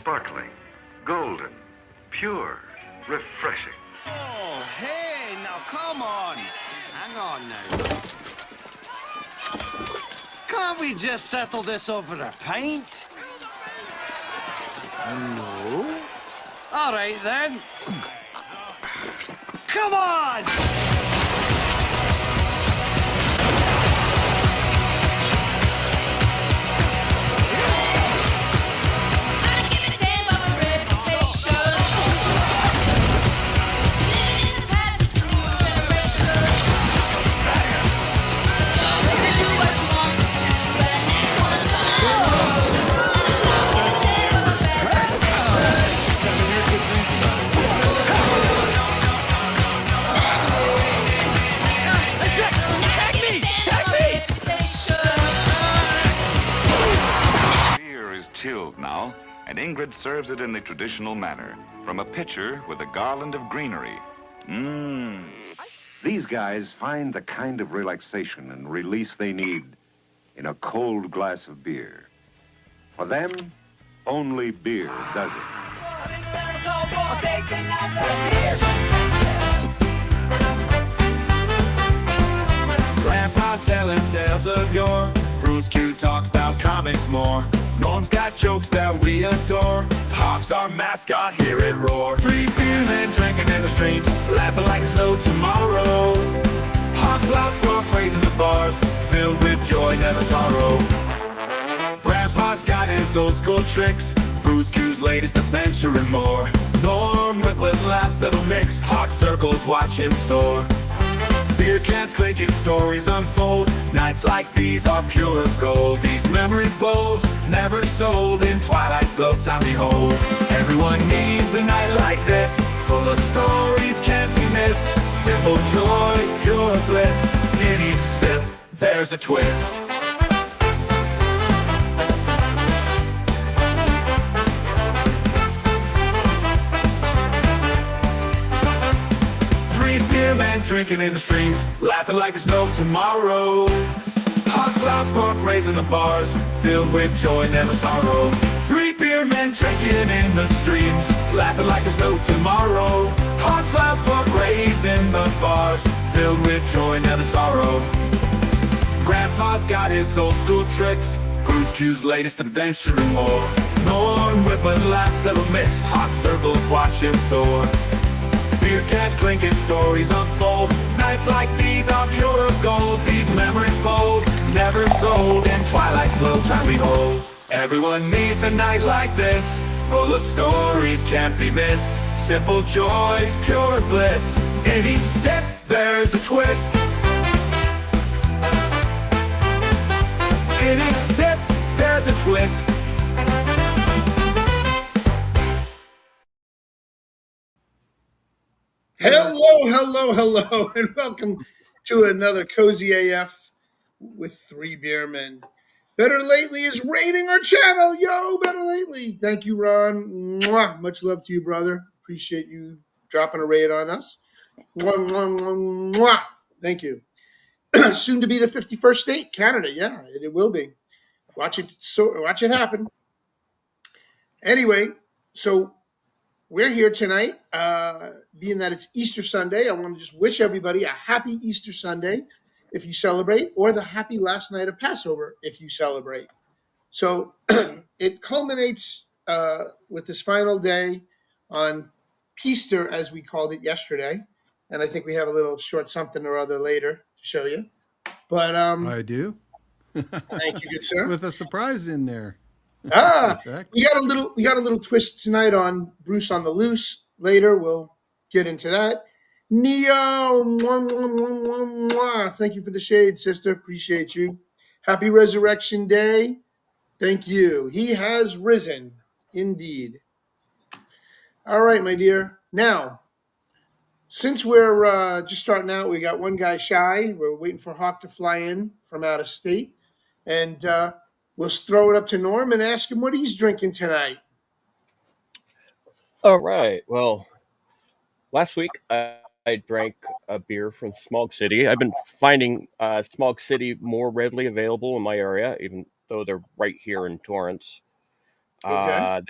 sparkling, golden, pure, refreshing. Oh, hey, now come on. Hang on now. Can't we just settle this over a pint? No. All right, then. Come on! Chilled now, and Ingrid serves it in the traditional manner, from a pitcher with a garland of greenery. Mmm. These guys find the kind of relaxation and release they need in a cold glass of beer. For them, only beer does it. Grandpa's telling tales of yore. Bruce Q talks about comics more. Norm's got jokes that we adore. Hawk's our mascot, hear it roar. 3BeerMen drinking in the streets, laughing like there's no tomorrow. Hawk's loud squirrel praising the bars, filled with joy, never sorrow. Grandpa's got his old school tricks, Bruce Q's latest adventure and more. Norm with laughs that'll mix, Hawk circles watch him soar. Beer cans clinking, stories unfold. Nights like these are pure gold. These memories bold, never sold. In Twilight's glow time behold. Everyone needs a night like this, full of stories can't be missed. Simple joys, pure bliss. In each sip, there's a twist. Men drinking in the streams, laughing like there's no tomorrow. Hawks loud spark raising the bars, filled with joy, never sorrow. 3BeerMen drinking in the streams, laughing like there's no tomorrow. Hawks loud spark raising the bars, filled with joy, never sorrow. Grandpa's got his old school tricks, Bruce Q's latest adventure and more. Norm with laughs that'll mix, Hawk circles watch him soar. Beer cans clinking, stories unfold. Nights like these are pure gold. These memories bold, never sold. In Twilight's glow time behold. Everyone needs a night like this, full of stories can't be missed. Simple joys, pure bliss. In each sip there's a twist. In each sip there's a twist. Hello, and welcome to another Cozy AF with 3BeerMen. Better Lately is rating our channel. Yo, Better Lately. Thank you, Ron. Mwah. Much love to you, brother. Appreciate you dropping a raid on us. Mwah, mwah, mwah, mwah. Thank you. Soon to be the 51st state, Canada. Yeah, it will be. Watch it happen. Anyway, so we're here tonight, being that it's Easter Sunday. I want to just wish everybody a happy Easter Sunday if you celebrate, or the happy last night of Passover if you celebrate. So it culminates with this final day on Peaster, as we called it yesterday. And I think we have a little short something or other later to show you. But I do. Thank you, good sir. With a surprise in there. We got a little twist tonight on Bruce on the Loose. Later, we'll get into that. Neo, mwah, mwah, mwah, mwah, mwah. Thank you for the shade, sister. Appreciate you. Happy Resurrection Day. Thank you. He has risen, indeed. All right, my dear. Now, since we're just starting out, we got one guy shy. We're waiting for Hawk to fly in from out of state, and we'll throw it up to Norm and ask him what he's drinking tonight. All right. Well, last week I drank a beer from Smog City. I've been finding Smog City more readily available in my area, even though they're right here in Torrance. Okay.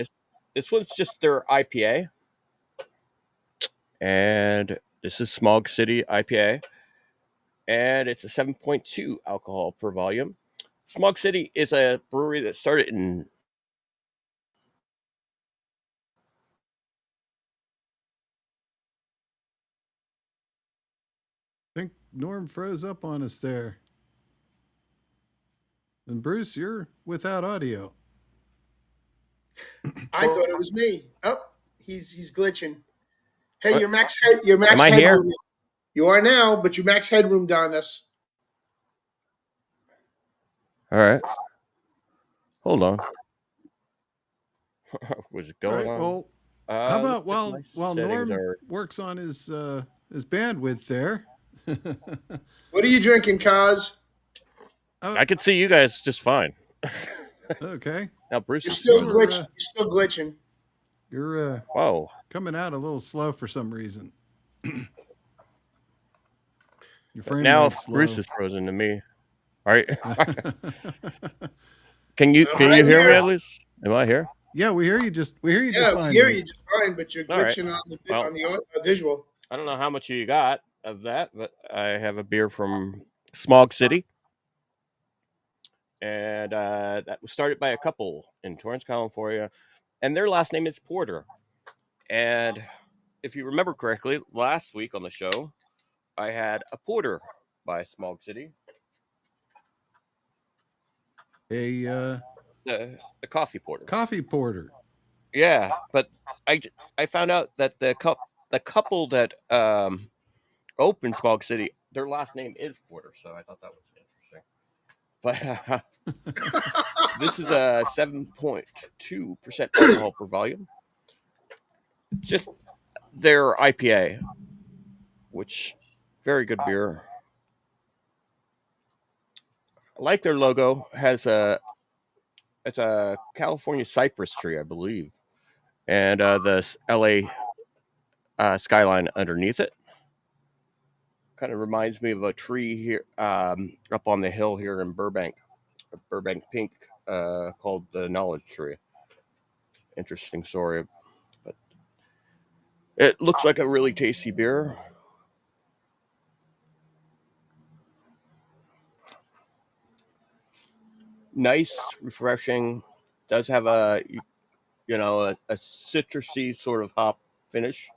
This one's just their IPA, and this is Smog City IPA, and it's a 7.2 alcohol per volume. Smog City is a brewery that started in I think Norm froze up on us there. And Bruce, you're without audio. I thought it was me. Oh, he's glitching. Hey, What? your max Am I here? headroom. You are now, but your max headroom on us. All right. Hold on. Was it All going right. on? Well, how about looks like while my settings Norm are. works on his bandwidth there? What are you drinking, Kaz? Oh, I could see you guys just fine. okay. Now Bruce You're is still fine. glitching. You're still glitching. You're Whoa. coming out a little slow for some reason. Your frame Now rate's slow. Bruce is frozen to me. All right. I'm Can you right hear me here. at least? Am I here? Yeah, we hear you just Yeah, we fine. hear Norm. you just fine, but you're All right. glitching Well, on the visual. I don't know how much you got of that, but I have a beer from Smog City, and that was started by a couple in Torrance, California, and their last name is Porter. And if you remember correctly, last week on the show, I had a porter by Smog City, A the coffee porter. coffee porter. Yeah, but I found out that the couple that opened Smog City, their last name is Porter, so I thought that was interesting. But this is a 7.2% alcohol per volume. Just their IPA, which very good beer. I like their logo. It's a California cypress tree, I believe, and the LA skyline underneath it. Kind of reminds me of a tree here up on the hill here in Burbank, Pink, called the Knowledge Tree. Interesting story, but it looks like a really tasty beer. Nice, refreshing. Does have a citrusy sort of hop finish,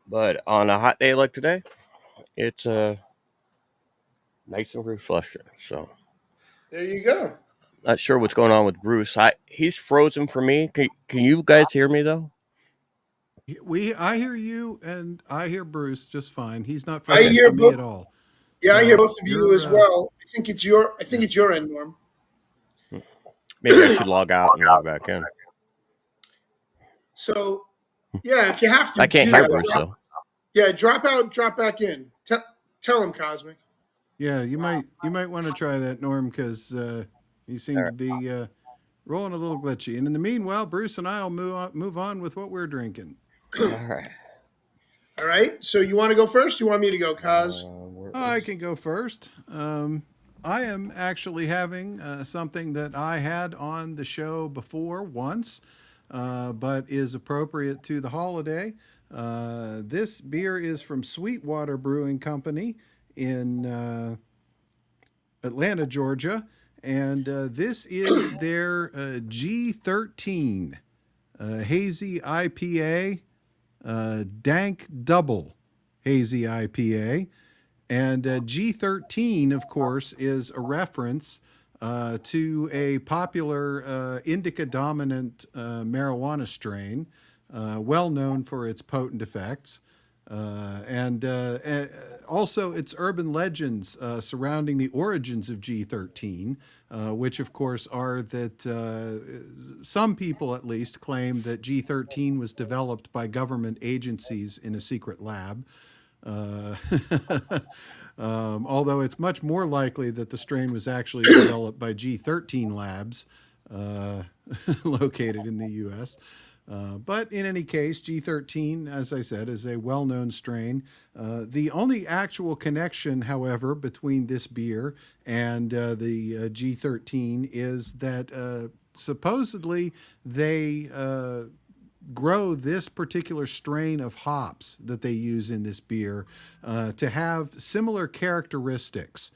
but on a hot day like today, it's nice and refreshing. So, There you go. not sure what's going on with Bruce. He's frozen for me. Can you guys hear me though? I hear you and I hear Bruce just fine. He's not I frozen hear for me both. at all. Yeah, I So hear both of you you're as well. I think it's your end, Norm. Maybe I should log out and log back in. So, yeah, if you have to, I can't do hear that. Bruce though. Yeah, drop out, drop back in. Tell him, Cosmic. Yeah, you might want to try that, Norm, because you seem to be rolling a little glitchy. And in the meanwhile, Bruce and I'll move on with what we're drinking. All right. All right. So you want to go first? You want me to go, Cos? I can go first. I am actually having something that I had on the show before once, but is appropriate to the holiday. This beer is from Sweetwater Brewing Company in Atlanta, Georgia, and this is their G13 hazy IPA, Dank Double hazy IPA. And G13, of course, is a reference to a popular indica dominant marijuana strain, well known for its potent effects. And also its urban legends surrounding the origins of G13, which of course are that some people at least claim that G13 was developed by government agencies in a secret lab. Uh, although it's much more likely that the strain was actually developed by G13 labs located in the U.S. But in any case, G13, as I said, is a well-known strain. The only actual connection, however, between this beer and the G13 is that supposedly they grow this particular strain of hops that they use in this beer to have similar characteristics,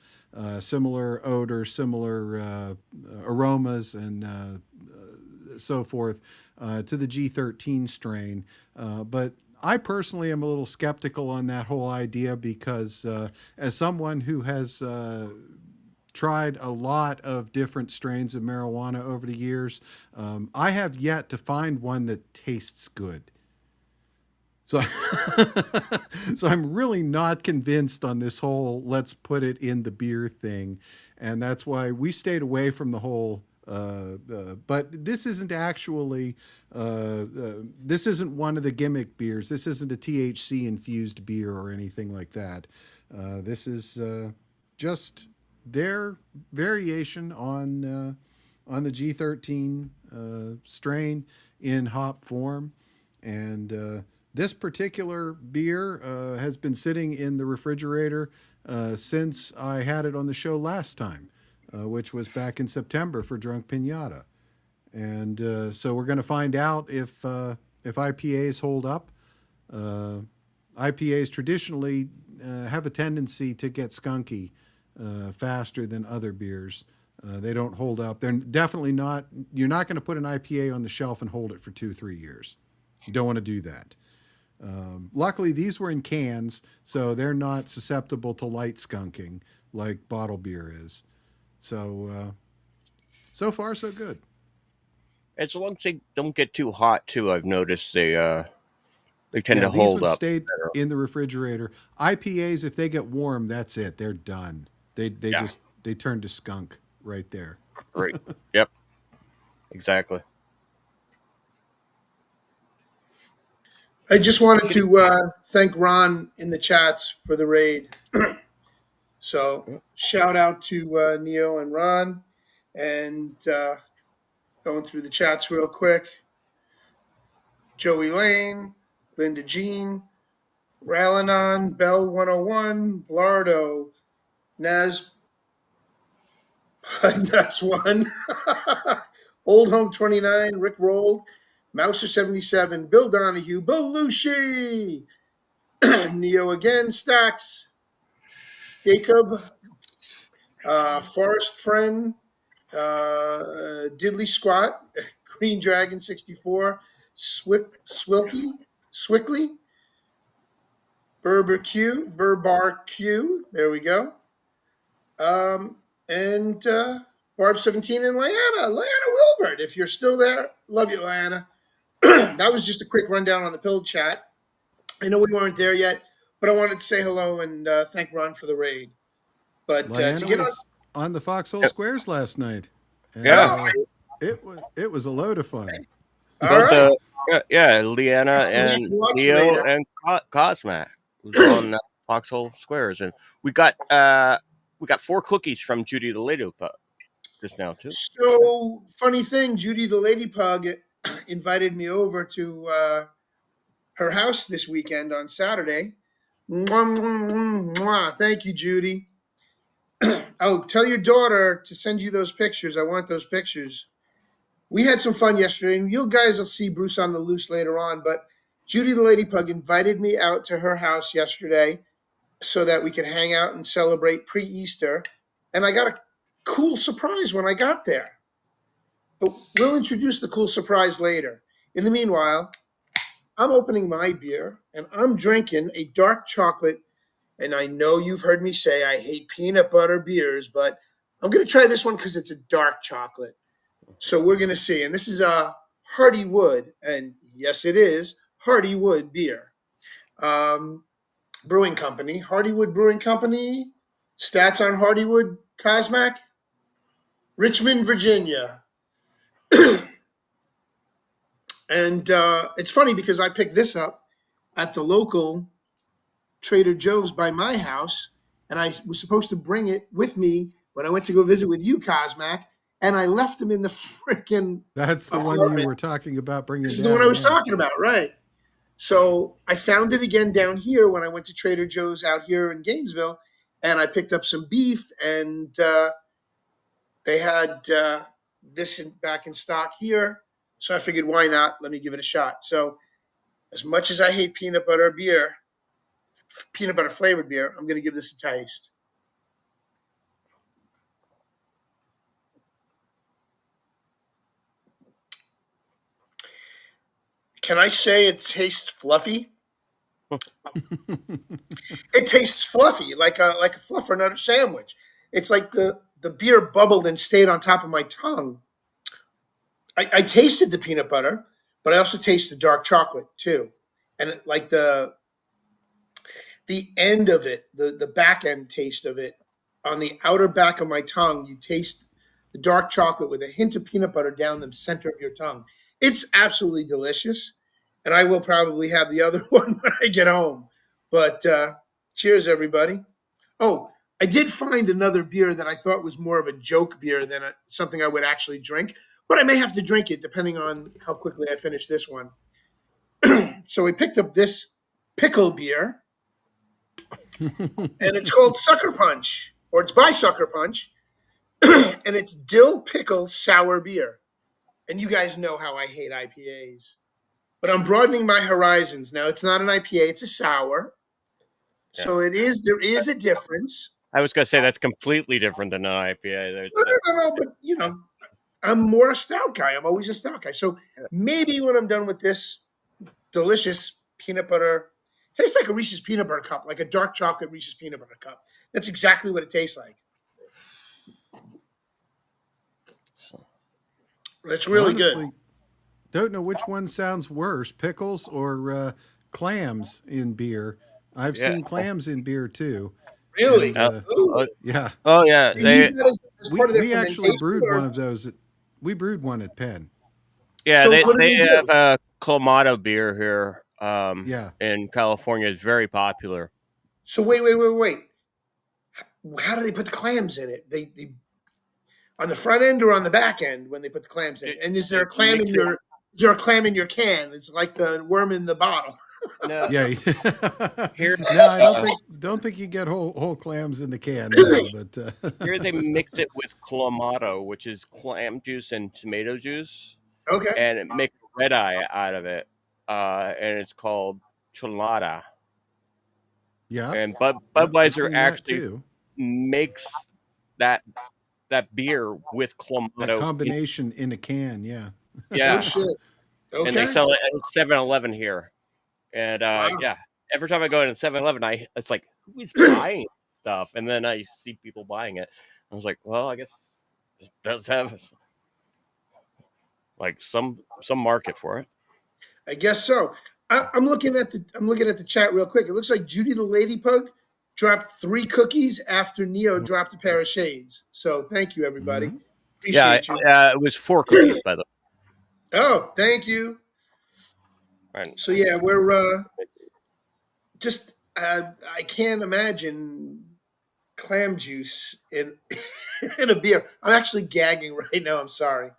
similar odor, similar aromas, and so forth to the G13 strain. But I personally am a little skeptical on that whole idea because, as someone who has tried a lot of different strains of marijuana over the years, I have yet to find one that tastes good. So, so I'm really not convinced on this whole let's put it in the beer thing, and that's why we stayed away from the whole. But this isn't actually this isn't one of the gimmick beers. This isn't a THC infused beer or anything like that. This is just their variation on the G13 strain in hop form, and this particular beer has been sitting in the refrigerator since I had it on the show last time, which was back in September for Drunk Pinata. And so we're going to find out if IPAs hold up. IPAs traditionally have a tendency to get skunky faster than other beers. They don't hold up. They're definitely not. You're not going to put an IPA on the shelf and hold it for 2-3 years. You don't want to do that. Luckily, these were in cans, so they're not susceptible to light skunking like bottle beer is. So, so far, so good. As long as they don't get too hot, too, I've noticed they tend to These hold ones up stayed better. in the refrigerator. IPAs, if they get warm, that's it. They're done. They just turn to skunk right there. Great. Yep. Exactly. I just wanted to thank Ron in the chats for the raid. So shout out to Neo and Ron, and going through the chats real quick. Joey Lane, Linda Jean, Ralanon, Bell 101, Blardo, Naz, Nuts 1, Old Home 29, Rick Rolled, Mouser 77, Bill Donahue, Belushi, Neo again, Stacks, Jacob, Forest Friend, Diddley Squat, Green Dragon 64, Swickley, Burbar Q, there we go. And Barb 17 and Lyanna Wilbert, if you're still there, love you, Lyanna. That was just a quick rundown on the pill chat. I know we weren't there yet, but I wanted to say hello and thank Ron for the raid. But to Lyanna get was on the Foxhole Squares last night. And, Yeah. it was a load of fun. all Both, right. Leanna We'll have and to watch Neo later. and Cosmac was on Foxhole Squares, and we got 4 cookies from Judy the Lady Pug just now too. So funny thing, Judy the Lady Pug invited me over to her house this weekend on Saturday. Mwah, mwah, mwah, mwah. Thank you, Judy. Oh, tell your daughter to send you those pictures. I want those pictures. We had some fun yesterday, and you guys will see Bruce on the Loose later on. But Judy the Lady Pug invited me out to her house yesterday so that we could hang out and celebrate pre-Easter. And I got a cool surprise when I got there. But we'll introduce the cool surprise later. In the meanwhile, I'm opening my beer, and I'm drinking a dark chocolate. And I know you've heard me say I hate peanut butter beers, but I'm going to try this one because it's a dark chocolate. So we're going to see. And this is a Hardywood. And yes, it is Hardywood beer. Brewing Company. Hardywood Brewing Company. Stats on Hardywood, Cosmac. Richmond, Virginia. And it's funny because I picked this up at the local Trader Joe's by my house, and I was supposed to bring it with me when I went to go visit with you, Cosmac, and I left them in the freaking. That's the one you were talking about bringing This is down. the one I was yeah. talking about, right? So I found it again down here when I went to Trader Joe's out here in Gainesville, and I picked up some beef, and they had this back in stock here. So I figured, why not? Let me give it a shot. So as much as I hate peanut butter beer, peanut butter flavored beer, I'm going to give this a taste. Can I say it tastes fluffy? It tastes fluffy, like a fluffernutter sandwich. It's like the beer bubbled and stayed on top of my tongue. I tasted the peanut butter, but I also tasted the dark chocolate too, and like the end of it, the back end taste of it, on the outer back of my tongue, you taste the dark chocolate with a hint of peanut butter down the center of your tongue. It's absolutely delicious, and I will probably have the other one when I get home. But cheers, everybody. Oh, I did find another beer that I thought was more of a joke beer than something I would actually drink, but I may have to drink it depending on how quickly I finish this one. So we picked up this pickle beer, and it's called Sucker Punch, or it's by Sucker Punch, and it's dill pickle sour beer. And you guys know how I hate IPAs, but I'm broadening my horizons now. It's not an IPA; it's a sour. So there is a difference. I was going to say that's completely different than an IPA. No, but I'm more a stout guy. I'm always a stout guy. So maybe when I'm done with this delicious peanut butter, tastes like a Reese's peanut butter cup, like a dark chocolate Reese's peanut butter cup. That's exactly what it tastes like. That's really Honestly, good. Don't know which one sounds worse, pickles or clams in beer. I've seen clams in beer too. Really? And, yeah. Oh yeah. They use that as part of their We actually fermentation, brewed or- one of those. We brewed one at Penn. Yeah, So they what do they do? have a Clamato beer here. Yeah. In California, it's very popular. So wait. How do they put the clams in it? They on the front end or on the back end when they put the clams in? And is there a clam in your? Is there a clam in your can? It's like the worm in the bottle. No, Yeah. here, No, I don't think you get whole clams in the can. No, but here they mix it with Clamato, which is clam juice and tomato juice, Okay. and it makes red eye out of it, and it's called Chelada. yeah. And I've Budweiser seen that actually too. makes that beer with Clamato. That combination in a can. Yeah. Yeah, Oh shit. Okay. and they sell it at 7-Eleven here. And Wow. yeah, every time I go in 7-Eleven, it's like, who is buying stuff? And then I see people buying it. I was like, well, I guess it does have like some market for it. I guess so. I'm looking at the chat real quick. It looks like Judy the Lady Pug dropped 3 cookies after Neo dropped a pair of shades. So thank you, everybody. Mhm. Appreciate you. It was 4 cookies, by the way. Oh, thank you. Right. So yeah, we're just I can't imagine clam juice in in a beer. I'm actually gagging right now. I'm sorry.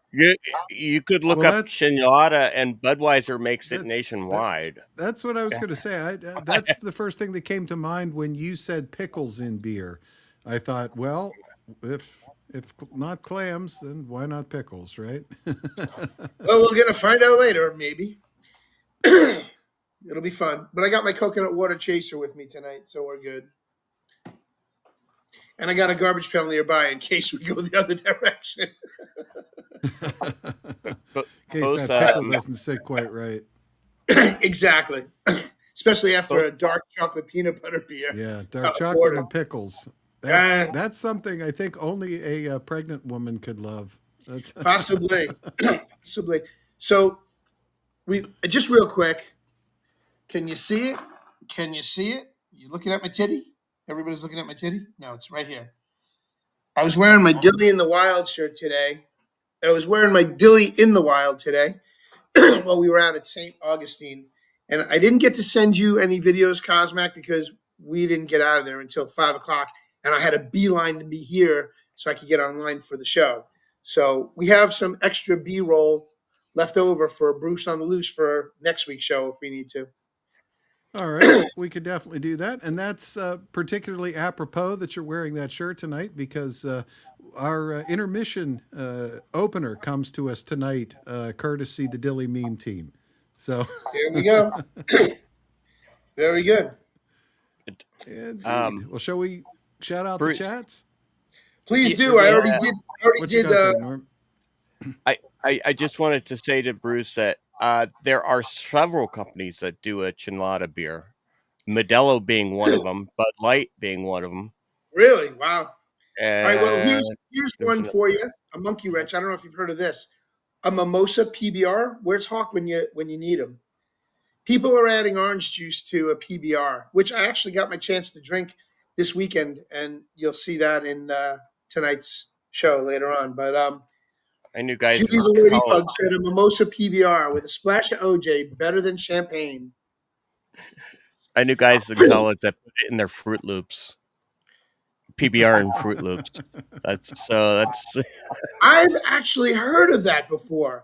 You could look Well, up Chelada, and Budweiser makes it that's- nationwide. That's what I was going to say. That's the first thing that came to mind when you said pickles in beer. I thought, well, if not clams, then why not pickles, right? Well, we're gonna find out later, maybe. It'll be fun. But I got my coconut water chaser with me tonight, so we're good. And I got a garbage pail nearby in case we go the other direction. In But case both, that pickle doesn't sit quite right. Exactly. Especially after a dark chocolate peanut butter beer. Yeah, dark chocolate water. and pickles. Ah. That's something I think only a pregnant woman could love. That's Possibly. Possibly. So we just real quick. Can you see it? Can you see it? You looking at my titty? Everybody's looking at my titty? No, it's right here. I was wearing my Dilly in the Wild shirt today. I was wearing my Dilly in the Wild today while we were out at St. Augustine. And I didn't get to send you any videos, Cosmac, because we didn't get out of there until 5 o'clock. And I had a beeline to be here so I could get online for the show. So we have some extra B-roll left over for Bruce on the Loose for next week's show if we need to. All right, we could definitely do that, and that's particularly apropos that you're wearing that shirt tonight because our intermission opener comes to us tonight, courtesy the Dilly Meme team. So Here we go. Very good. indeed. Um, Well, shall we shout out Bruce. the chats? Please do. I already did. What you got there, Norm? I just wanted to say to Bruce that there are several companies that do a chinlada beer. Modelo being one of them, Bud Light being one of them. Really? Wow. All right. Well, And here's there's one another- for you. A monkey wrench. I don't know if you've heard of this. A mimosa PBR. Where's Hawk when you need him? People are adding orange juice to a PBR, which I actually got my chance to drink this weekend, and you'll see that in tonight's show later on. But I knew guys Judy in the college. Ladybug said a mimosa PBR with a splash of OJ, better than champagne. I knew guys in college that put it in their Fruit Loops. PBR and Fruit Loops. That's I've actually heard of that before.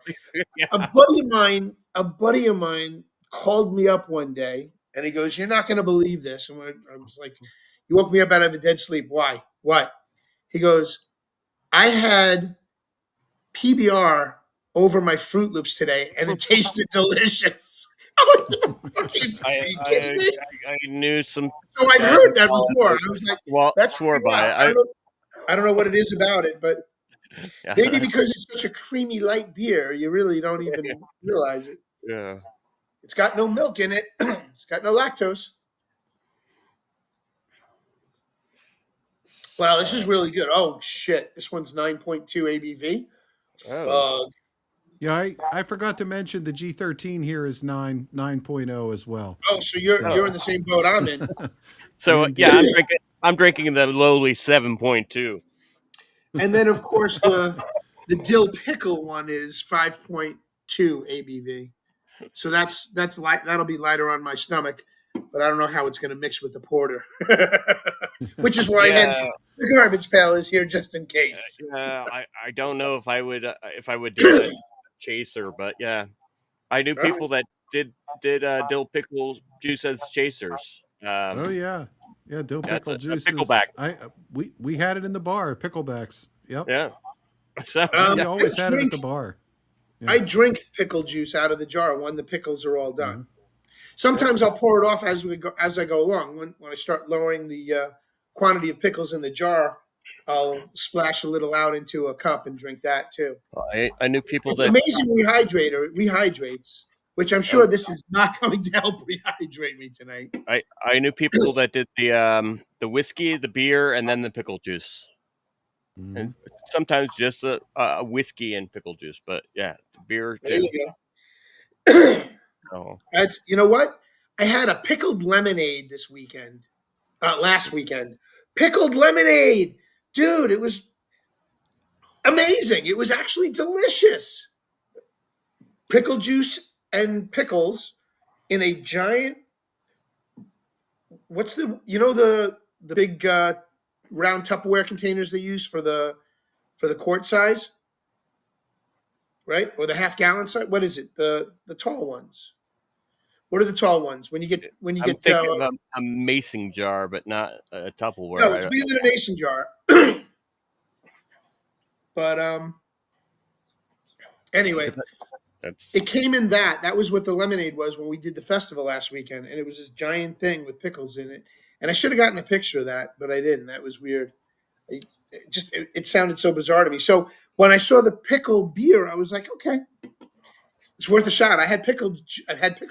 yeah. A buddy of mine called me up one day and he goes, "You're not going to believe this." And I was like, "You woke me up out of a dead sleep. Why? What?" He goes, "I had PBR over my Fruit Loops today and it tasted delicious." I'm like, "What the fuck are you kidding me?" I knew some. So I've guys heard in that college before. that I was like, well, "That's swore pretty by wild." it. I don't know what it is about it, but Yeah. maybe because it's such a creamy light beer, you really don't even realize it. Yeah. It's got no milk in it. It's got no lactose. Wow, this is really good. Oh shit, this one's 9.2 ABV. Oh. Fuck. Yeah, I forgot to mention the G13 here is 9.0 as well. Oh, so you're in the same boat I'm in. So Indeed. yeah, I'm drinking the lowly 7.2. And then of course the dill pickle one is 5.2 ABV. So that's light. That'll be lighter on my stomach, but I don't know how it's going to mix with the porter. Which is why hence the garbage pail is here just in case. I don't know if I would do a chaser, but yeah, I knew people that did dill pickle juice as chasers. Oh yeah, dill Yeah, pickle it's a juice. pickleback. We had it in the bar, picklebacks. Yep. Yeah. So We always had it at the bar. Yeah. I drink pickle juice out of the jar when the pickles are all done. Sometimes I'll pour it off as I go along. When I start lowering the quantity of pickles in the jar, I'll splash a little out into a cup and drink that too. I knew people It's that amazing rehydrator. It rehydrates, which I'm sure this is not going to help rehydrate me tonight. I knew people that did the whiskey, the beer, and then the pickle juice. And sometimes just a whiskey and pickle juice, but yeah, beer There too. you go. Oh. That's, you know what? I had a pickled lemonade this weekend. Last weekend. Pickled lemonade. Dude, it was amazing. It was actually delicious. Pickle juice and pickles in a giant, what's the big round Tupperware containers they use for the quart size? Right? Or the half gallon size? What is it? The tall ones. What are the tall ones? When you get I'm thinking of a mason jar, but not a Tupperware. no, it's bigger than a mason jar. But anyway, it came in that was what the lemonade was when we did the festival last weekend, and it was this giant thing with pickles in it. And I should have gotten a picture of that, but I didn't. That was weird. It sounded so bizarre to me. So when I saw the pickle beer, I was like, okay, it's worth a shot. I had pickle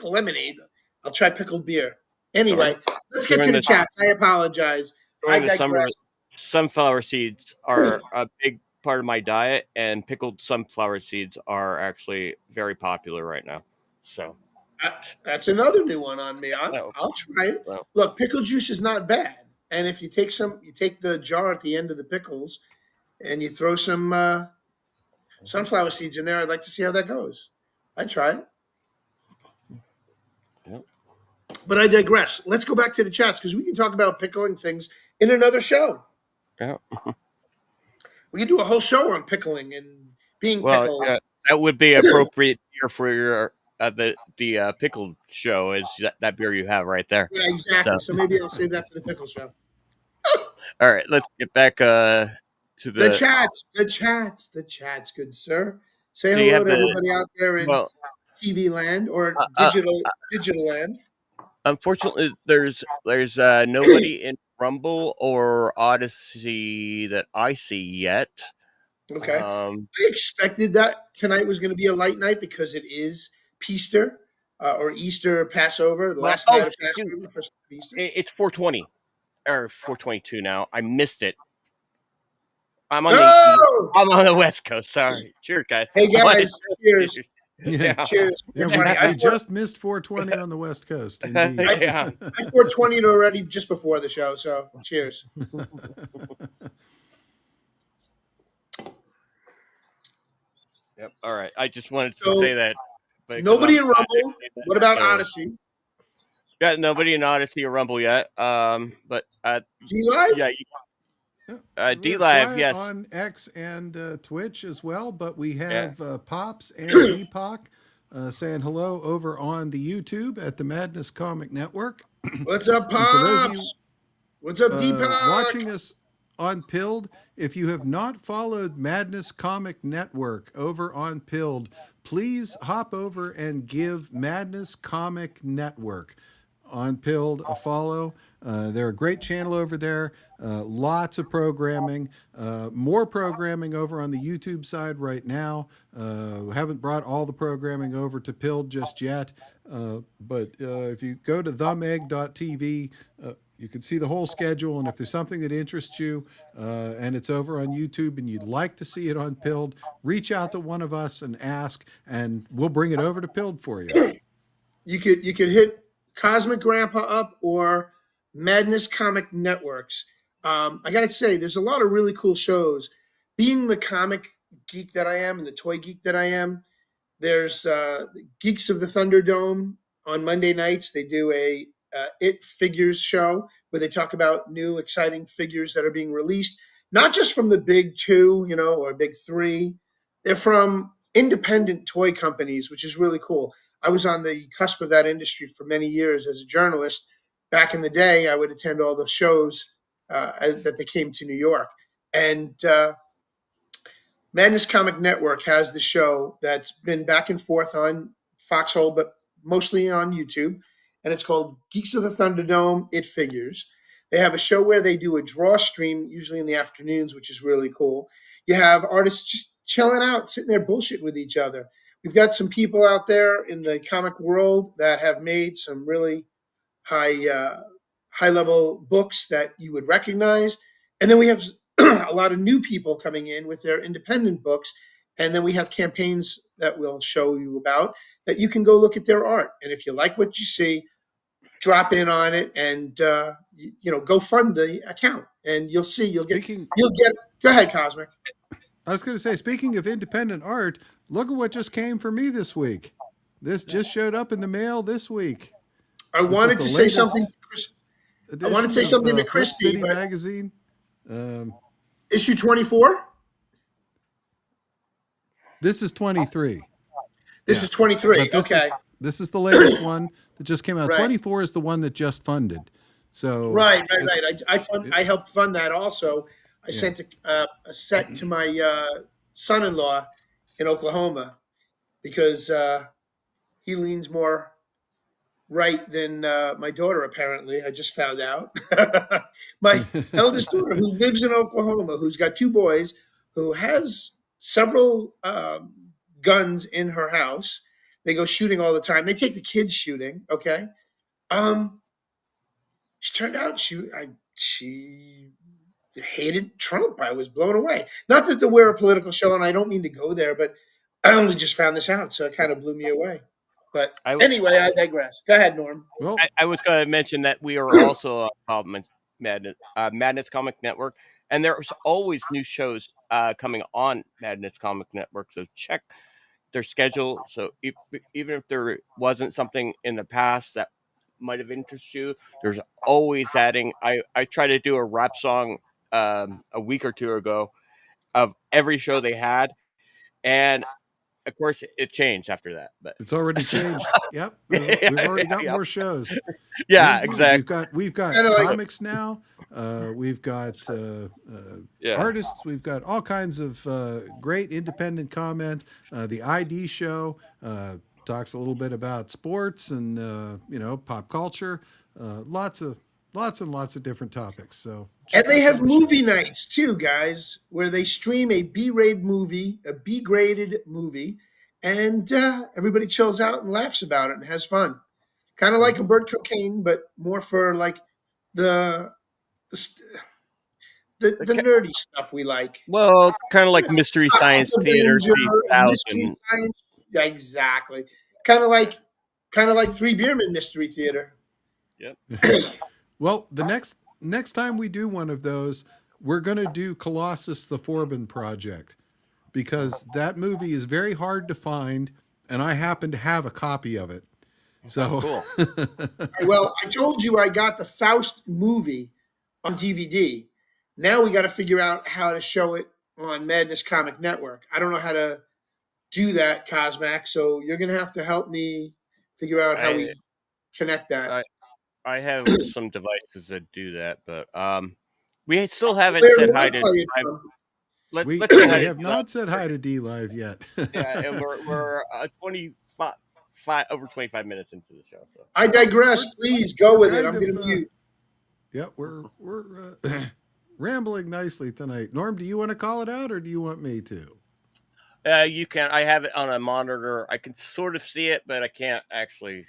lemonade. I'll try pickled beer. Anyway, let's get to the chats. I apologize. During the summer, sunflower seeds are a big part of my diet, and pickled sunflower seeds are actually very popular right now. So that's another new one on me. I'll try it. Well, look, pickle juice is not bad. And if you take the jar at the end of the pickles and you throw some sunflower seeds in there, I'd like to see how that goes. I'd try it. Yep. But I digress. Let's go back to the chats because we can talk about pickling things in another show. Yeah. We could do a whole show on pickling and being Well, pickled. that would be appropriate beer for your the pickled show is that beer you have right there. Yeah, So, exactly. So maybe I'll save that for the pickle show. all right, let's get back to The the. chats, the chats, the chats, good sir. Say Do you hello have to the everybody out there in well? TV land or Uh, uh, digital land. Unfortunately, there's nobody in Rumble or Odyssey that I see yet. Okay. Um, I expected that tonight was going to be a light night because it is Peaster or Easter Passover, the well, last oh night of shoot, Passover, first of Easter. it's 420 or 422 now. I missed it. I'm on the Oh, I'm on the West Coast. Sorry. Cheers, guys. hey I wanted guys, cheers, to- Yeah. yeah. cheers. Yeah, You're funny. we just missed 420 on the West Coast. Indeed. Yeah. I 420 already just before the show, so cheers. Yep. All right. I just wanted to So, say that. But nobody in Rumble. What about Odyssey? Yeah, nobody in Odyssey or Rumble yet. But D Live? yeah, We're D Live, quiet yes. on X and Twitch as well, but we have Pops and Deepak saying hello over on the YouTube at the Madness Comic Network. What's up, And for those of you Pops? What's up, Deepak? watching us on Pilled, if you have not followed Madness Comic Network over on Pilled, please hop over and give Madness Comic Network on Pilled a follow. They're a great channel over there. Lots of programming, more programming over on the YouTube side right now. We haven't brought all the programming over to Pilled just yet, but if you go to themeg.tv, you can see the whole schedule, and if there's something that interests you and it's over on YouTube and you'd like to see it on Pilled, reach out to one of us and ask, and we'll bring it over to Pilled for you. You could hit Cosmic Grandpa up or Madness Comic Networks. I got to say, there's a lot of really cool shows. Being the comic geek that I am and the toy geek that I am, there's Geeks of the Thunderdome on Monday nights. They do a It Figures show where they talk about new exciting figures that are being released, not just from the big two, or big three. They're from independent toy companies, which is really cool. I was on the cusp of that industry for many years as a journalist. Back in the day, I would attend all the shows that they came to New York. And Madness Comic Network has the show that's been back and forth on Foxhole, but mostly on YouTube. And it's called Geeks of the Thunderdome, It Figures. They have a show where they do a draw stream, usually in the afternoons, which is really cool. You have artists just chilling out, sitting there bullshitting with each other. We've got some people out there in the comic world that have made some really high level books that you would recognize, and then we have a lot of new people coming in with their independent books, and then we have campaigns that we'll show you about that you can go look at their art, and if you like what you see, drop in on it and go fund the account, and you'll get. Go ahead, Cosmic. I was going to say, speaking of independent art, look at what just came for me this week. This just showed up in the mail this week. I wanted to say something to Christy. City Magazine. Issue 24? This is 23. This is 23. Okay. This is the latest one that just came out. Right. 24 is the one that just funded. So right. I helped fund that also. I sent a set to my son-in-law in Oklahoma because he leans more right than my daughter, apparently. I just found out. My eldest daughter, who lives in Oklahoma, who's got two boys, who has several guns in her house. They go shooting all the time. They take the kids shooting, okay? She turned out she hated Trump. I was blown away. Not that we're a political show, and I don't mean to go there, but I only just found this out, so it kind of blew me away. But anyway, I digress. Go ahead, Norm. Well, I was going to mention that we are also on Madness Comic Network, and there's always new shows coming on Madness Comic Network. So check their schedule. So even if there wasn't something in the past that might have interested you, there's always adding. I tried to do a rap song a week or two ago, of every show they had, and of course it changed after that. But It's already changed. Yep, we've already got yeah, more shows. yeah, Indeed, exactly. we've got Kind of like comics now. We've got Yeah, artists. We've got all kinds of great independent comment. The ID show talks a little bit about sports and pop culture. Lots and lots of different topics. So and check they out some have of the shows. movie nights too, guys, where they stream a B-rated movie, a B-graded movie, and everybody chills out and laughs about it and has fun. Kind of like a Mhm. bird cocaine, but more for like the the st- The the nerdy stuff we like. well, kind of You like know, Mystery Toxic Science Theater Avenger and Mystery 3000. Science. Yeah, exactly. Kind of like kind of like 3 Beermen Mystery Theater. Yep. Well, the next time we do one of those, we're going to do Colossus the Forbin Project because that movie is very hard to find, and I happen to have a copy of it. Oh, So, cool. Well, I told you I got the Faust movie on DVD. Now we got to figure out how to show it on Madness Comic Network. I don't know how to do that, Cosmac. So you're gonna have to help me figure out how I we connect that. I I have some devices that do that, but we still haven't Where said do hi I to play it Live. from? we Let's say hi we to have Live. not said hi to D Live yet. Yeah, and we're 25 over 25 minutes into the show. So I digress. Please go We're with it. kind I'm gonna of mute. yeah, we're rambling nicely tonight. Norm, do you want to call it out or do you want me to? you can. I have it on a monitor. I can sort of see it, but I can't actually.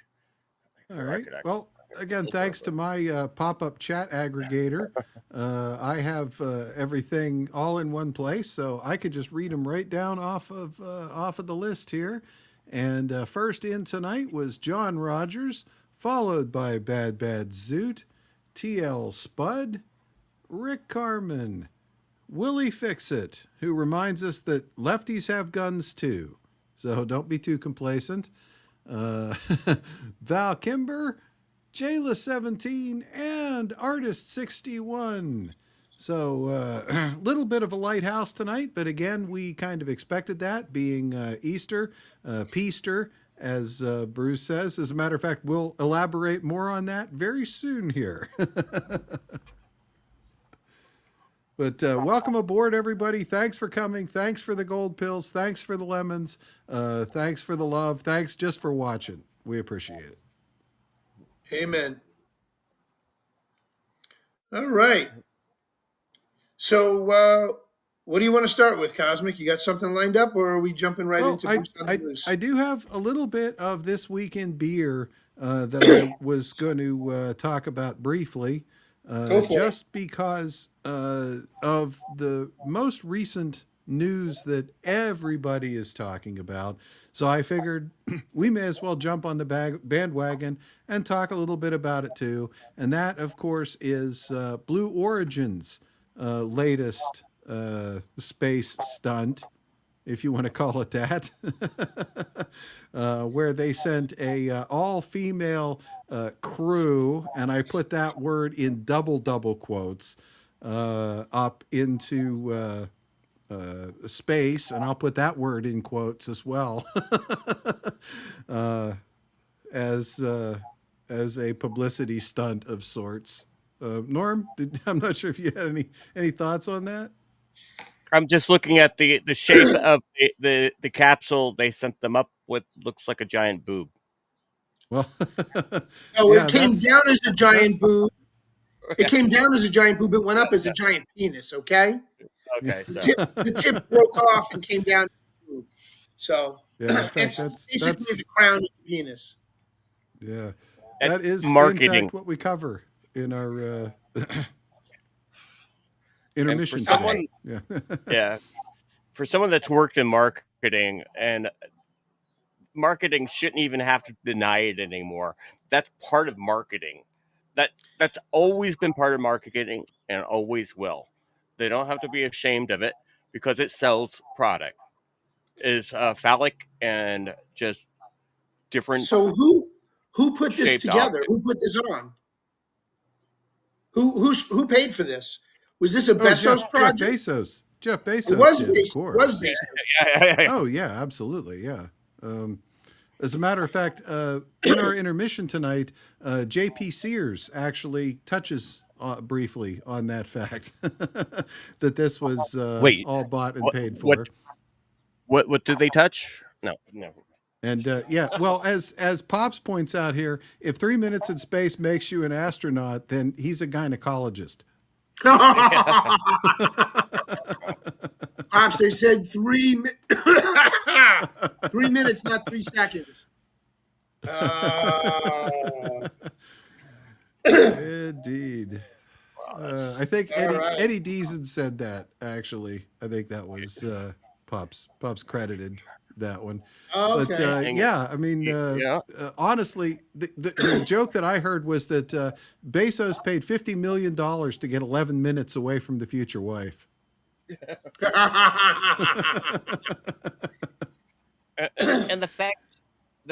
All Or I right. could actually. Well, again, Filter it, thanks to my pop-up chat aggregator, I have everything all in one place, so I could just read them right down off of the list here. And first in tonight was John Rogers, followed by Bad Bad Zoot, T.L. Spud, Rick Carmen, Willie Fixit, who reminds us that lefties have guns too. So don't be too complacent. Uh, Val Kimber, Jayla17, and Artist61. So a little bit of a lighthouse tonight, but again, we kind of expected that being Easter, Peaster, as Bruce says. As a matter of fact, we'll elaborate more on that very soon here. But welcome aboard, everybody. Thanks for coming. Thanks for the gold pills. Thanks for the lemons. Thanks for the love. Thanks just for watching. We appreciate it. Amen. All right. So what do you want to start with, Cosmic? You got something lined up, or are we jumping right Well, into Bruce on the News? I do have a little bit of this week in beer that I was going to talk about briefly, Go for it. just because of the most recent news that everybody is talking about. So I figured we may as well jump on the bandwagon and talk a little bit about it too. And that, of course, is Blue Origin's latest space stunt, if you want to call it that, where they sent a all-female crew, and I put that word in double quotes, up into space, and I'll put that word in quotes as well, uh, as a publicity stunt of sorts. Norm, I'm not sure if you had any thoughts on that. I'm just looking at the shape of the capsule they sent them up with. Looks like a giant boob. Well, No, yeah, it came that's down as a giant boob. It Yeah. came down as a giant boob. It went up as a giant penis. Okay. Okay, The so tip, the tip broke off and came down. To the boob. So yeah. In fact, it's basically that's the crown of the penis. yeah. that's That is in marketing. fact what we cover in our And for intermission someone, today. Yeah. yeah, for someone that's worked in marketing, and marketing shouldn't even have to deny it anymore. That's part of marketing. That's always been part of marketing and always will. They don't have to be ashamed of it because it sells product. Is phallic and just different So who put this shaped together? object. Who put this on? Who paid for this? Was this a Oh, Bezos Jeff project? Bezos. Jeff It Bezos was did, of based. It was course. based. Oh yeah, absolutely, yeah. As a matter of fact, in our intermission tonight, J.P. Sears actually touches briefly on that fact that this was Wait, all bought and what paid what for. what did they touch? No, no. And yeah, well, as Pops points out here, if 3 minutes in space makes you an astronaut, then he's a gynecologist. Pops, they said 3 minutes, not 3 seconds. Indeed. I think All right. Eddie Deason said that. Actually, I think that was Pops. Pops credited that one. But Okay. yeah, I mean, Yeah. honestly, the joke that I heard was that Bezos paid $50 million to get 11 minutes away from the future wife. And the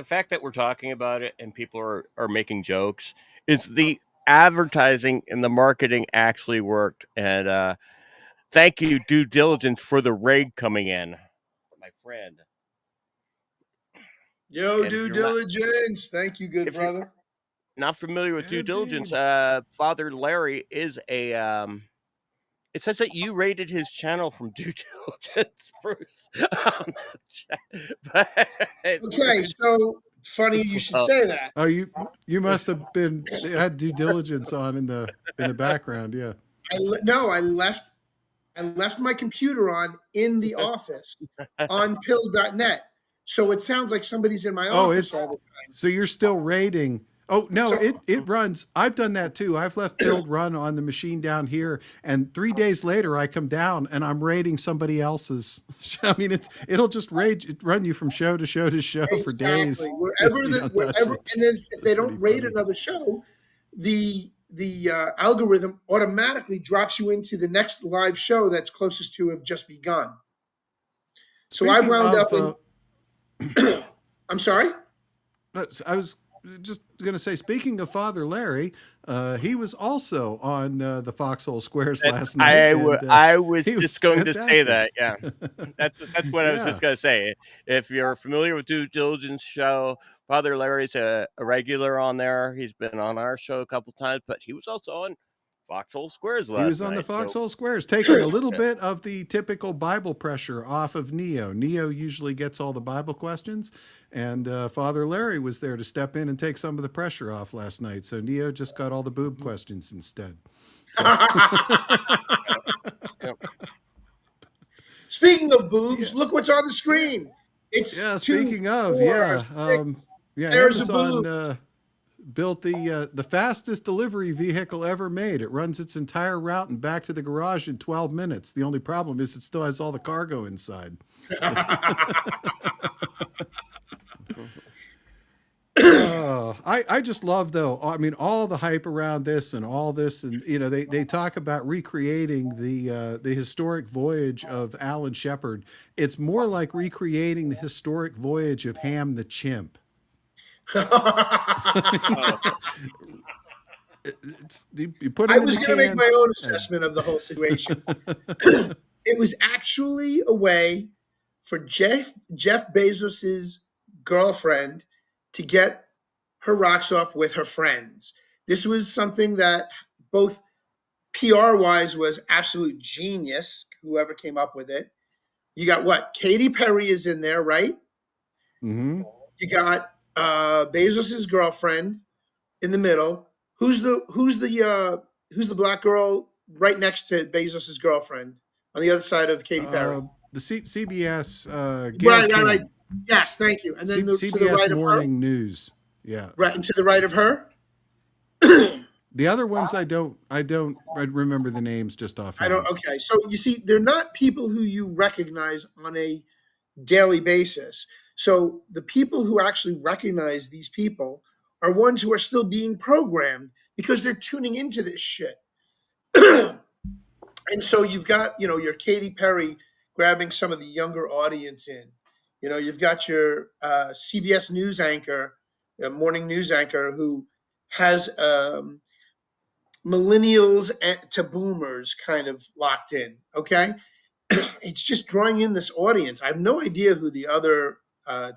fact that we're talking about it and people are making jokes is the advertising and the marketing actually worked. And thank you, due diligence, for the raid coming in, my friend. Yo, And if due you're not, diligence. Thank you, good if you're brother. not familiar with due diligence, Indeed. Father Larry is a it says that you rated his channel from due diligence, Bruce. On the chat. But, Okay, so funny you should well, say that. Oh, you must have been had due diligence on in the background. Yeah. No, I left my computer on in the office on pill.net. So it sounds like somebody's in my Oh, office it's all the so you're still rating. Oh no, So it runs. I've done that too. I've left build run on the machine down here, and 3 days later I come down and I'm rating somebody else's. I mean, it'll just run you from show to show to show for days. exactly wherever You the don't touch wherever, it. and then if they It's pretty don't rate funny. another show, the algorithm automatically drops you into the next live show that's closest to have just begun. So I've Speaking wound up of, in. I'm sorry. I was just going to say, speaking of Father Larry, he was also on the Foxhole Squares last night. I was He was just going to say fantastic. that. Yeah, that's what I was Yeah. just going to say. If you're familiar with Due Diligence show, Father Larry's a regular on there. He's been on our show a couple times, but he was also on Foxhole Squares He last was on the night. So Foxhole Squares, taking a little bit of the typical Bible pressure off of Neo. Neo usually gets all the Bible questions, and Father Larry was there to step in and take some of the pressure off last night. So Neo just got all the boob questions instead. Speaking of boobs, Yeah. look what's on the screen. It's Yeah. 2, Speaking of, 4, yeah, 6 yeah. pairs of Amazon boobs. built the fastest delivery vehicle ever made. It runs its entire route and back to the garage in 12 minutes. The only problem is it still has all the cargo inside. Oh, I just love though. I mean, all the hype around this and all this, and they talk about recreating the historic voyage of Alan Shepard. It's more like recreating the historic voyage of Ham the chimp. You put him I in was the going to make can. my own assessment of the whole situation. It was actually a way for Jeff Bezos's girlfriend to get her rocks off with her friends. This was something that both PR wise was absolute genius, whoever came up with it. You got what? Katy Perry is in there, right? Mm-hmm. You got Bezos's girlfriend in the middle. Who's the black girl right next to Bezos's girlfriend on the other side of Katy Perry? The CBS Gail Right. King. Yes, thank you. And then to the CBS right of her, Morning News. Yeah. right, and to the right of her. The other ones I remember the names just offhand. Okay, so you see, they're not people who you recognize on a daily basis. So the people who actually recognize these people are ones who are still being programmed because they're tuning into this shit. And so you've got, your Katy Perry grabbing some of the younger audience in. You've got your CBS news anchor, morning news anchor, who has millennials to boomers kind of locked in. Okay. it's just drawing in this audience. I have no idea who the other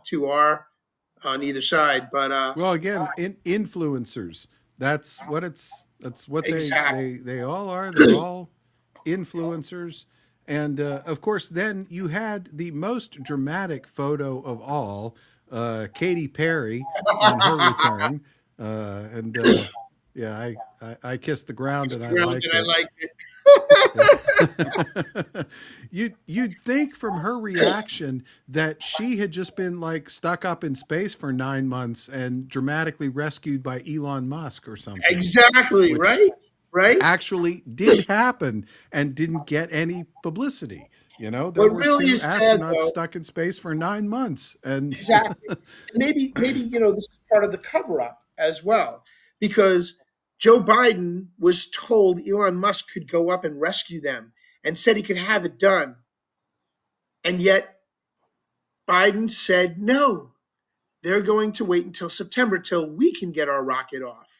two are on either side, but Well, again, influencers. That's what it's. That's what exactly. they all are. They're all influencers, and of course, then you had the most dramatic photo of all, Katy Perry on her return, and yeah, I kissed the ground and I Ground and liked I it. liked it. You'd think from her reaction that she had just been like stuck up in space for 9 months and dramatically rescued by Elon Musk or something, Exactly, which right? Right? actually did happen and didn't get any publicity. There What were really two is sad, astronauts though, stuck in space for 9 months, and exactly. Maybe this is part of the cover up as well, because Joe Biden was told Elon Musk could go up and rescue them and said he could have it done. And yet Biden said no. They're going to wait until September till we can get our rocket off.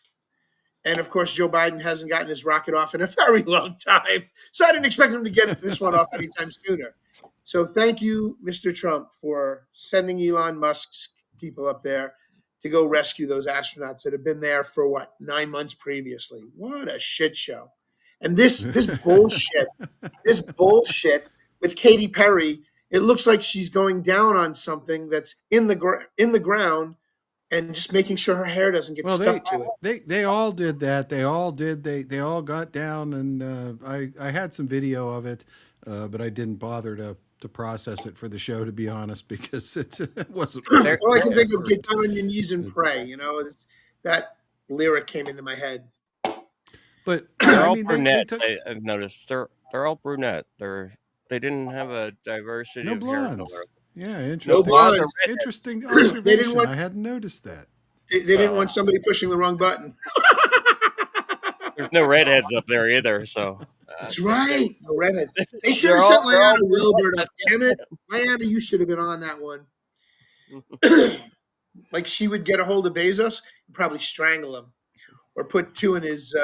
And of course, Joe Biden hasn't gotten his rocket off in a very long time. So I didn't expect him to get this one off anytime sooner. So thank you, Mr. Trump, for sending Elon Musk's people up there to go rescue those astronauts that have been there for 9 months previously. What a shit show. And this bullshit with Katy Perry, it looks like she's going down on something that's in the ground and just making sure her hair doesn't get well, stuck to it. they all did that. They all got down, and I had some video of it, but I didn't bother to process it for the show, to be honest, because it wasn't. There, All I can there, think of, get down on your knees and pray. That lyric came into my head. But they're I all mean, brunette. took I've noticed they're all brunette. They didn't have a diversity no of hair blondes. color. Yeah, No interesting. blondes. Interesting They didn't observation. want. I hadn't noticed that. They didn't want somebody pushing the wrong button. There's no redheads up there either. So That's right. No redhead. They should they're have set all Lyanna brunette. Wilbert up. That's it. Damn it, Lyanna, you should have been on that one. Like she would get a hold of Bezos and probably strangle him, or put two in his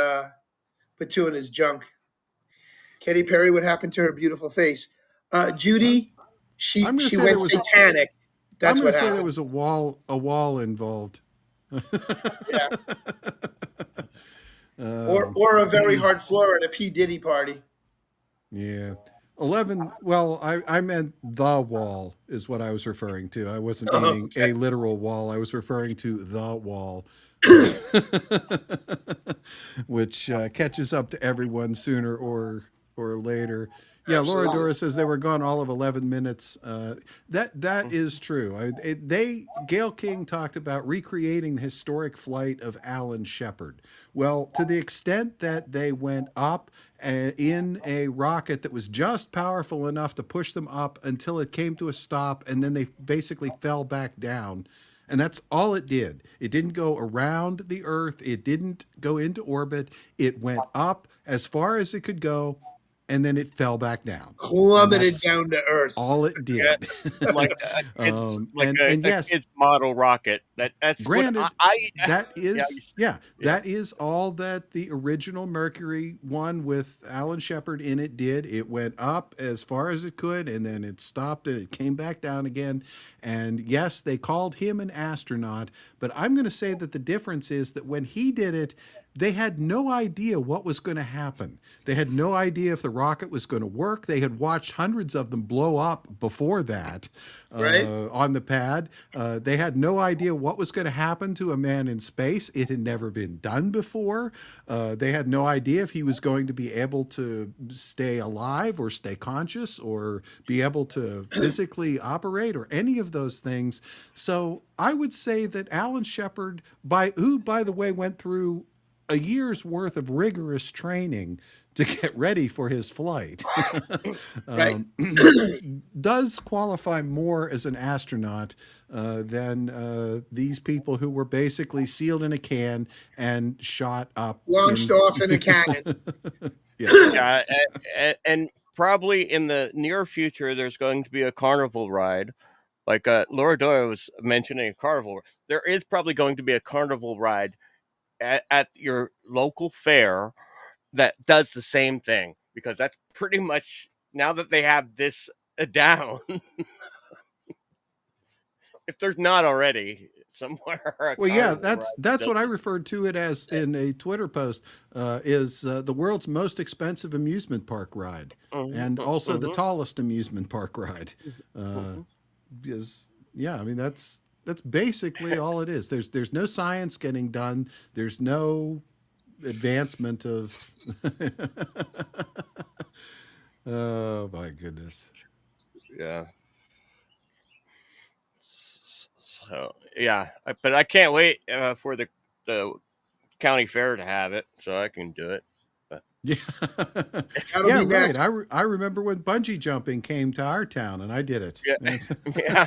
junk. Katy Perry, what happened to her beautiful face? Judy, I'm going to she say went there was. satanic. I'm That's going what to say there happened. was a wall involved. Yeah. Um, Or a very hard floor at a P. Diddy party. yeah. 11. Well, I meant the wall is what I was referring to. I wasn't Oh, meaning okay. a literal wall. I was referring to the wall, uh, which catches up to everyone sooner or later. Yeah, Laura Absolutely. Dora says they were gone all of 11 minutes. That is true. Gail King talked about recreating the historic flight of Alan Shepard. Well, to the extent that they went up in a rocket that was just powerful enough to push them up until it came to a stop, and then they basically fell back down. And that's all it did. It didn't go around the Earth. It didn't go into orbit. It went up as far as it could go, and then it fell back down. And Plummeted that's down to earth. all it did. Like a kid's, and a yes, kid's model rocket. That's granted, what I that is yeah. that is all that the original Mercury one with Alan Shepard in it did. It went up as far as it could, and then it stopped and it came back down again. And yes, they called him an astronaut, but I'm going to say that the difference is that when he did it, they had no idea what was going to happen. They had no idea if the rocket was going to work. They had watched hundreds of them blow up before that Right. on the pad. They had no idea what was going to happen to a man in space. It had never been done before. They had no idea if he was going to be able to stay alive or stay conscious or be able to physically operate or any of those things. So I would say that Alan Shepard, who, by the way, went through a year's worth of rigorous training to get ready for his flight, Right. does qualify more as an astronaut than these people who were basically sealed in a can and shot up. Launched off in a cannon. Yeah. Yeah, and probably in the near future, there's going to be a carnival ride. Like Laura Doyle was mentioning a carnival. There is probably going to be a carnival ride at your local fair that does the same thing, because that's pretty much now that they have this down, if there's not already somewhere a Well, yeah, carnival that's ride that that's does what I this. referred to it as in a Twitter post. Is the world's most expensive amusement park ride, and also the Mhm, tallest amusement park ride. Uh, mhm. is yeah, I mean that's basically all it is. There's no science getting done. There's no advancement of. Oh my goodness. Yeah. So yeah, but I can't wait for the county fair to have it, so I can do it. But Yeah, That'll yeah, be right. next. I remember when bungee jumping came to our town, and I did it. yeah, That's- yeah,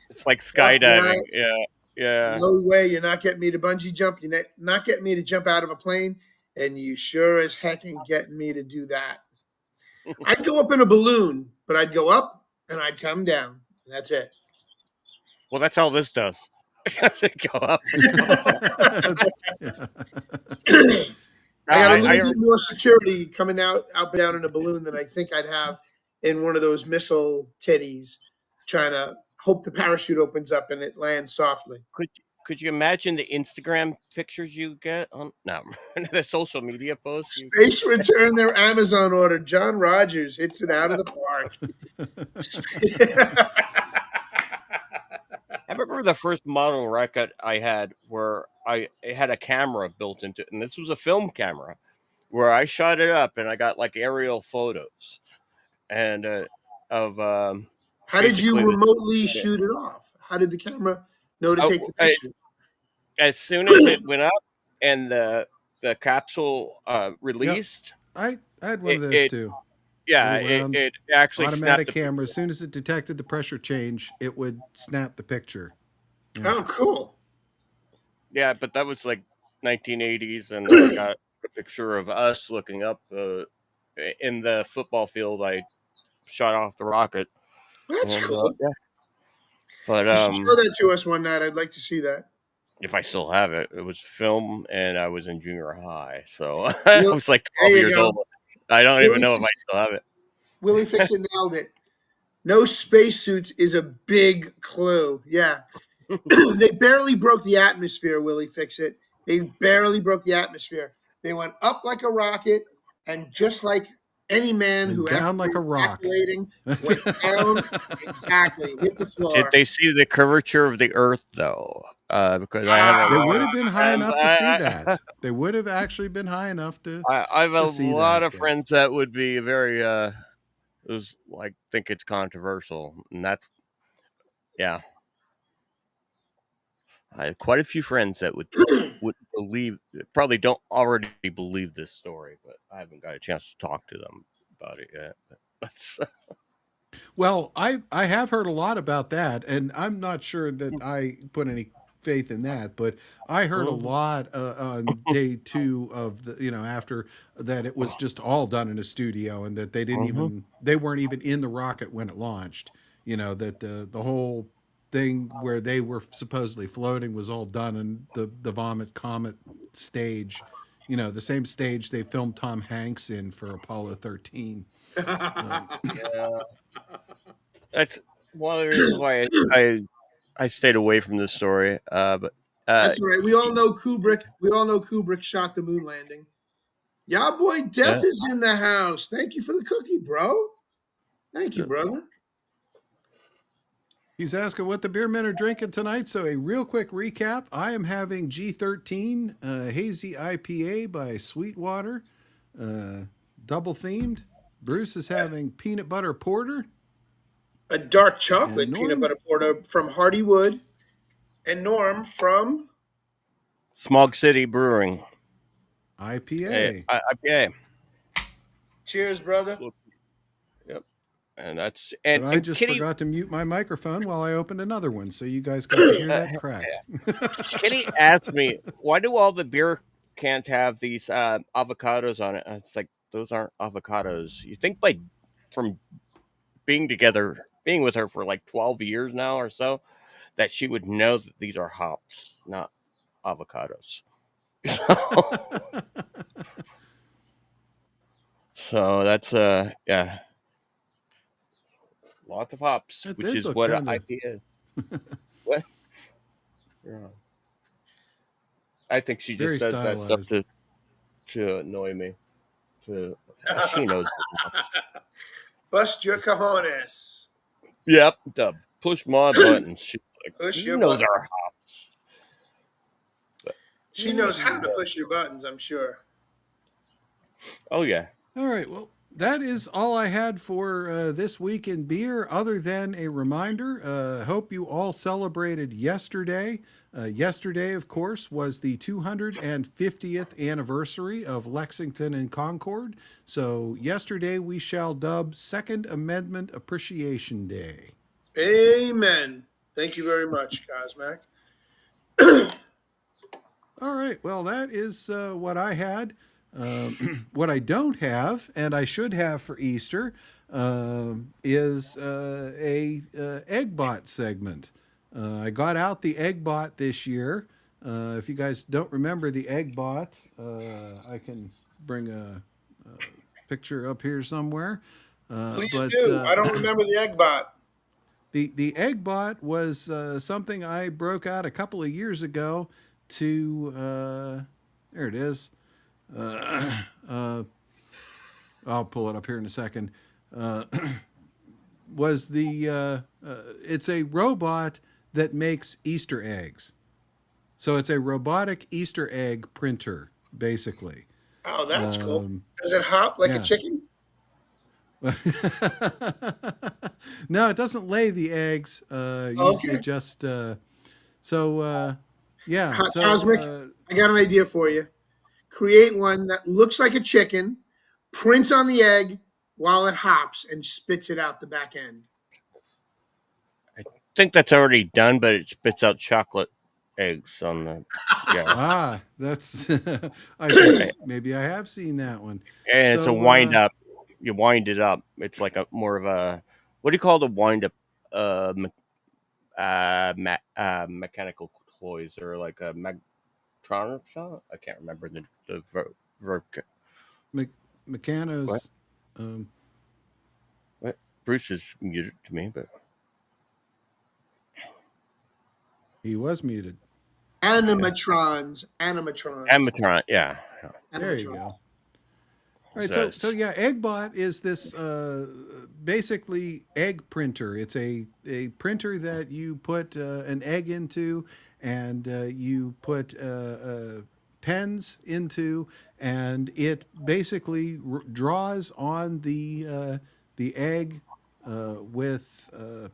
it's like Yep, skydiving. Yeah, yeah. no way you're not getting me to bungee jump. You're not getting me to jump out of a plane, and you sure as heck ain't getting me to do that. I'd go up in a balloon, but I'd go up and I'd come down. That's it. Well, that's all this does. It doesn't go up and come down. yeah. I got a little I bit more security coming out down in a balloon than I think I'd have in one of those missile titties, trying to hope the parachute opens up and it lands softly. could you imagine the Instagram pictures you get on no the social media posts you Space returned their Amazon order. John Rogers hits it out of the park. I remember the first model rocket I had where it had a camera built into it, and this was a film camera where I shot it up and I got like aerial photos and of How did you basically remotely shoot it off? How did the camera know to take the I, picture? as soon as it went up and the capsule Yep. released, I had one it, of those it too. yeah Little round it actually snapped automatic the camera. picture. As soon as it detected the pressure change, it would snap the picture. Yeah. Oh, cool. Yeah, but that was like 1980s, and I got a picture of us looking up in the football field. I shot off the rocket, That's and cool. yeah. But You should show that to us one night. I'd like to see that. if I still have it, it was film, and I was in junior high, so I Well, was like there 12 you years go. old. I don't even Willie know if I Fix, still have it. Willie Fix it nailed it. No spacesuits is a big clue. Yeah. They barely broke the atmosphere, Willie Fix it. They barely broke the atmosphere. They went up like a rocket, and just like any man And who, down after like a rock. ejaculating, went down exactly, hit the Did floor. they see the curvature of the Earth though? Because I have a They lot would of have been high friends. enough to see that. They would have actually been high enough I have a to see lot that. of Yes. friends that would be very was like think it's controversial, and that's yeah. I have quite a few friends that would believe probably don't already believe this story, but I haven't got a chance to talk to them about it yet. But that's Well, I have heard a lot about that, and I'm not sure that I put any faith in that, but I heard a Mhm. lot on day two of the after that it was just all done in a studio, and that Mhm. they weren't even in the rocket when it launched. That the whole thing where they were supposedly floating was all done in the Vomit Comet stage. The same stage they filmed Tom Hanks in for Apollo 13. Um, Yeah, that's one of the reasons why I stayed away from this story. But uh, That's all right. We all know Kubrick. We all know Kubrick shot the moon landing. Yeah, boy, yeah, Death is in the house. Thank you for the cookie, bro. Thank you, brother. He's asking what the beer men are drinking tonight. So, a real quick recap. I am having G13 Hazy IPA by Sweetwater, double themed. Bruce is having Peanut Butter Porter. A dark And chocolate peanut Norm, butter porter from Hardywood. And Norm from. Smog City Brewing, IPA. IPA. Cheers, brother. Yep, and that's And I and just Kitty forgot to mute my microphone while I opened another one. So, you guys got to hear that crack. Kitty asked me, "Why do all the beer cans have these avocados on it?" And it's like those aren't avocados. You think from being with her for like 12 years now or so, that she would know that these are hops, not avocados. So that's yeah. Lots of hops, That which did is look what an kinda- IPA is. What? Yeah. I think she Very just does that stuff stylized. to annoy me. She knows. Bust your cojones. Yep, to push my buttons. She's like, Push she your knows button. our hops. But, She knows how to push your buttons, I'm sure. oh yeah. All right. Well, that is all I had for this week in beer, other than a reminder. Hope you all celebrated yesterday. Yesterday, of course, was the 250th anniversary of Lexington and Concord. So, yesterday we shall dub Second Amendment Appreciation Day. Amen. Thank you very much, Cosmac. All right. Well, that is what I had. What I don't have, and I should have for Easter, is a egg bot segment. I got out the egg bot this year. If you guys don't remember the egg bot, I can bring a picture up here somewhere. Please But do. I don't remember the egg bot. the egg bot was something I broke out a couple of years ago to there it is. I'll pull it up here in a second. Was the it's a robot that makes Easter eggs. So it's a robotic Easter egg printer, basically. Oh, that's cool. Does it hop like a chicken? No, it doesn't lay the eggs. Okay. It just yeah. Cosmic, I got an idea for you. Create one that looks like a chicken, prints on the egg while it hops, and spits it out the back end. I think that's already done, but it spits out chocolate eggs on the. Yeah. That's. I think maybe I have seen that one. And it's a wind up. You wind it up. It's like a more of a. What do you call the wind up? Mechanical toys, or like a Magtronic? I can't remember the verb. Mechanos. What? Bruce is muted to me, but he was muted. Animatrons. Animatron, yeah. There you go. All right, so yeah, Eggbot is this basically egg printer. It's a printer that you put an egg into, and you put pens into, and it basically draws on the egg with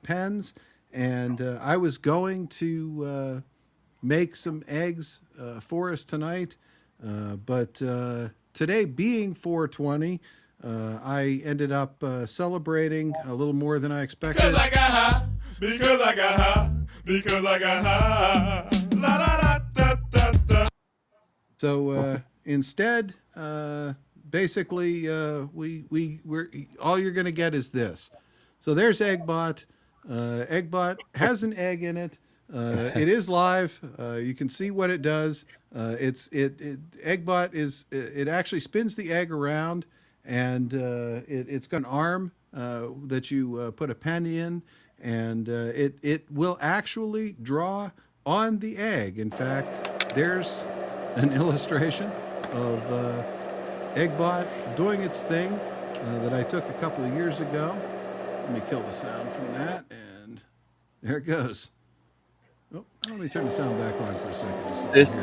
pens. And I was going to make some eggs for us tonight, but today being 420, I ended up celebrating a little more than I expected. Because I got high, because I got high, because I got high. La la da da da. So instead, basically, we're all you're going to get is this. So there's Eggbot. Eggbot has an egg in it. It is live. You can see what it does. Eggbot is it actually spins the egg around, and it's got an arm that you put a pen in, and it will actually draw on the egg. In fact, there's an illustration of Eggbot doing its thing that I took a couple of years ago. Let me kill the sound from that, and there it goes. Oh, let me turn the sound back on for a second. This, go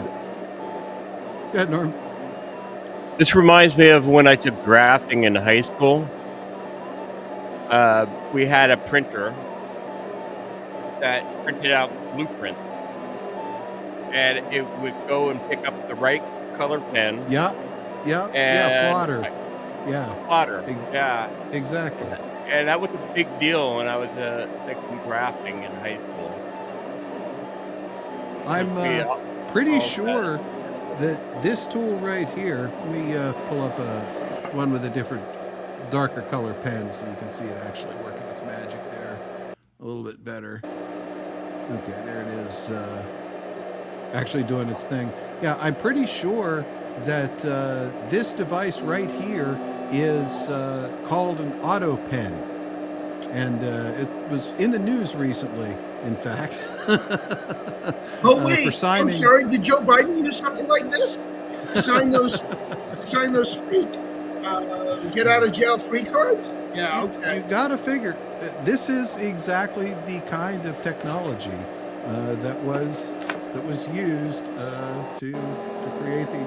ahead, Norm. This reminds me of when I took drafting in high school. We had a printer that printed out blueprints, and it would go and pick up the right color pen. Yeah, plotter. Plotter. Yeah, exactly. And that was a big deal when I was taking drafting in high school. I'm pretty sure that this tool right here, let me pull up one with a different, darker color pen so you can see it actually working its magic there a little bit better. Okay, there it is, actually doing its thing. Yeah, I'm pretty sure that this device right here is called an auto pen. and it was in the news recently, in fact, Oh for wait, I'm signing. sorry. Did Joe Biden use something like this? Sign those fake get out of jail free cards? Yeah, You okay. got to figure this is exactly the kind of technology that was used to create the.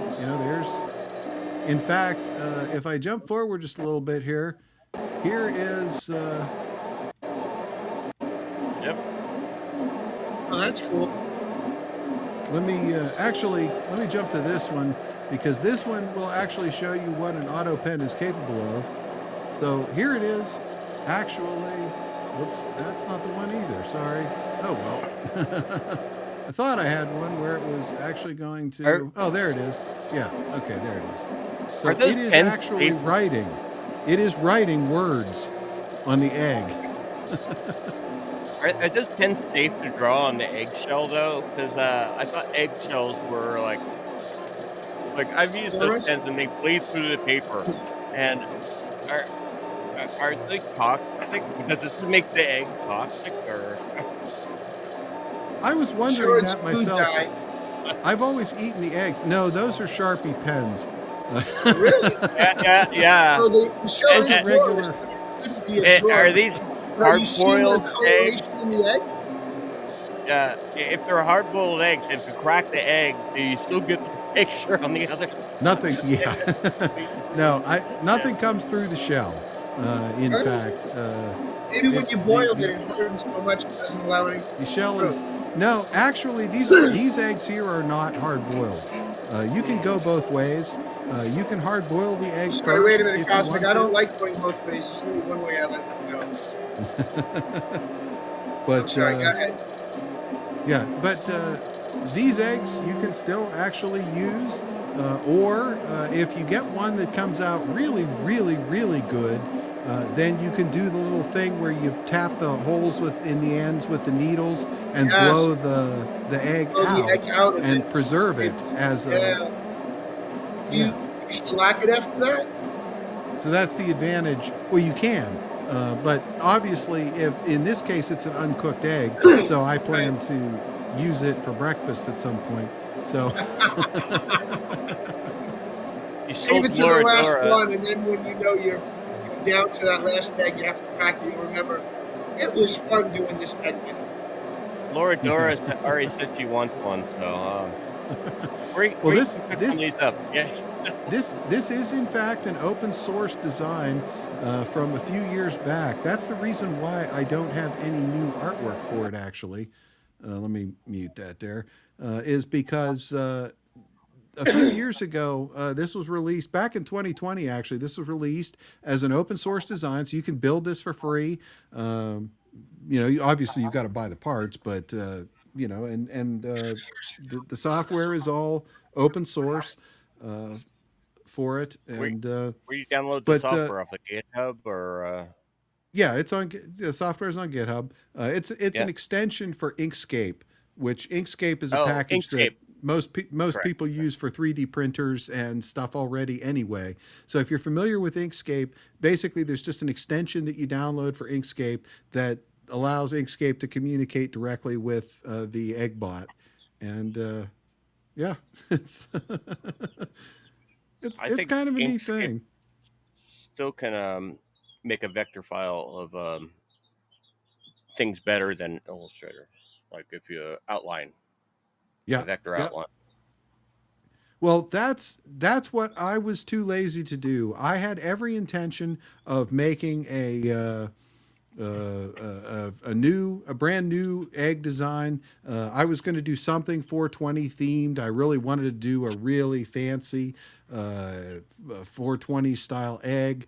In fact, if I jump forward just a little bit here, here is. Yep. Oh, that's cool. Let me jump to this one because this one will actually show you what an auto pen is capable of. So here it is. Actually, whoops, that's not the one either. Sorry. Oh well. I thought I had one where it was actually going Are, to. Oh, there it is. Yeah. Okay, there it is. So are those it is pens actually safe? writing. It is writing words on the egg. Are those pens safe to draw on the eggshell though? Because I thought eggshells were like I've used those Doris? pens and they bleed through the paper. And are are they toxic? Does this make the egg toxic or? I was I'm sure wondering it's that food myself. dye. I've always eaten the eggs. No, those are Sharpie pens. Oh, really? Yeah. So the shell And, Those is are and, porous, regular. but it couldn't be and are absorbed. these Are you seeing the hard-boiled eggs? coloration in the eggs? If they're hard-boiled eggs, if you crack the egg, do you still get the picture on the other? Nothing. Yeah. No, Yeah. nothing comes through the shell. In Huh? fact, Maybe when it you boiled it, it burned so much it doesn't allow anything the shell through. is no. Actually, these eggs here are not hard boiled. You can go both ways. You can hard boil the I'm egg sorry, wait first a minute, if you Cosmic. want I don't to. like going both ways. There's only one way I like to go. I'm But sorry, go ahead. yeah, but these eggs you can still actually use, or if you get one that comes out really, really, really good, then you can do the little thing where you tap the holes in the ends with the needles and Yes, blow the egg blow the egg out out of it. and preserve it It- as a Yeah. yeah. You shellac it after that? So that's the advantage. Well, you can, but obviously, if in this case it's an uncooked egg, so I Right. plan to use it for breakfast at some point. So You Save sold it to the Laura last Dora. one, and then when you know you're down to that last egg, you have to crack it. You remember, it was fun doing this segment. Laura Dora already said she wants one, so where well, you can pick some of these up? Yeah. this is in fact an open source design from a few years back. That's the reason why I don't have any new artwork for it. Actually, let me mute that. There is because. A few years ago, this was released back in 2020. Actually, this was released as an open source design, so you can build this for free. Obviously you've got to buy the parts, but the software is all open source for it, Where and where you download the but software off of GitHub or yeah, the software is on GitHub. It's yeah. an extension for Inkscape, which Inkscape is a Oh, package that Inkscape. most Correct. people use for 3D printers and stuff already anyway. So if you're familiar with Inkscape, basically there's just an extension that you download for Inkscape that allows Inkscape to communicate directly with the Eggbot, and yeah, it's I it's think kind of a neat Inkscape thing. still can make a vector file of things better than Illustrator. Like if you outline a Yeah, vector yeah. outline. Well, that's what I was too lazy to do. I had every intention of making a brand new egg design. I was going to do something 420 themed. I really wanted to do a really fancy 420 style egg,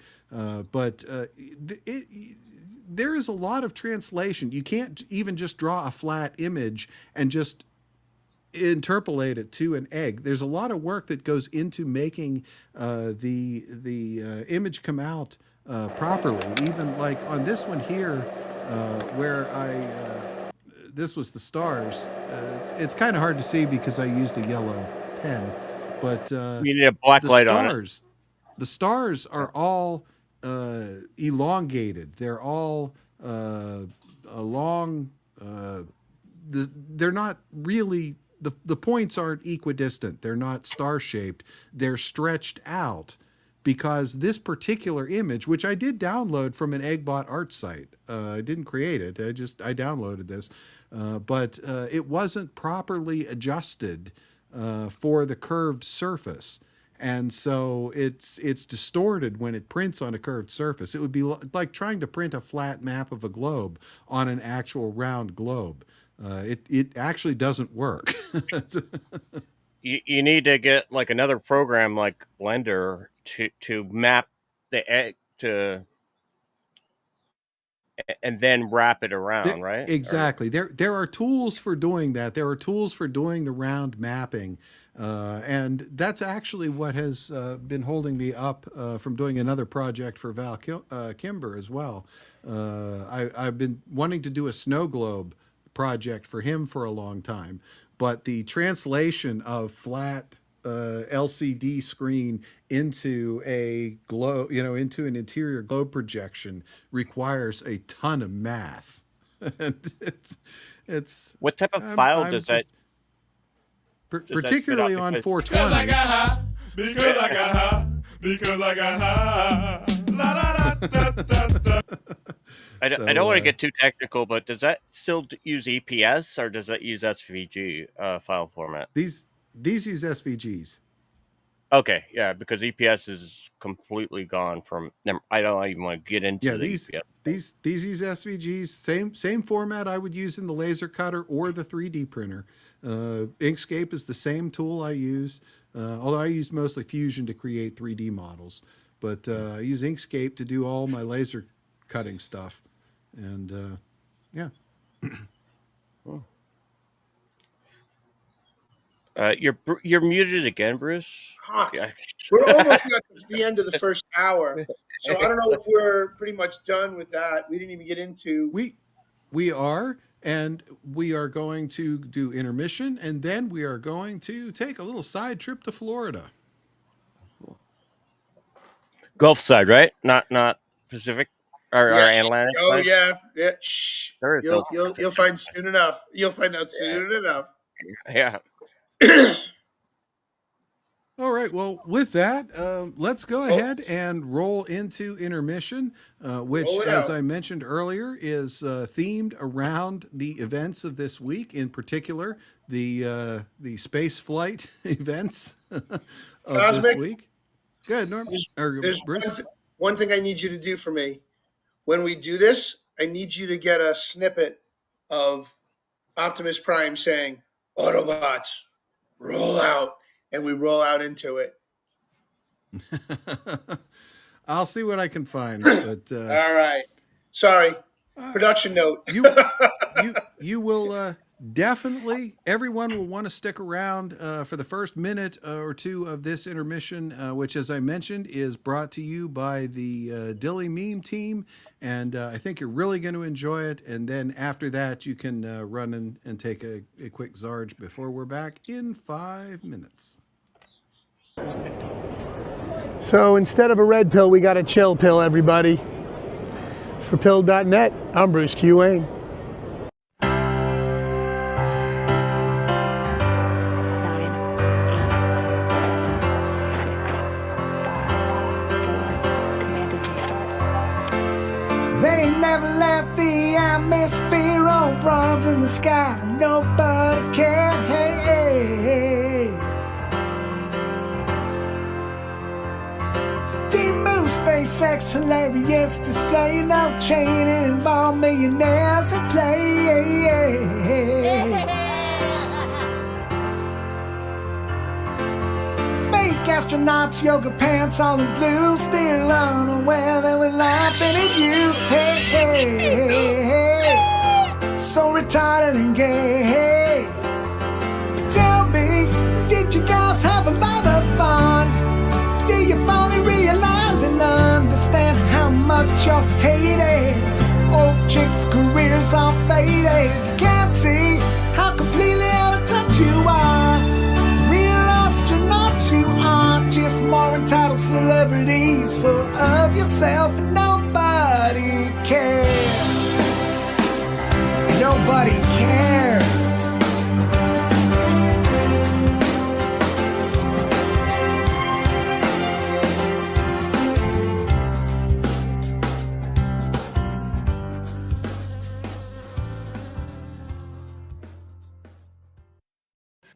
but there is a lot of translation. You can't even just draw a flat image and just interpolate it to an egg. There's a lot of work that goes into making the image come out properly. Even like on this one here, where this was the stars. It's kind of hard to see because I used a yellow pen, but You need a black the light on it. stars, the stars are all elongated. They're all along. They're not really, the points aren't equidistant. They're not star-shaped. They're stretched out because this particular image, which I did download from an Eggbot art site, I didn't create it. I downloaded this, but it wasn't properly adjusted for the curved surface. And so it's distorted when it prints on a curved surface. It would be like trying to print a flat map of a globe on an actual round globe. It actually doesn't work. You need to get like another program like Blender to map the egg to, and then wrap it around, right? Exactly. There are tools for doing that. There are tools for doing the round mapping. And that's actually what has been holding me up from doing another project for Val Kimber as well. I've been wanting to do a snow globe project for him for a long time, but the translation of flat LCD screen into a globe, into an interior globe projection requires a ton of math. And it's what type of file does that? Particularly on 420. Because I got high. La, da, da, da, da. I don't want to get too technical, but does that still use EPS or does that use SVG file format? These use SVGs. Okay, yeah, because EPS is completely gone from. I don't even want to get into these use SVGs. Same format I would use in the laser cutter or the 3D printer. Inkscape is the same tool I use, although I use mostly Fusion to create 3D models. But I use Inkscape to do all my laser cutting stuff, and yeah. You're muted again, Bruce. Yeah. We're almost at the end of the first hour, so I don't know if we're pretty much done with that. We didn't even get into. We are, and we are going to do intermission, and then we are going to take a little side trip to Florida. Gulf side, right? Not Pacific or Atlantic. Oh side? yeah. Shh. There is You'll find soon enough. You'll find out soon enough. Yeah. All right. Well, with that, let's go ahead and roll into intermission, which, as I mentioned earlier, is themed around the events of this week. In particular, the space flight events of this week. Good, Norm. There's Bruce. one thing I need you to do for me. When we do this, I need you to get a snippet of Optimus Prime saying, "Autobots, roll out," and we roll out into it. I'll see what I can find. But all right. Sorry. Production note. You will definitely. Everyone will want to stick around for the first minute or two of this intermission, which, as I mentioned, is brought to you by the Dilly Meme team, and I think you're really going to enjoy it. And then after that, you can run and take a quick Zarge before we're back in 5 minutes. So instead of a red pill, we got a chill pill, everybody. For pill.net, I'm Bruce Q. Wayne. They never left the atmosphere on bronze in the sky. Nobody cared. SpaceX hilarious display, no training involved millionaires at play. Fake astronauts, yoga pants all in blue, still unaware that we're laughing at you. So retarded and gay. But tell me, did you guys have a lot of fun? Do you finally realize and understand how much you're hated? Old chicks' careers are faded. You can't see how completely out of touch you are. Real astronauts you aren't, just more entitled celebrities full of yourself and nobody cares.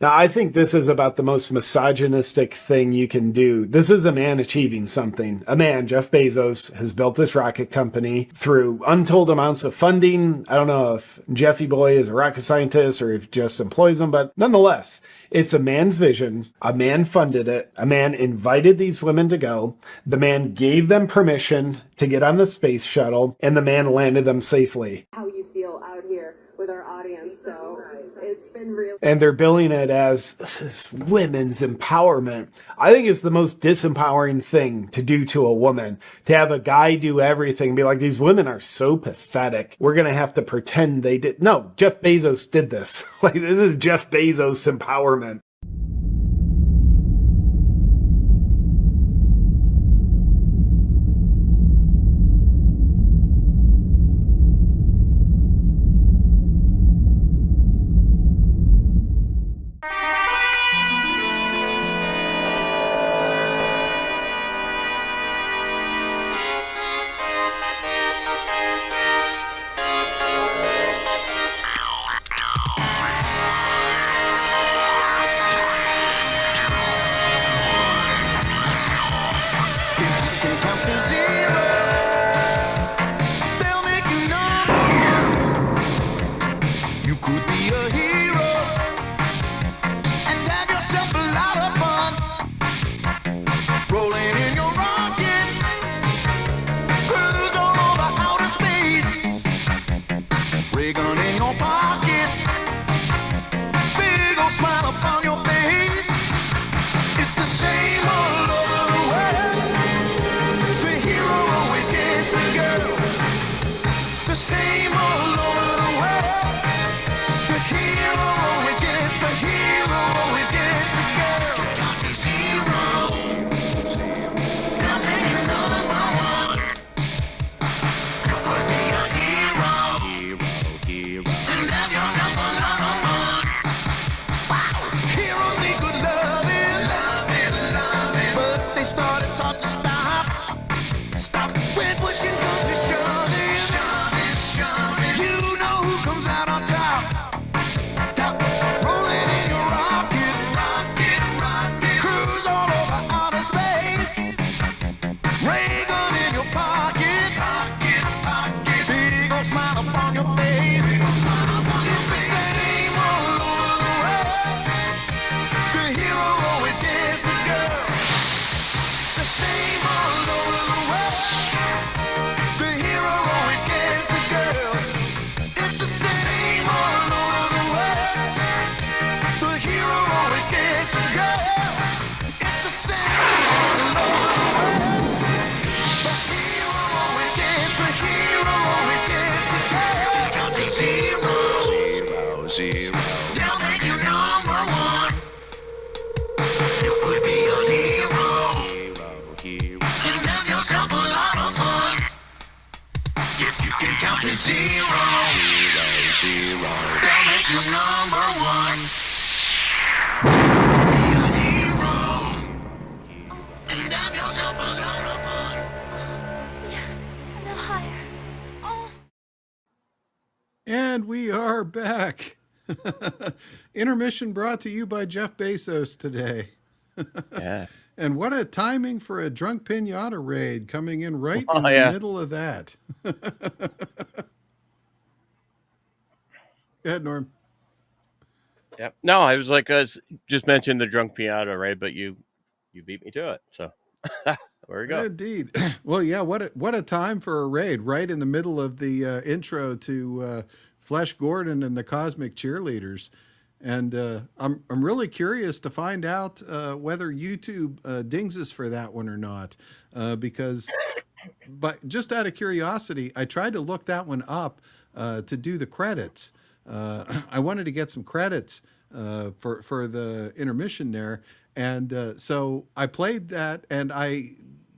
Now, I think this is about the most misogynistic thing you can do. This is a man achieving something. A man, Jeff Bezos, has built this rocket company through untold amounts of funding. I don't know if Jeffy Boy is a rocket scientist or if just employs him, but nonetheless, it's a man's vision. A man funded it. A man invited these women to go. The man gave them permission to get on the space shuttle, and the man landed them safely. How you feel out here with our audience, so it's been real. And they're billing it as, this is women's empowerment. I think it's the most disempowering thing to do to a woman, to have a guy do everything, be like, these women are so pathetic. We're going to have to pretend they did. No, Jeff Bezos did this. Like, this is Jeff Bezos empowerment. And we are back. Intermission brought to you by Jeff Bezos today. Yeah. And what a timing for a drunk pinata raid coming in right Oh, in the yeah. middle of that. Go ahead, Norm. Yep. No, I was like, just mentioned the drunk piano, right? But you beat me to it. So there we go. Indeed. Well, yeah. What a time for a raid right in the middle of the intro to Flesh Gordon and the Cosmic Cheerleaders. And I'm really curious to find out whether YouTube dings us for that one or not, because, but just out of curiosity, I tried to look that one up to do the credits. I wanted to get some credits for the intermission there, and so I played that, and I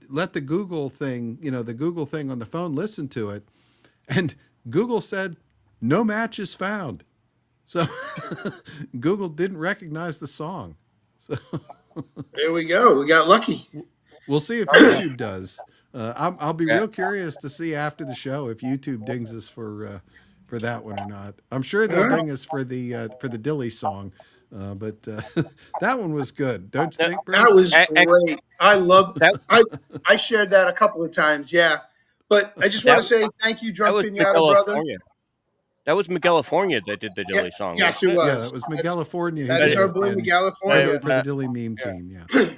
let the Google thing, the Google thing on the phone, listen to it, and Google said no matches found. So Google didn't recognize the song. So there we go. We got lucky. We'll see if YouTube does. I'll be real curious to see after the show if YouTube dings us for that one or not. I'm sure they'll ding us for the Dilly song, But that one was good, don't you That- think, Bruce? That was Ac- ac- great. I love. That I shared that a couple of times. Yeah, but I just want that to say thank you, that Drunk was Pinata brother. California. That was California that did the Yeah, Dilly song, yes, wasn't it it? Yeah, was. that was That's, California who that is did our it, boy and But it California. was for the Dilly meme yeah. team. Yeah.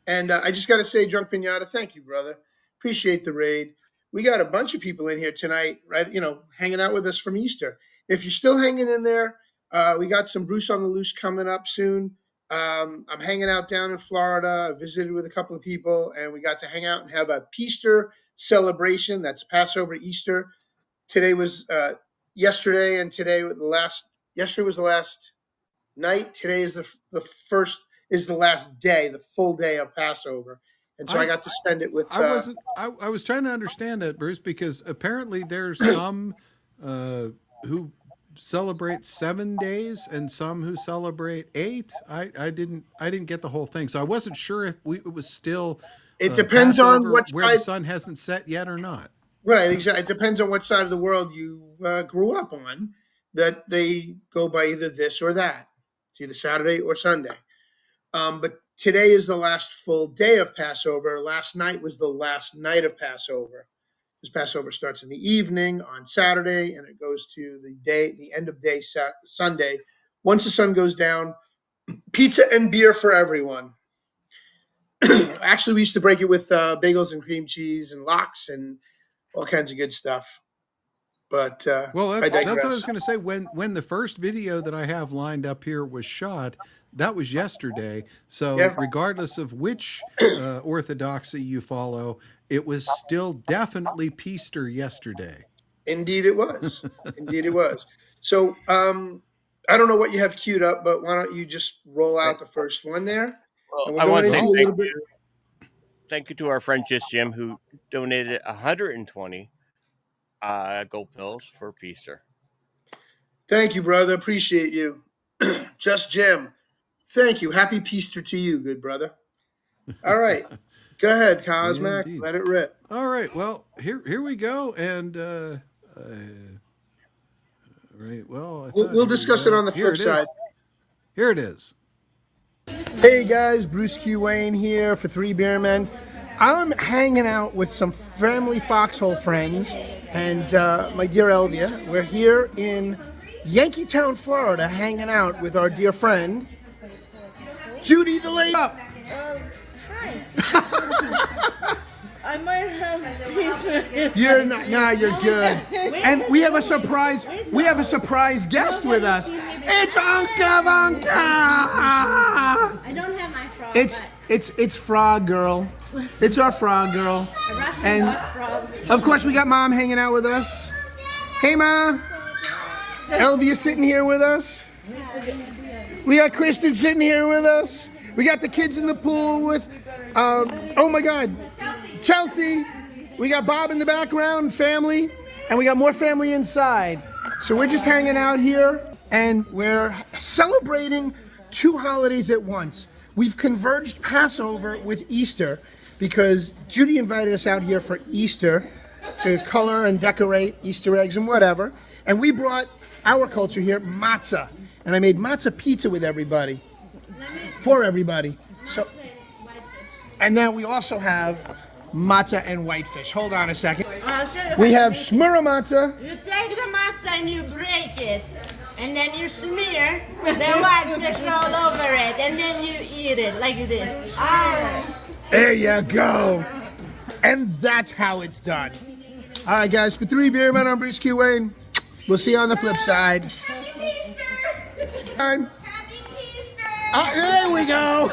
And I just got to say, Drunk Pinata, thank you, brother. Appreciate the raid. We got a bunch of people in here tonight, right? Hanging out with us from Easter. If you're still hanging in there, we got some Bruce on the Loose coming up soon. I'm hanging out down in Florida. I visited with a couple of people, and we got to hang out and have a Peaster celebration. That's Passover, Easter. Today was yesterday, and today was the last. Yesterday was the last night. Today is the first is the last day, the full day of Passover, and so I got to spend it with. I was trying to understand that, Bruce, because apparently there's some who celebrate 7 days and some who celebrate 8. I didn't get the whole thing, so I wasn't sure if it was still It depends on Passover what where the side. sun hasn't set yet or not. Right, exactly. It depends on what side of the world you grew up on. That they go by either this or that. It's either Saturday or Sunday. But today is the last full day of Passover. Last night was the last night of Passover. Because Passover starts in the evening on Saturday and it goes to the end of day Sunday. Once the sun goes down, pizza and beer for everyone. Actually, we used to break it with bagels and cream cheese and lox and all kinds of good stuff. But Well, I that's what I digress. was going to say. When the first video that I have lined up here was shot, that was yesterday. So Yeah. regardless of which orthodoxy you follow, it was still definitely Peaster yesterday. Indeed, it was. Indeed, it was. So I don't know what you have queued up, but why don't you just roll out the first one there? Well, And we're I want going to into say a little bit. thank you to our friend Just Jim who donated 120 gold pills for Peaster. Thank you, brother. Appreciate you. Just Jim. Thank you. Happy Peaster to you, good brother. All right. Go ahead, Cosmac. Indeed. Let it rip. All right. Well, here we go. And right. Well, We'll discuss it on the flip side. Here it is. Hey guys, Bruce Q. Wayne here for 3BeerMen. I'm hanging out with some family foxhole friends and my dear Elvia. We're here in Yankeetown, Florida, hanging out with our dear friend, Judy the Lady. Hi. I might have pizza. You're not, nah, you're good. And we have a surprise. We have a surprise guest with us. It's Anka Vanka. I don't have my frog. It's Frog Girl. It's our Frog Girl. Russian And frogs. of course, we got Mom hanging out with us. Hey, Mom. Elvia sitting here with us. We got Kristen sitting here with us. We got the kids in the pool with, oh my God, Chelsea. We got Bob in the background, family, and we got more family inside. So we're just hanging out here, and we're celebrating 2 holidays at once. We've converged Passover with Easter because Judy invited us out here for Easter to color and decorate Easter eggs and whatever. And we brought our culture here, matzah. And I made matzah pizza with everybody, for everybody. So, and then we also have matzah and whitefish. Hold on a second. We have shmura matzah. You take the matzah and you break it. And then you smear the whitefish all over it. And then you eat it like this. There you go. And that's how it's done. All right, guys, for 3BeerMen, I'm Bruce Q. Wayne. We'll see you on the flip side. Happy Easter! Time. Happy Easter! There we go.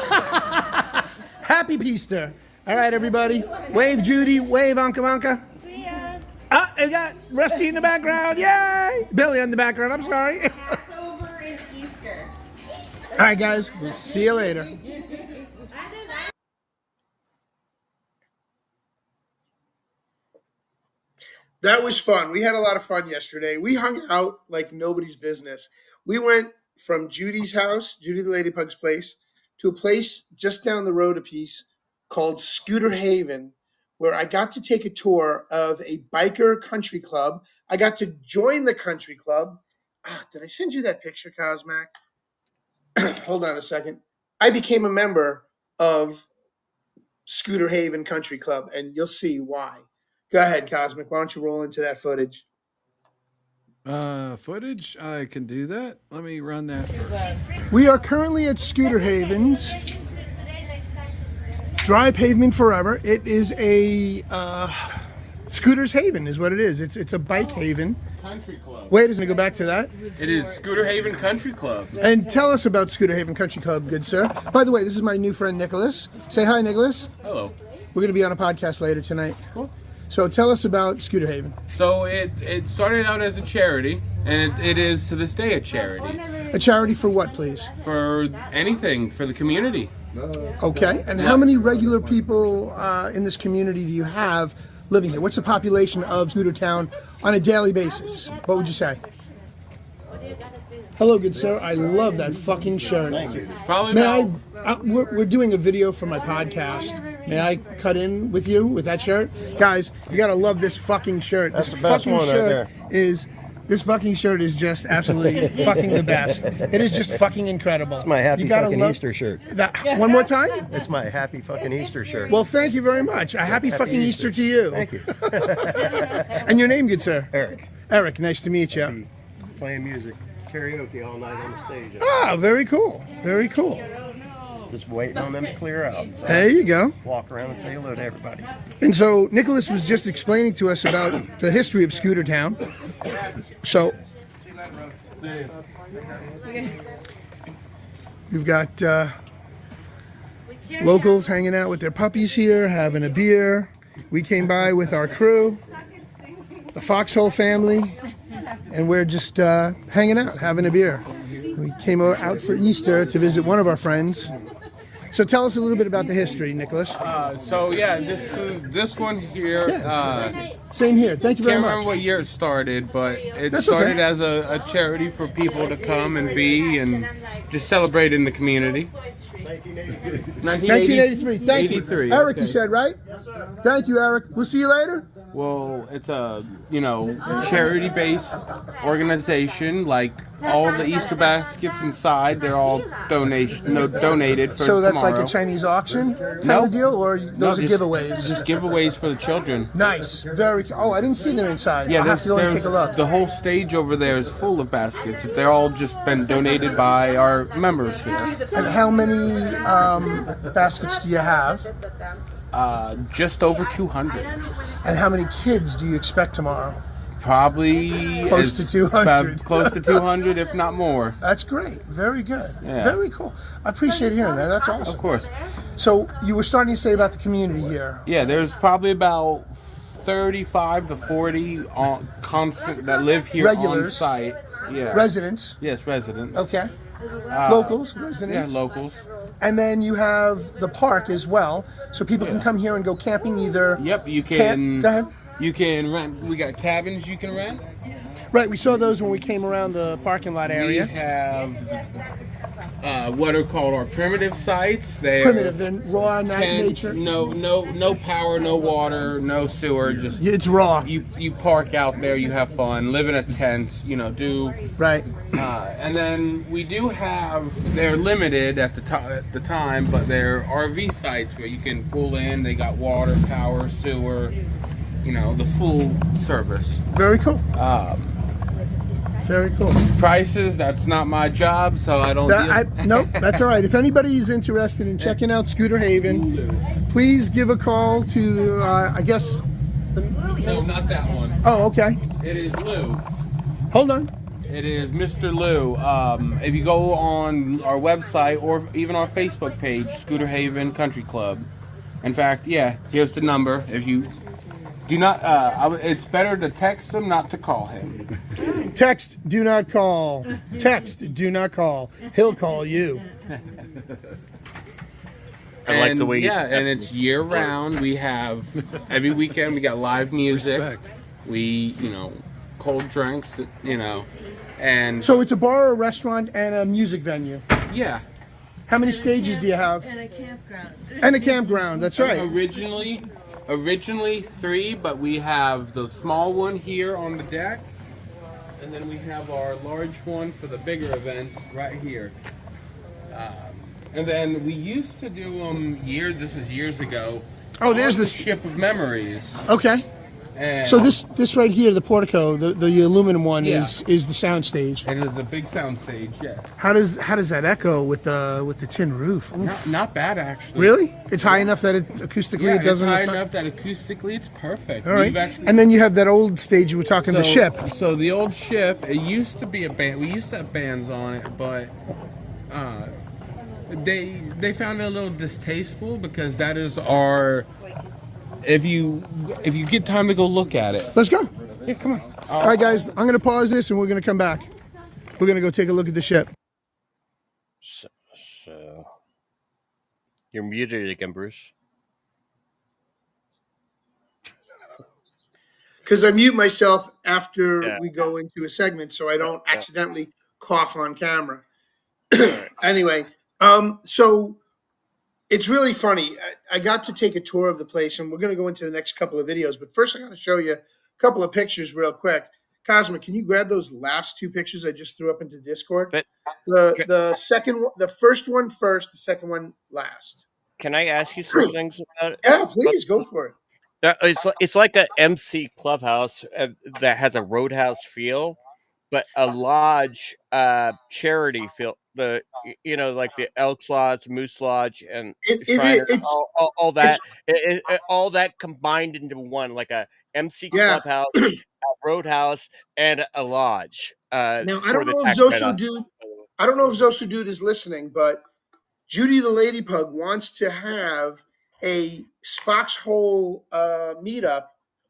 Happy Peaster. All right, everybody. Wave Judy. Wave Anka Vanka. See ya! I got Rusty in the background. Yay! Billy in the background. I'm sorry. Passover and Easter. All right, guys. We'll see you later. That was fun. We had a lot of fun yesterday. We hung out like nobody's business. We went from Judy's house, Judy the Lady Pug's place, to a place just down the road a piece called Scooter Haven, where I got to take a tour of a biker country club. I got to join the country club. Did I send you that picture, Cosmac? hold on a second. I became a member of Scooter Haven Country Club, and you'll see why. Go ahead, Cosmic. Why don't you roll into that footage? Footage? I can do that. Let me run that first. We are currently at Scooter Haven's. Dry pavement forever. It is a Scooter's Haven is what it is. It's a bike haven. Country Club. Wait, doesn't it go back to that? It is Scooter Haven Country Club. And tell us about Scooter Haven Country Club, good sir. By the way, this is my new friend, Nicholas. Say hi, Nicholas. Hello. We're going to be on a podcast later tonight. Cool. So tell us about Scooter Haven. So it started out as a charity, and it is to this day a charity. A charity for what, please? For anything, for the community. Okay. And how many regular people in this community do you have living here? What's the population of Scooter Town on a daily basis? What would you say? Hello, good sir. I love that fucking shirt. Thank you. Probably May we're doing a video for my podcast. May I cut in with you with that shirt? Guys, you gotta love this fucking shirt. That's this the best fucking one right shirt there. This fucking shirt is just absolutely fucking the best. It is just fucking incredible. It's my happy fucking Easter shirt. That, one more time? It's my happy fucking Easter shirt. Well, thank you very much. A happy fucking Easter to you. Thank you. And your name, good sir? Eric. Eric, nice to meet you. Playing music, karaoke all night on the stage. Ah, very cool. Very cool. Just waiting on them to clear out. So There you go. walk around and say hello to everybody. And so Nicholas was just explaining to us about the history of Scooter Town. So we've got locals hanging out with their puppies here, having a beer. We came by with our crew, the Foxhole family, and we're just hanging out, having a beer. We came out for Easter to visit one of our friends. So tell us a little bit about the history, Nicholas. So yeah, this one here. Same here. Thank you very Can't much. remember what year it started, but it That's started okay. as a charity for people to come and be and just celebrate in the community. 1983. Thank you. 83, Eric, okay. you said, right? Thank you, Eric. We'll see you later. Well, it's a charity-based organization. Like all the Easter baskets inside, they're all donated for So that's tomorrow. like a Chinese auction kind Nope. of deal, or those are just giveaways? Just giveaways for the children. Nice. Very. Oh, I didn't see them inside. Yeah, I'll have to go and take a look. the whole stage over there is full of baskets. They're all just been donated by our members here. And how many baskets do you have? Just over 200. And how many kids do you expect tomorrow? Probably Close to 200. Close to 200, if not more. That's great. Very good. Yeah. Very cool. I appreciate hearing that. That's awesome. Of course. So you were starting to say about the community here. Yeah, there's probably about 35 to 40 constant that live here Regulars. on site. Yeah. Residents. Yes, residents. Okay. Locals, Yeah, residents. locals. And then you have the park as well, so people can come here and go camping either. Yep, you can. Go ahead. You can rent. We got cabins you can rent. Right, we saw those when we came around the parking lot area. We have what are called our primitive sites. They're Primitive, then raw, tent, nature. No power, no water, no sewer. Just It's raw. you park out there, you have fun, live in a tent. Do Right. and then we do have. They're limited at the time, but they're RV sites where you can pull in. They got water, power, sewer. The full service. Very cool. Very cool. Prices, that's not my job, so I don't Nope, that's all right. If anybody is interested in checking out Scooter Haven, please give a call to, I guess. No, not that one. Oh, okay. It is Lou. Hold on. It is Mr. Lou. If you go on our website or even our Facebook page, Scooter Haven Country Club. In fact, yeah, here's the number. If you do not, it's better to text him, not to call him. Text, do not call. Text, do not call. He'll call you. I like the way you- and it's year round. We have every weekend we got live music. Respect. We, cold drinks, and So it's a bar, a restaurant, and a music venue. yeah. How many stages do you have? And a campground. And a campground, that's right. Originally 3, but we have the small one here on the deck, and then we have our large one for the bigger event right here. And then we used to do them this is years ago. Oh, there's on the this ship of memories. Okay. And So this right here, the portico, the aluminum one, Yeah. is the sound stage. It is a big sound stage, yeah. How does that echo with the tin roof? Oof. Not bad, actually. Really? It's high enough that it acoustically Yeah, it doesn't it's high affect- enough that acoustically it's perfect. All right. We've actually- And then you have that old stage you were talking, the ship. So the old ship, it used to be a band. We used to have bands on it, but they found it a little distasteful because that is our. If you get time to go look at it, Let's go. Yeah, come on. All right, guys, I'm going to pause this and we're going to come back. We're going to go take a look at the ship. So you're muted again, Bruce. Because I mute myself after we go into a segment so I don't accidentally cough on camera. Anyway, so it's really funny. I got to take a tour of the place, and we're going to go into the next couple of videos. But first, I got to show you a couple of pictures real quick. Cosmic, can you grab those last two pictures I just threw up into Discord? The second one, the first one first, the second one last. Can I ask you some things about it? Yeah, please go for it. It's like a MC clubhouse that has a roadhouse feel, but a lodge charity feel. Like the Elks Lodge, Moose Lodge, and Shriners, all that. All that combined into one, like a MC clubhouse, a roadhouse, and a lodge. Now I don't know if Zoso Dude is listening, but Judy the Lady Pug wants to have a foxhole meetup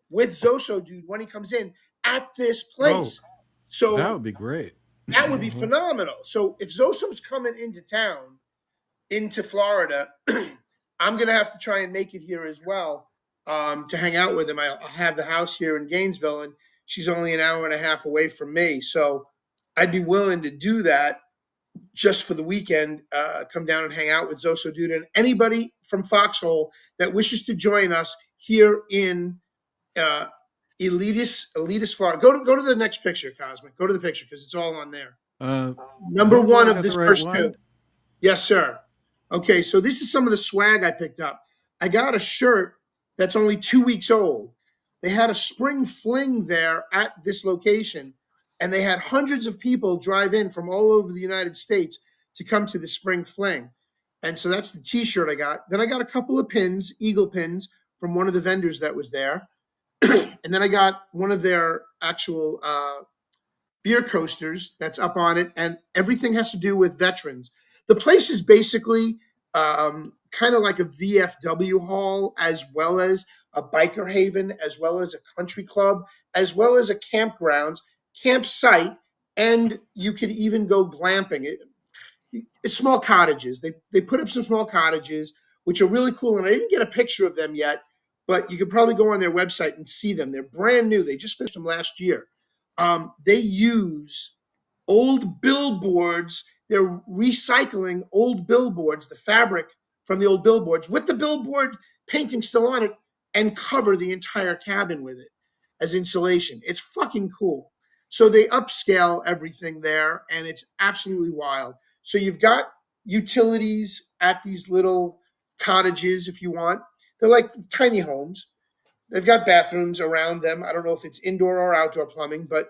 with Zoso Dude when he comes in at this place. So that would be great. That would be phenomenal. So if Zoso's coming into town, into Florida, I'm going to have to try and make it here as well to hang out with him. I'll have the house here in Gainesville, and she's only an hour and a half away from me. So I'd be willing to do that just for the weekend, come down and hang out with Zoso Dude and anybody from Foxhole that wishes to join us here in Elitist Florida. Go to the next picture, Cosmic. Go to the picture because it's all on there. Number one of this first two. Yes, sir. Okay, so this is some of the swag I picked up. I got a shirt that's only 2 weeks old. They had a spring fling there at this location, and they had hundreds of people drive in from all over the United States to come to the spring fling. And so that's the T-shirt I got. Then I got a couple of pins, eagle pins, from one of the vendors that was there. And then I got one of their actual beer coasters that's up on it, and everything has to do with veterans. The place is basically kind of like a VFW hall, as well as a biker haven, as well as a country club, as well as a campsite, and you could even go glamping. It's small cottages. They put up some small cottages, which are really cool, and I didn't get a picture of them yet, but you could probably go on their website and see them. They're brand new. They just finished them last year. They use old billboards. They're recycling old billboards, the fabric from the old billboards, with the billboard painting still on it, and cover the entire cabin with it as insulation. It's fucking cool. So they upscale everything there, and it's absolutely wild. So you've got utilities at these little cottages, if you want. They're like tiny homes. They've got bathrooms around them. I don't know if it's indoor or outdoor plumbing, but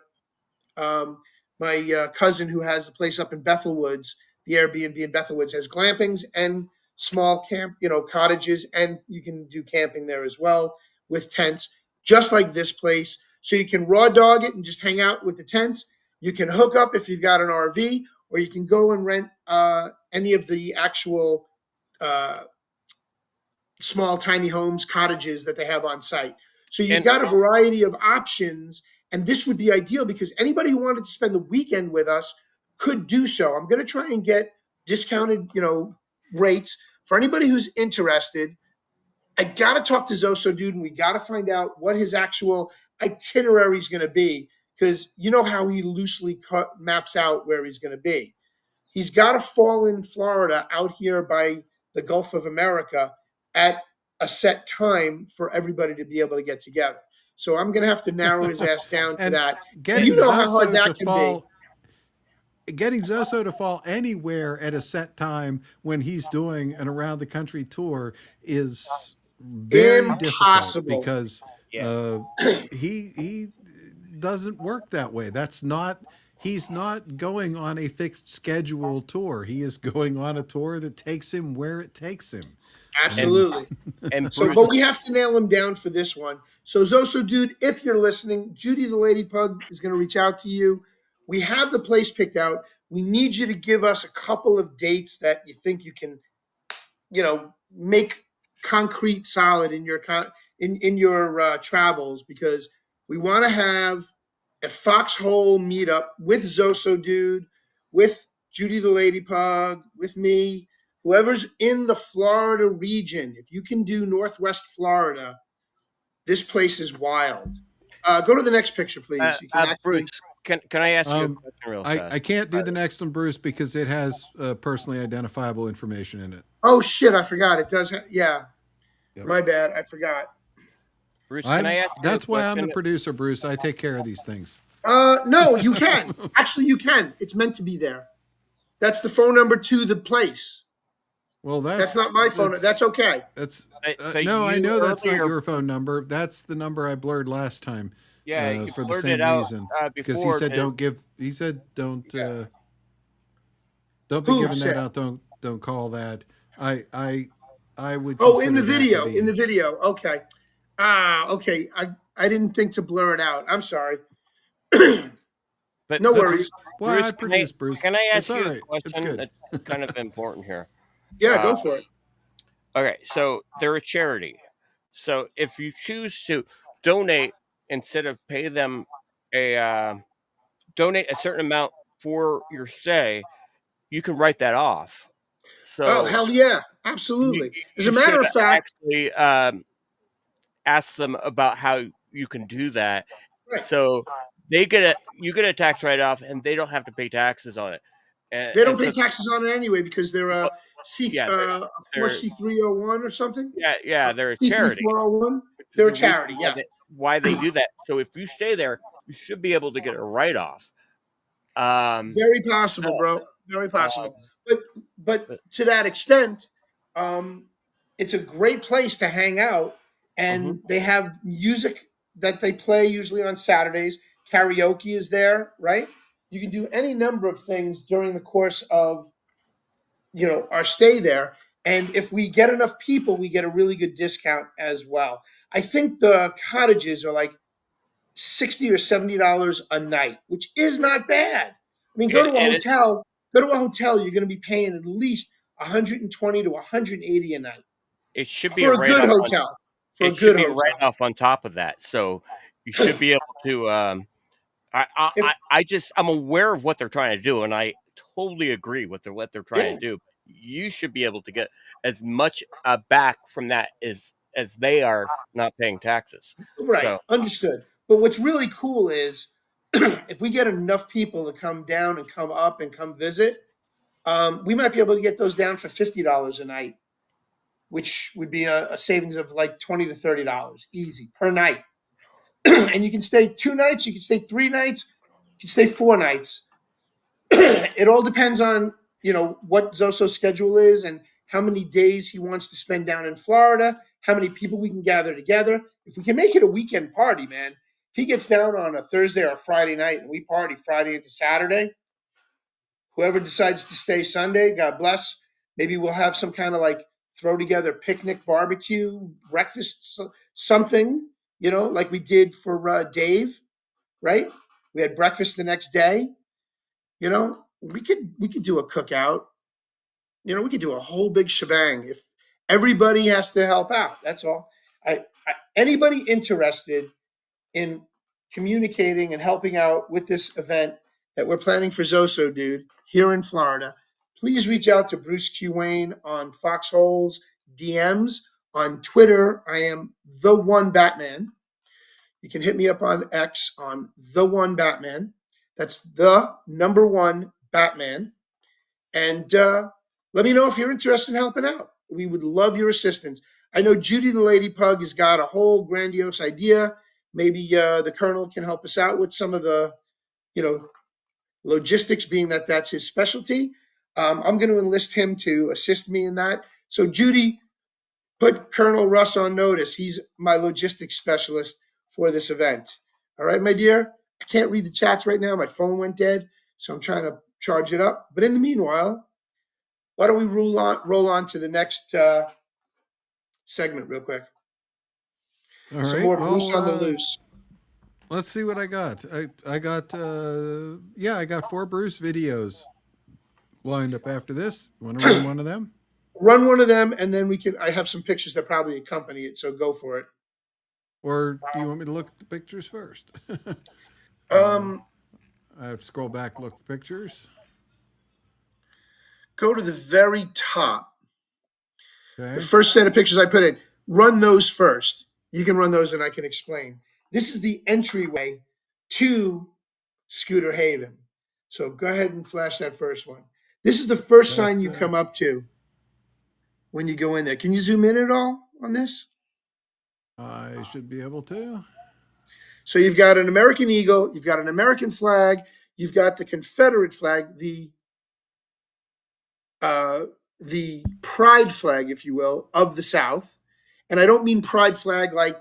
my cousin who has a place up in Bethel Woods, the Airbnb in Bethel Woods, has glampings and small cottages, and you can do camping there as well with tents, just like this place. So you can raw dog it and just hang out with the tents. You can hook up if you've got an RV, or you can go and rent any of the actual small tiny homes, cottages that they have on site. So you've got a variety of options, and this would be ideal because anybody who wanted to spend the weekend with us could do so. I'm going to try and get discounted, rates for anybody who's interested. I got to talk to Zoso Dude, and we got to find out what his actual itinerary is going to be, because you know how he loosely maps out where he's going to be. He's got to fall in Florida out here by the Gulf of America at a set time for everybody to be able to get together. So I'm going to have to narrow his ass down to that. You know how hard that can be. getting Zoso to fall anywhere at a set time when he's doing an around the country tour is very difficult Impossible. because he doesn't work that way. That's not He's not going on a fixed schedule tour. He is going on a tour that takes him where it takes him. Absolutely. And So, Bruce, but we have to nail him down for this one. So, Zoso dude, if you're listening, Judy the Lady Pug is going to reach out to you. We have the place picked out. We need you to give us a couple of dates that you think you can, make concrete solid in your travels, because we want to have a foxhole meetup with Zoso dude, with Judy the Lady Pug, with me, whoever's in the Florida region. If you can do Northwest Florida, this place is wild. Go to the next picture, please. You can Bruce, can I ask you a question real fast? I can't do the next one, Bruce, because it has personally identifiable information in it. Oh shit! I forgot. It does. Yeah. Yep. My bad. I forgot. Bruce, can I ask you That's a why I'm the question? producer, Bruce. I take care of these things. No, you can. Actually, you can. It's meant to be there. That's the phone number to the place. Well, That's not my phone. That's okay. That's But no, I know that's not earlier- your phone number. That's the number I blurred last time. Yeah, you for the blurred same it out, reason. Because he before said that- don't give. He said don't. Don't be Who giving said? that out. Don't call that. I would. Oh, in the consider that to video. be- In the video. Okay. Okay. I didn't think to blur it out. I'm sorry. But No That's- worries. Well, Bruce, I produce, Bruce. Can I ask That's you all a right. It's question good. that's kind of important here? Yeah, go for it. Okay, so they're a charity. So if you choose to donate instead of pay them donate a certain amount for your stay, you can write that off. So Oh, hell yeah. Absolutely. As a matter of fact, actually ask them about how you can do that. Right. So you get a tax write off, and they don't have to pay taxes on it. And, they don't and pay so- taxes on it anyway because they're a Yeah, a they're- 4C301 or something. Yeah, they're a charity. C3401. Which is They're a the reason charity, why yeah. why they do that. So if you stay there, you should be able to get a write off. Very possible, bro. Very possible. But to that extent, it's a great place to hang out, and they have music that they play usually on Saturdays. Karaoke is there, right? You can do any number of things during the course of our stay there. And if we get enough people, we get a really good discount as well. I think the cottages are like $60 or $70 a night, which is not bad. I mean, go to a hotel. You're going to be paying at least $120 to $180 a night. It should be For a a good write-off hotel. It should be a write-off on top of that. So you should be able to. I'm aware of what they're trying to do, and I totally agree with what they're trying to do. You should be able to get as much back from that as they are not paying taxes. Right. So, Understood. But what's really cool is if we get enough people to come down and come up and come visit, we might be able to get those down for $50 a night, which would be a savings of like $20 to $30 easy per night. And you can stay 2 nights, you can stay 3 nights, you can stay 4 nights. It all depends on what Zoso's schedule is and how many days he wants to spend down in Florida, how many people we can gather together. If we can make it a weekend party, man. If he gets down on a Thursday or a Friday night and we party Friday into Saturday, whoever decides to stay Sunday, God bless. Maybe we'll have some kind of like throw together picnic, barbecue, breakfast, something, like we did for Dave, right? We had breakfast the next day. We could do a cookout. We could do a whole big shebang if everybody has to help out. That's all. Anybody interested in communicating and helping out with this event that we're planning for Zoso, dude, here in Florida, please reach out to Bruce Q. Wayne on Foxholes DMs. On Twitter, I am The One Batman. You can hit me up on X on The One Batman. That's the number 1 Batman. And let me know if you're interested in helping out. We would love your assistance. I know Judy the Lady Pug has got a whole grandiose idea. Maybe the Colonel can help us out with some of the, logistics being that that's his specialty. I'm going to enlist him to assist me in that. So Judy, put Colonel Russ on notice. He's my logistics specialist for this event. All right, my dear. I can't read the chats right now. My phone went dead, so I'm trying to charge it up. But in the meanwhile, why don't we roll on to the next segment real quick? All Some right. more Bruce on the loose. Let's see what I got. I got I got 4 Bruce videos lined up after this. Want to run one of them? Run one of them, and then I have some pictures that probably accompany it, so go for it. Or do you want me to look at the pictures first? I have to scroll back, look at the pictures. Go to the very top. Okay. The first set of pictures I put in, run those first. You can run those and I can explain. This is the entryway to Scooter Haven. So go ahead and flash that first one. This is the first sign you come up to when you go in there. Can you zoom in at all on this? I should be able to. So you've got an American eagle, you've got an American flag, you've got the Confederate flag, the pride flag, if you will, of the South. And I don't mean pride flag like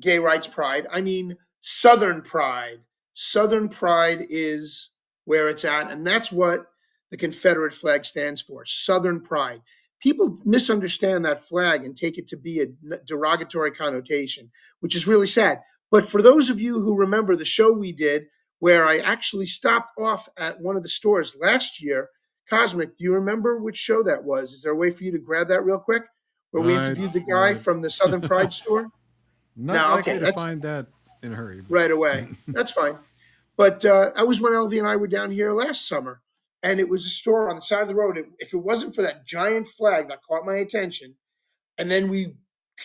gay rights pride. I mean Southern pride. Southern pride is where it's at, and that's what the Confederate flag stands for, Southern pride. People misunderstand that flag and take it to be a derogatory connotation, which is really sad. But for those of you who remember the show we did where I actually stopped off at one of the stores last year, Cosmic, do you remember which show that was? Is there a way for you to grab that real quick? Where we interviewed the guy from the Southern Pride store? Not likely to find that in a hurry. Right away. That's fine. But I was when Elvie and I were down here last summer, and it was a store on the side of the road. If it wasn't for that giant flag that caught my attention, and then we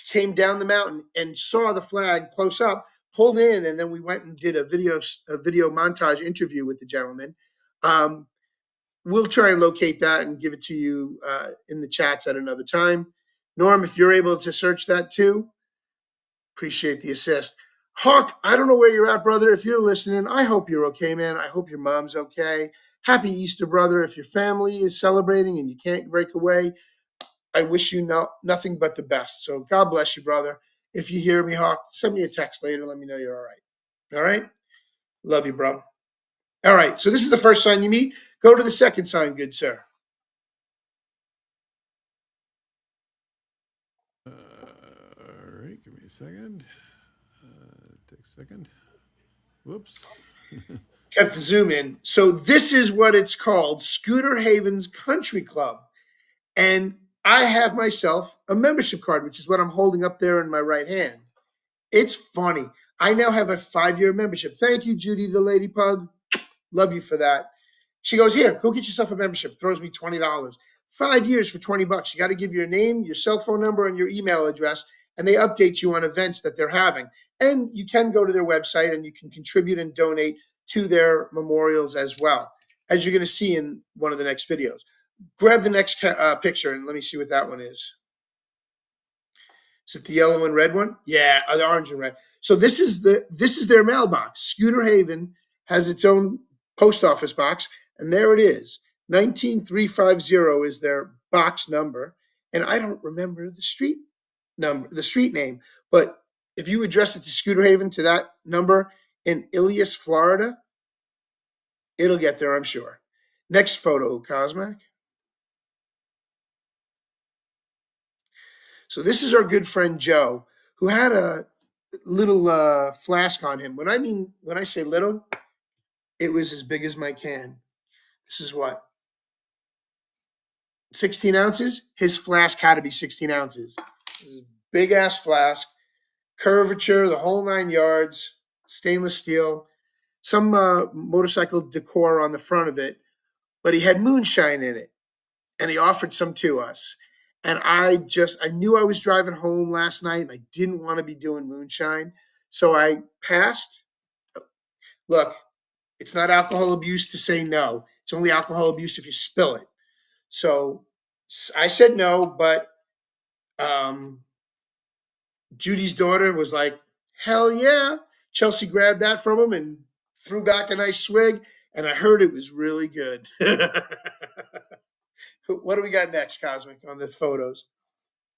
came down the mountain and saw the flag close up, pulled in, and then we went and did a video montage interview with the gentleman. We'll try and locate that and give it to you in the chats at another time. Norm, if you're able to search that too, appreciate the assist. Hawk, I don't know where you're at, brother. If you're listening, I hope you're okay, man. I hope your mom's okay. Happy Easter, brother. If your family is celebrating and you can't break away, I wish you nothing but the best. So God bless you, brother. If you hear me, Hawk, send me a text later. Let me know you're all right. All right? Love you, bro. All right. So this is the first sign you meet. Go to the second sign, good sir. All right. Give me a second. Take a second. Whoops. Kept the zoom in. So this is what it's called, Scooter Haven's Country Club. And I have myself a membership card, which is what I'm holding up there in my right hand. It's funny. I now have a 5-year membership. Thank you, Judy, the lady pug. Love you for that. She goes, here, go get yourself a membership. Throws me $20. 5 years for $20. You got to give your name, your cell phone number, and your email address, and they update you on events that they're having. And you can go to their website and you can contribute and donate to their memorials as well, as you're going to see in one of the next videos. Grab the next picture and let me see what that one is. Is it the yellow and red one? Yeah, the orange and red. So this is their mailbox. Scooter Haven has its own post office box, and there it is. 19350 is their box number, and I don't remember the street name, but if you address it to Scooter Haven to that number in Ilias, Florida, it'll get there, I'm sure. Next photo, Cosmic. So this is our good friend Joe, who had a little flask on him. When I say little, it was as big as my can. This is what? 16 ounces? His flask had to be 16 ounces. This is a big ass flask, curvature, the whole 9 yards, stainless steel, some motorcycle decor on the front of it, but he had moonshine in it, and he offered some to us. And I knew I was driving home last night, and I didn't want to be doing moonshine, so I passed. Look, it's not alcohol abuse to say no. It's only alcohol abuse if you spill it. So I said no, but Judy's daughter was like, hell yeah. Chelsea grabbed that from him and threw back a nice swig. and I heard it was really good. What do we got next, Cosmic, on the photos?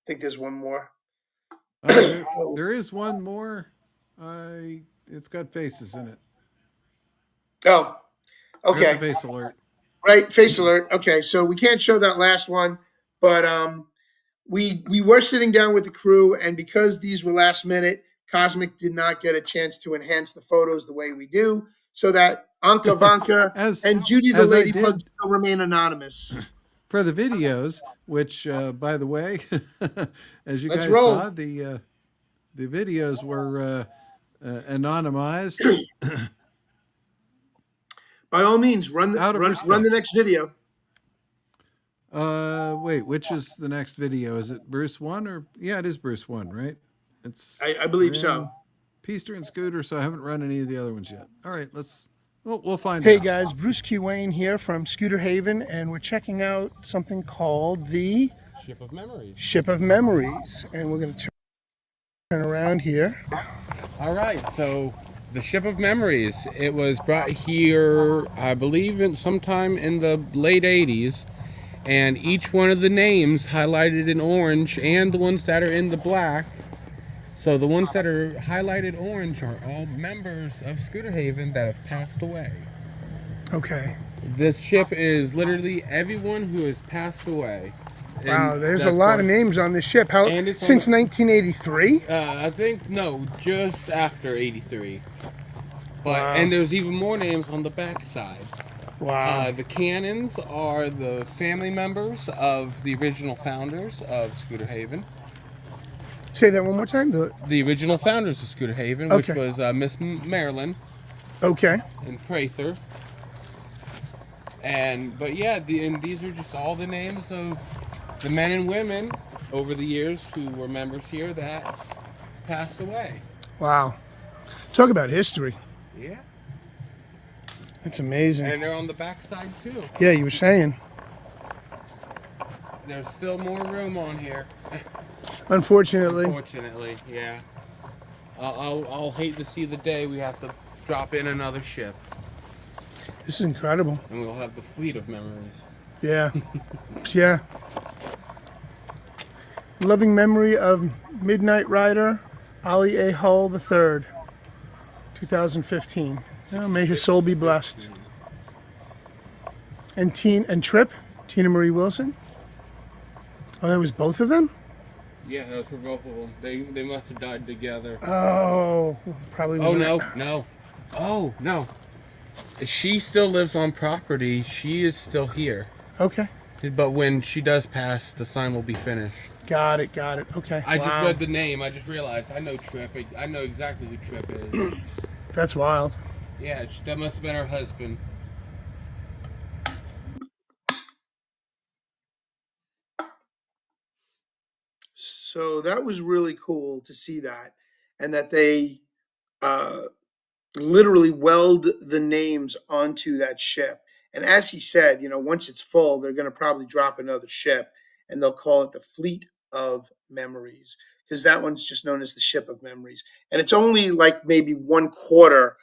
I think there's one more. There is one more. It's got faces in it. Oh, I got the okay. face alert. Right, face alert. Okay, so we can't show that last one, but we were sitting down with the crew, and because these were last minute, Cosmic did not get a chance to enhance the photos the way we do, so that Anka Vanka and Judy the Lady Pug still remain anonymous. For the videos, which, by the way, as you Let's guys roll. saw, the videos were anonymized. By all means, run the next video. Wait, which is the next video? Is it Bruce 1 or it is Bruce 1, right? It's I believe so. Peaster and Scooter, so I haven't run any of the other ones yet. All right, we'll find out. Hey guys, Bruce Q. Wayne here from Scooter Haven, and we're checking out something called the Ship of Memories. Ship of Memories, and we're going to turn around here. All right, so the Ship of Memories. It was brought here, I believe, sometime in the late 80s, and each one of the names highlighted in orange and the ones that are in the black. So the ones that are highlighted orange are all members of Scooter Haven that have passed away. Okay. This ship is literally everyone who has passed away. Wow, there's a lot of names on this ship. Since 1983? I think, no, just after 83. But Wow. And there's even more names on the back side. Wow. The cannons are the family members of the original founders of Scooter Haven. Say that one more time. The original founders of Scooter Haven, which Okay. was Miss Marilyn. Okay. And Prather. But yeah, and these are just all the names of the men and women over the years who were members here that passed away. Wow. Talk about history. Yeah. It's amazing. And they're on the back side too. Yeah, you were saying. There's still more room on here. Unfortunately. Unfortunately, yeah. I'll hate to see the day we have to drop in another ship. This is incredible. And we'll have the fleet of memories. Yeah. Yeah. Loving memory of Midnight Rider Ali A. Hull III, 2015. May his soul be blessed. And Trip, Tina Marie Wilson. Oh, that was both of them? Yeah, those were both of them. They must have died together. Oh, probably. Oh no. Oh no. She still lives on property. She is still here. Okay. But when she does pass, the sign will be finished. Got it. Okay. I just read the name. I just realized I know Trip. I know exactly who Trip is. That's wild. Yeah, that must have been her husband. So that was really cool to see that, and that they literally weld the names onto that ship. And as he said, once it's full, they're going to probably drop another ship, and they'll call it the Fleet of Memories, because that one's just known as the Ship of Memories. And it's only like maybe 1/4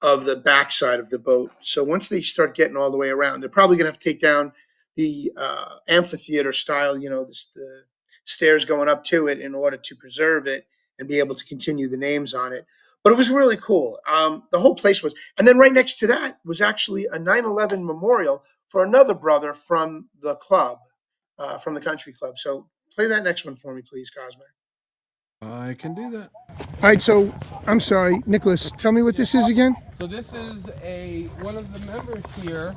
of the backside of the boat. So once they start getting all the way around, they're probably going to have to take down the amphitheater style, the stairs going up to it in order to preserve it and be able to continue the names on it. But it was really cool. The whole place was. And then right next to that was actually a 9/11 memorial for another brother from the club, from the country club. So play that next one for me, please, Cosmo. I can do that. All right, so I'm sorry, Nicholas, tell me what this is again. So this is one of the members here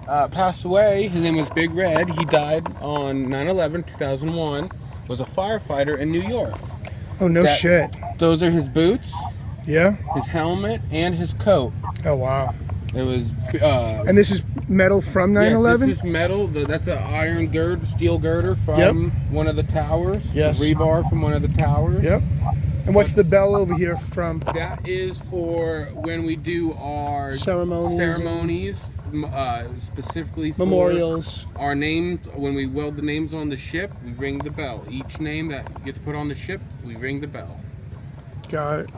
passed away. His name was Big Red. He died on 9/11/2001. Was a firefighter in New York. Oh, no shit. Those are his boots. Yeah. His helmet and his coat. Oh, wow. It was. And this is metal from 9/11? Yes, this is metal. That's an iron steel girder from one of the towers. Yes. The rebar from one of the towers. Yep. And what's the bell over here from? That is for when we do our ceremonies, specifically for memorials. Our names, when we weld the names on the ship, we ring the bell. Each name that gets put on the ship, we ring the bell. Got it.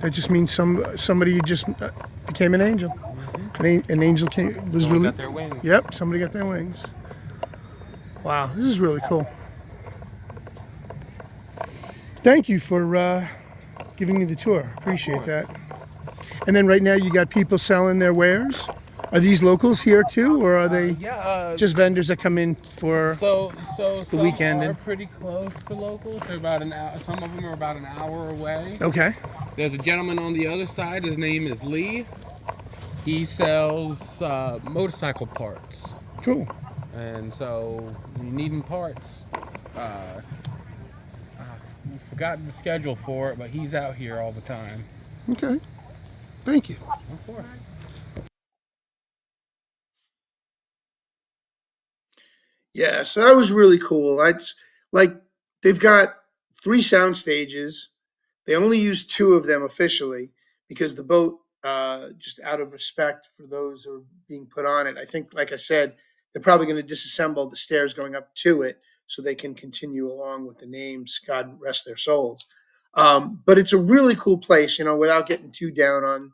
That just means somebody just became an angel. Mm-hmm. An angel was Someone really. got their wings. Yep, somebody got their wings. Wow, this is really cool. Thank you for giving me the tour. Appreciate that. And then right now you got people selling their wares. Are these locals here too, or are they just vendors that come in for So the weekend? Some are pretty close to locals. They're about an hour. Some of them are about an hour away. Okay. There's a gentleman on the other side. His name is Lee. He sells motorcycle parts. Cool. And so you needing parts. I've forgotten the schedule for it, but he's out here all the time. Okay. Thank you. Of course. Yeah, so that was really cool. It's like they've got 3 sound stages. They only use 2 of them officially because the boat, just out of respect for those who are being put on it, I think, like I said, they're probably going to disassemble the stairs going up to it so they can continue along with the names. God rest their souls. But it's a really cool place, without getting too down on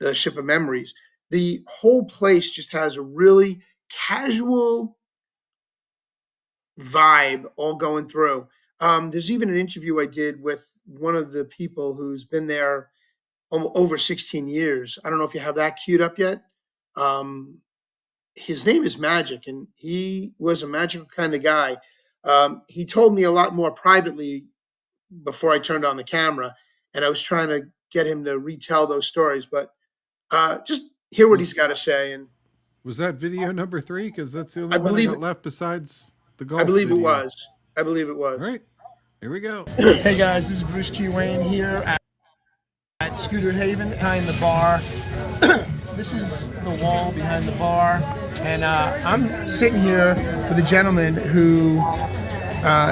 the Ship of Memories. The whole place just has a really casual vibe all going through. There's even an interview I did with one of the people who's been there over 16 years. I don't know if you have that queued up yet. His name is Magic, and he was a magical kind of guy. He told me a lot more privately before I turned on the camera, and I was trying to get him to retell those stories. But just hear what he's got to say. And Was that video number 3? Because that's the I only one I believe got it. left besides the golf I believe it video. was. I believe it was. All right, here we go. Hey guys, this is Bruce Q. Wayne here at Scooter Haven behind the bar. This is the wall behind the bar, and I'm sitting here with a gentleman who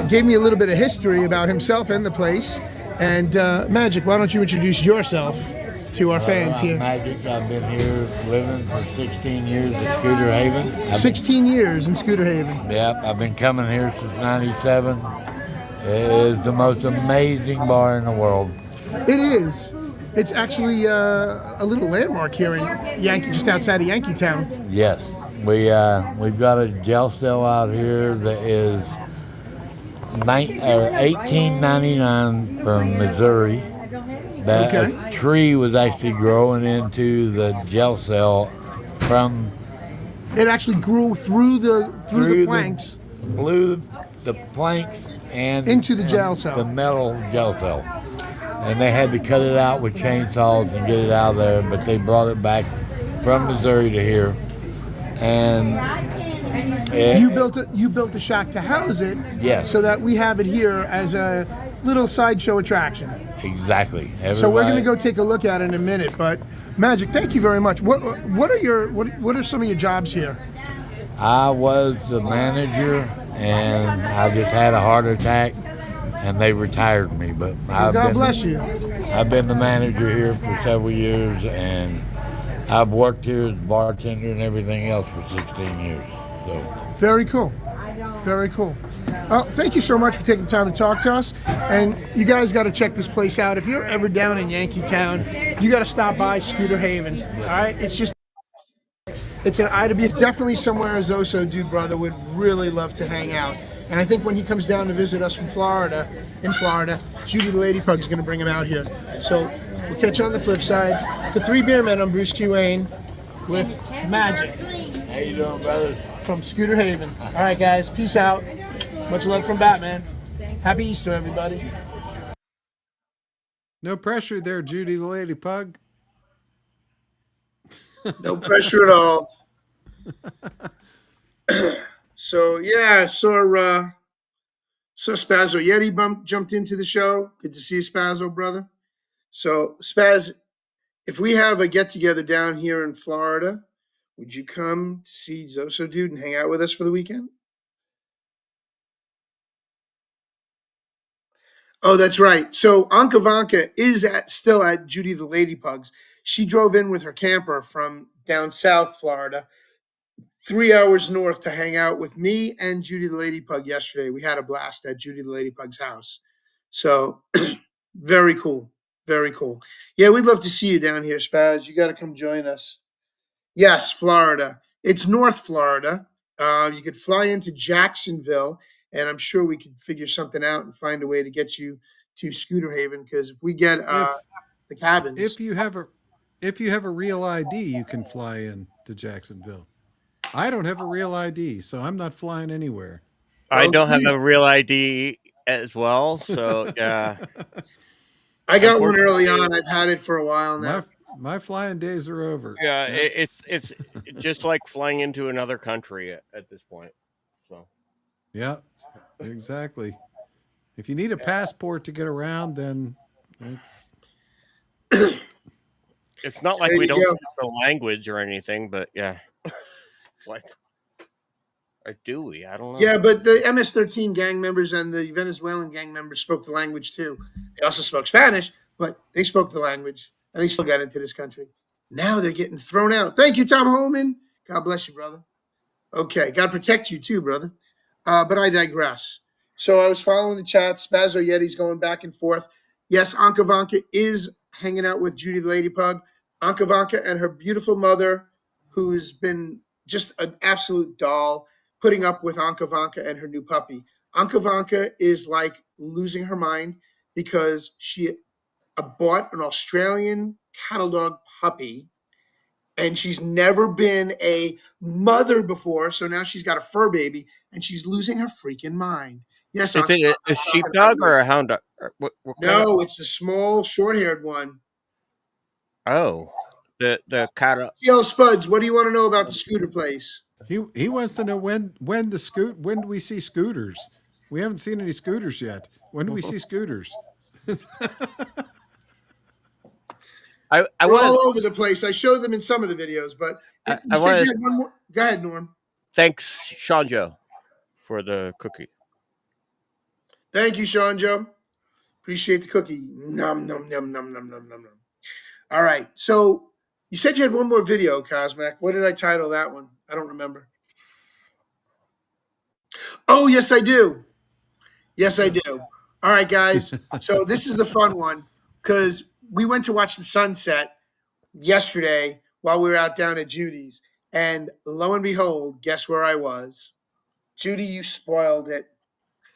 gave me a little bit of history about himself and the place. And Magic, why don't you introduce yourself to our fans here? Magic, I've been here living for 16 years at Scooter Haven. 16 years in Scooter Haven. Yep, I've been coming here since '97. It is the most amazing bar in the world. It is. It's actually a little landmark here in just outside of Yankeetown. Yes, we've got a gel cell out here that is 1899 from Missouri. That Okay. a tree was actually growing into the gel cell from. It actually grew through the planks. Blew the planks and into the gel cell. The metal gel cell. And they had to cut it out with chainsaws and get it out of there, but they brought it back from Missouri to here. And you built a shack to house it, yes, so that we have it here as a little sideshow attraction. Exactly. So we're going to go take a look at it in a minute. But Magic, thank you very much. What are some of your jobs here? I was the manager, and I just had a heart attack, and they retired me. But God bless you. I've been the manager here for several years, and I've worked here as bartender and everything else for 16 years. So very cool. Very cool. Thank you so much for taking time to talk to us. And you guys got to check this place out. If you're ever down in Yankeetown, you got to stop by Scooter Haven. All right? It's an item. It's definitely somewhere a Zoso dude brother would really love to hang out. And I think when he comes down to visit us from Florida, Judy the Lady Pug is going to bring him out here. So we'll catch you on the flip side. For 3BeerMen, I'm Bruce Q. Wayne with Magic. How you doing, brothers? From Scooter Haven. All right, guys. Peace out. Much love from Batman. Happy Easter, everybody. No pressure there, Judy the Lady Pug. No pressure at all. So yeah, saw Spazzo Yeti jumped into the show. Good to see you, Spazzo, brother. So Spaz, if we have a get together down here in Florida, would you come to see Zoso Dude and hang out with us for the weekend? Oh, that's right. So Anka Vanka is still at Judy the Lady Pugs. She drove in with her camper from down south Florida, 3 hours north, to hang out with me and Judy the Lady Pug yesterday. We had a blast at Judy the Lady Pug's house. So very cool. Very cool. Yeah, we'd love to see you down here, Spaz. You got to come join us. Yes, Florida. It's North Florida. You could fly into Jacksonville, and I'm sure we could figure something out and find a way to get you to Scooter Haven. Because if we get If the cabins, if you have a real ID, you can fly in to Jacksonville. I don't have a real ID, so I'm not flying anywhere. I don't have okay. a real ID as well, so yeah. I got one early Unfortunately, on. I've had it for a while now. My flying days are over. yeah, That's it's just like flying into another country at this point. So yeah, exactly. If you need a passport to get around, then it's not like There we you don't go. speak the language or anything, but yeah, it's like, or do we? I don't know. Yeah, but the MS-13 gang members and the Venezuelan gang members spoke the language too. They also spoke Spanish, but they spoke the language, and they still got into this country. Now they're getting thrown out. Thank you, Tom Homan. God bless you, brother. Okay, God protect you too, brother. But I digress. So I was following the chat. Spazzo Yeti's going back and forth. Yes, Ankavanka is hanging out with Judy the Lady Pug. Ankavanka and her beautiful mother, who's been just an absolute doll, putting up with Ankavanka and her new puppy. Ankavanka is like losing her mind because she bought an Australian cattle dog puppy, and she's never been a mother before, so now she's got a fur baby, and she's losing her freaking mind. Yes, Is it a sheepdog or a hound dog? Or what kind of? no, it's the small, short-haired one. Oh, the cat. TL Spuds, what do you want to know about the scooter place? he wants to know when when do we see scooters? We haven't seen any scooters yet. When do we see scooters? I They're want all to. over the place. I showed them in some of the videos, but I you said want you to had one more. Go ahead, Norm. thanks Sean Joe for the cookie. Thank you, Sean Joe. Appreciate the cookie. Nom nom nom nom nom nom nom nom. All right. So you said you had one more video, Cosmac. What did I title that one? I don't remember. Oh, yes, I do. Yes, I do. All right, guys. So this is the fun one because we went to watch the sunset yesterday while we were out down at Judy's. And lo and behold, guess where I was? Judy, you spoiled it.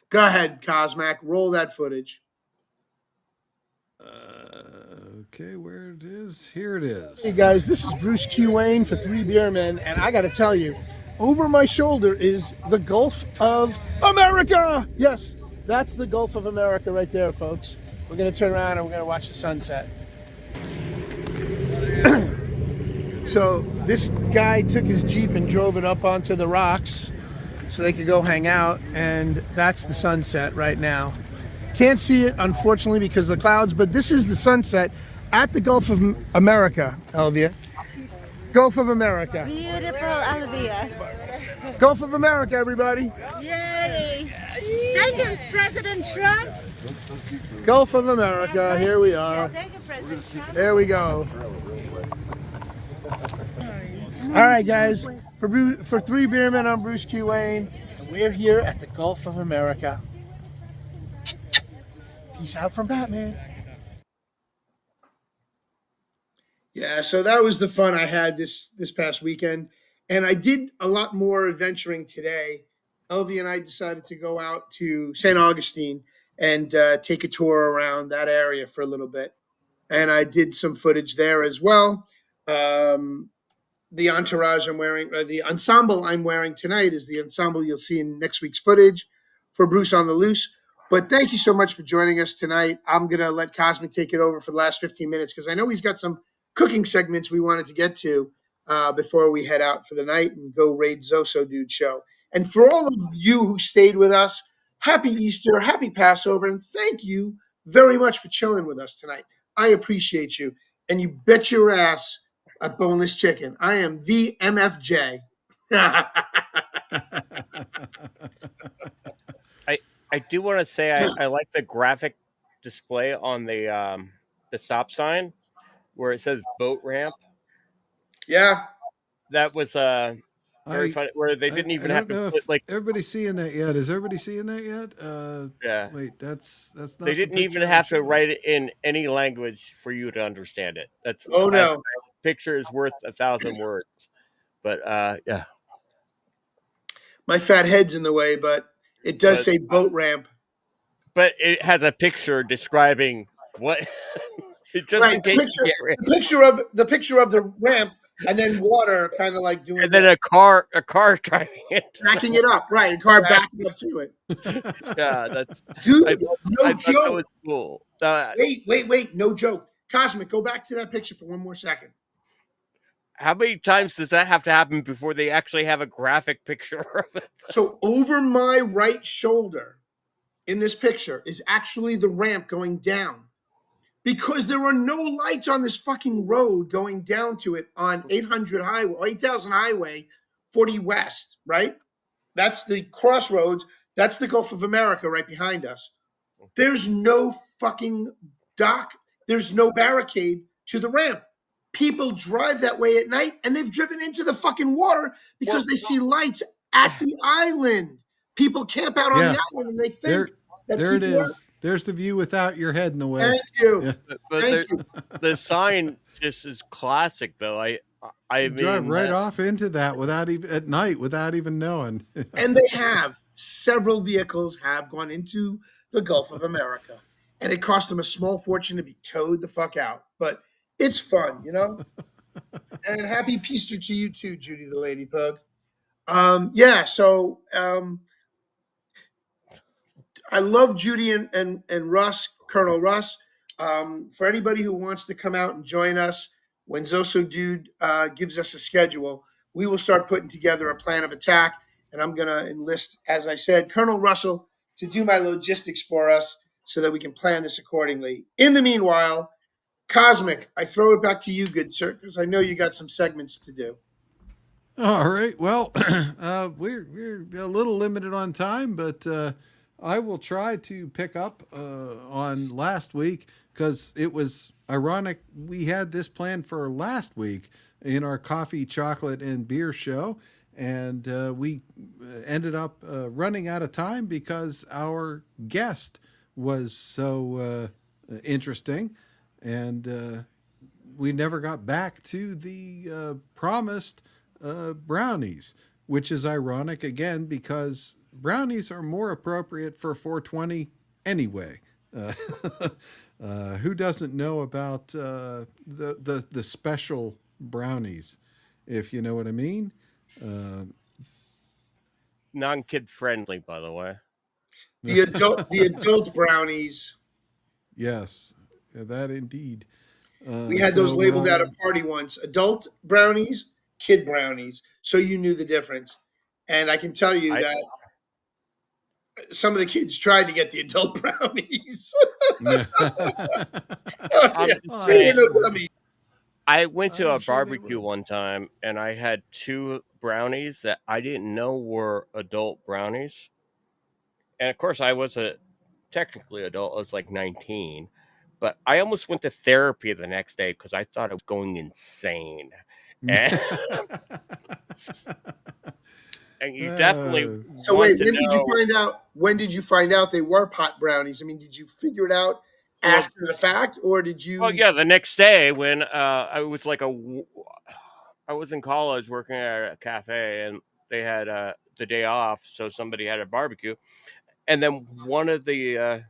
Go ahead, Cosmac. Roll that footage. Okay, where it is? Here it is. Hey guys, this is Bruce Q. Wayne for 3BeerMen, and I got to tell you, over my shoulder is the Gulf of America. Yes, that's the Gulf of America right there, folks. We're going to turn around and we're going to watch the sunset. So this guy took his Jeep and drove it up onto the rocks so they could go hang out, and that's the sunset right now. Can't see it, unfortunately, because of the clouds, but this is the sunset at the Gulf of America, Elvia. Gulf of America. Beautiful Alvia. Gulf of America, everybody. Yay! Thank you, President Trump. Gulf of America, here we are. Thank you, President Trump. There we go. All right, guys, for 3BeerMen, I'm Bruce Q. Wayne, and we're here at the Gulf of America. Peace out from Batman. Yeah, so that was the fun I had this past weekend, and I did a lot more adventuring today. Elvie and I decided to go out to St. Augustine and take a tour around that area for a little bit, and I did some footage there as well. The entourage I'm wearing, or the ensemble I'm wearing tonight, is the ensemble you'll see in next week's footage for Bruce on the Loose. But thank you so much for joining us tonight. I'm going to let Cosmic take it over for the last 15 minutes because I know he's got some cooking segments we wanted to get to before we head out for the night and go raid Zoso Dude show. And for all of you who stayed with us, happy Easter, happy Passover, and thank you very much for chilling with us tonight. I appreciate you. And you bet your ass at Boneless Chicken. I am the MFJ. I do want to say I like the graphic display on the stop sign where it says boat ramp. Yeah, that was very funny. Where they didn't even have to put like everybody's seeing that yet. Is everybody seeing that yet? Yeah. Wait, that's not. They didn't even have to write it in any language for you to understand it. That's no. picture is worth 1,000 words. But yeah. My fat head's in the way, but it does say boat ramp. But it has a picture describing what. Just Right, in case you get rid. the picture of the ramp, and then water kind of like doing. And then a car driving it, backing it up. Right, a car backing up to it. Yeah, that's Dude, I no thought that joke. was cool. Wait, no joke. Cosmic, go back to that picture for one more second. How many times does that have to happen before they actually have a graphic picture of it? So over my right shoulder in this picture is actually the ramp going down. Because there are no lights on this fucking road going down to it on 800 highway, 8,000 highway, 40 west, right? That's the crossroads. That's the Gulf of America right behind us. There's no fucking dock. There's no barricade to the ramp. People drive that way at night, and they've driven into the fucking water because they see lights at the island. People camp out on the island, and they think that there it is. There's the view without your head in the way. Thank you. Yeah. But the sign just is classic, though. I mean, drive right off into that without even at night without even knowing. And they have several vehicles have gone into the Gulf of America, and it cost them a small fortune to be towed the fuck out. But it's fun, you know. And happy Easter to you too, Judy the Lady Pug. So I love Judy and Russ, Colonel Russ. For anybody who wants to come out and join us, when Zoso Dude gives us a schedule, we will start putting together a plan of attack. And I'm going to enlist, as I said, Colonel Russell to do my logistics for us so that we can plan this accordingly. In the meanwhile, Cosmic, I throw it back to you, good sir, because I know you got some segments to do. All right. Well, we're a little limited on time, but I will try to pick up on last week because it was ironic. We had this planned for last week in our coffee, chocolate, and beer show, and we ended up running out of time because our guest was so interesting, and we never got back to the promised brownies, which is ironic again because brownies are more appropriate for 420 anyway. Who doesn't know about the special brownies, if you know what I mean? Non-kid friendly, by the way. The adult brownies. Yes, that indeed. We had those labeled at a party once. Adult brownies, kid brownies. So you knew the difference. And I can tell you that some of the kids tried to get the adult brownies. I went to a barbecue one time, and I had 2 brownies that I didn't know were adult brownies. And of course, I wasn't technically adult. I was like 19. But I almost went to therapy the next day because I thought I was going insane. And, and you definitely. So wait, when did you find out they were pot brownies? I mean, did you figure it out after the fact, or did you? Oh yeah, the next day when I was I was in college working at a cafe, and they had the day off, so somebody had a barbecue, and then one of the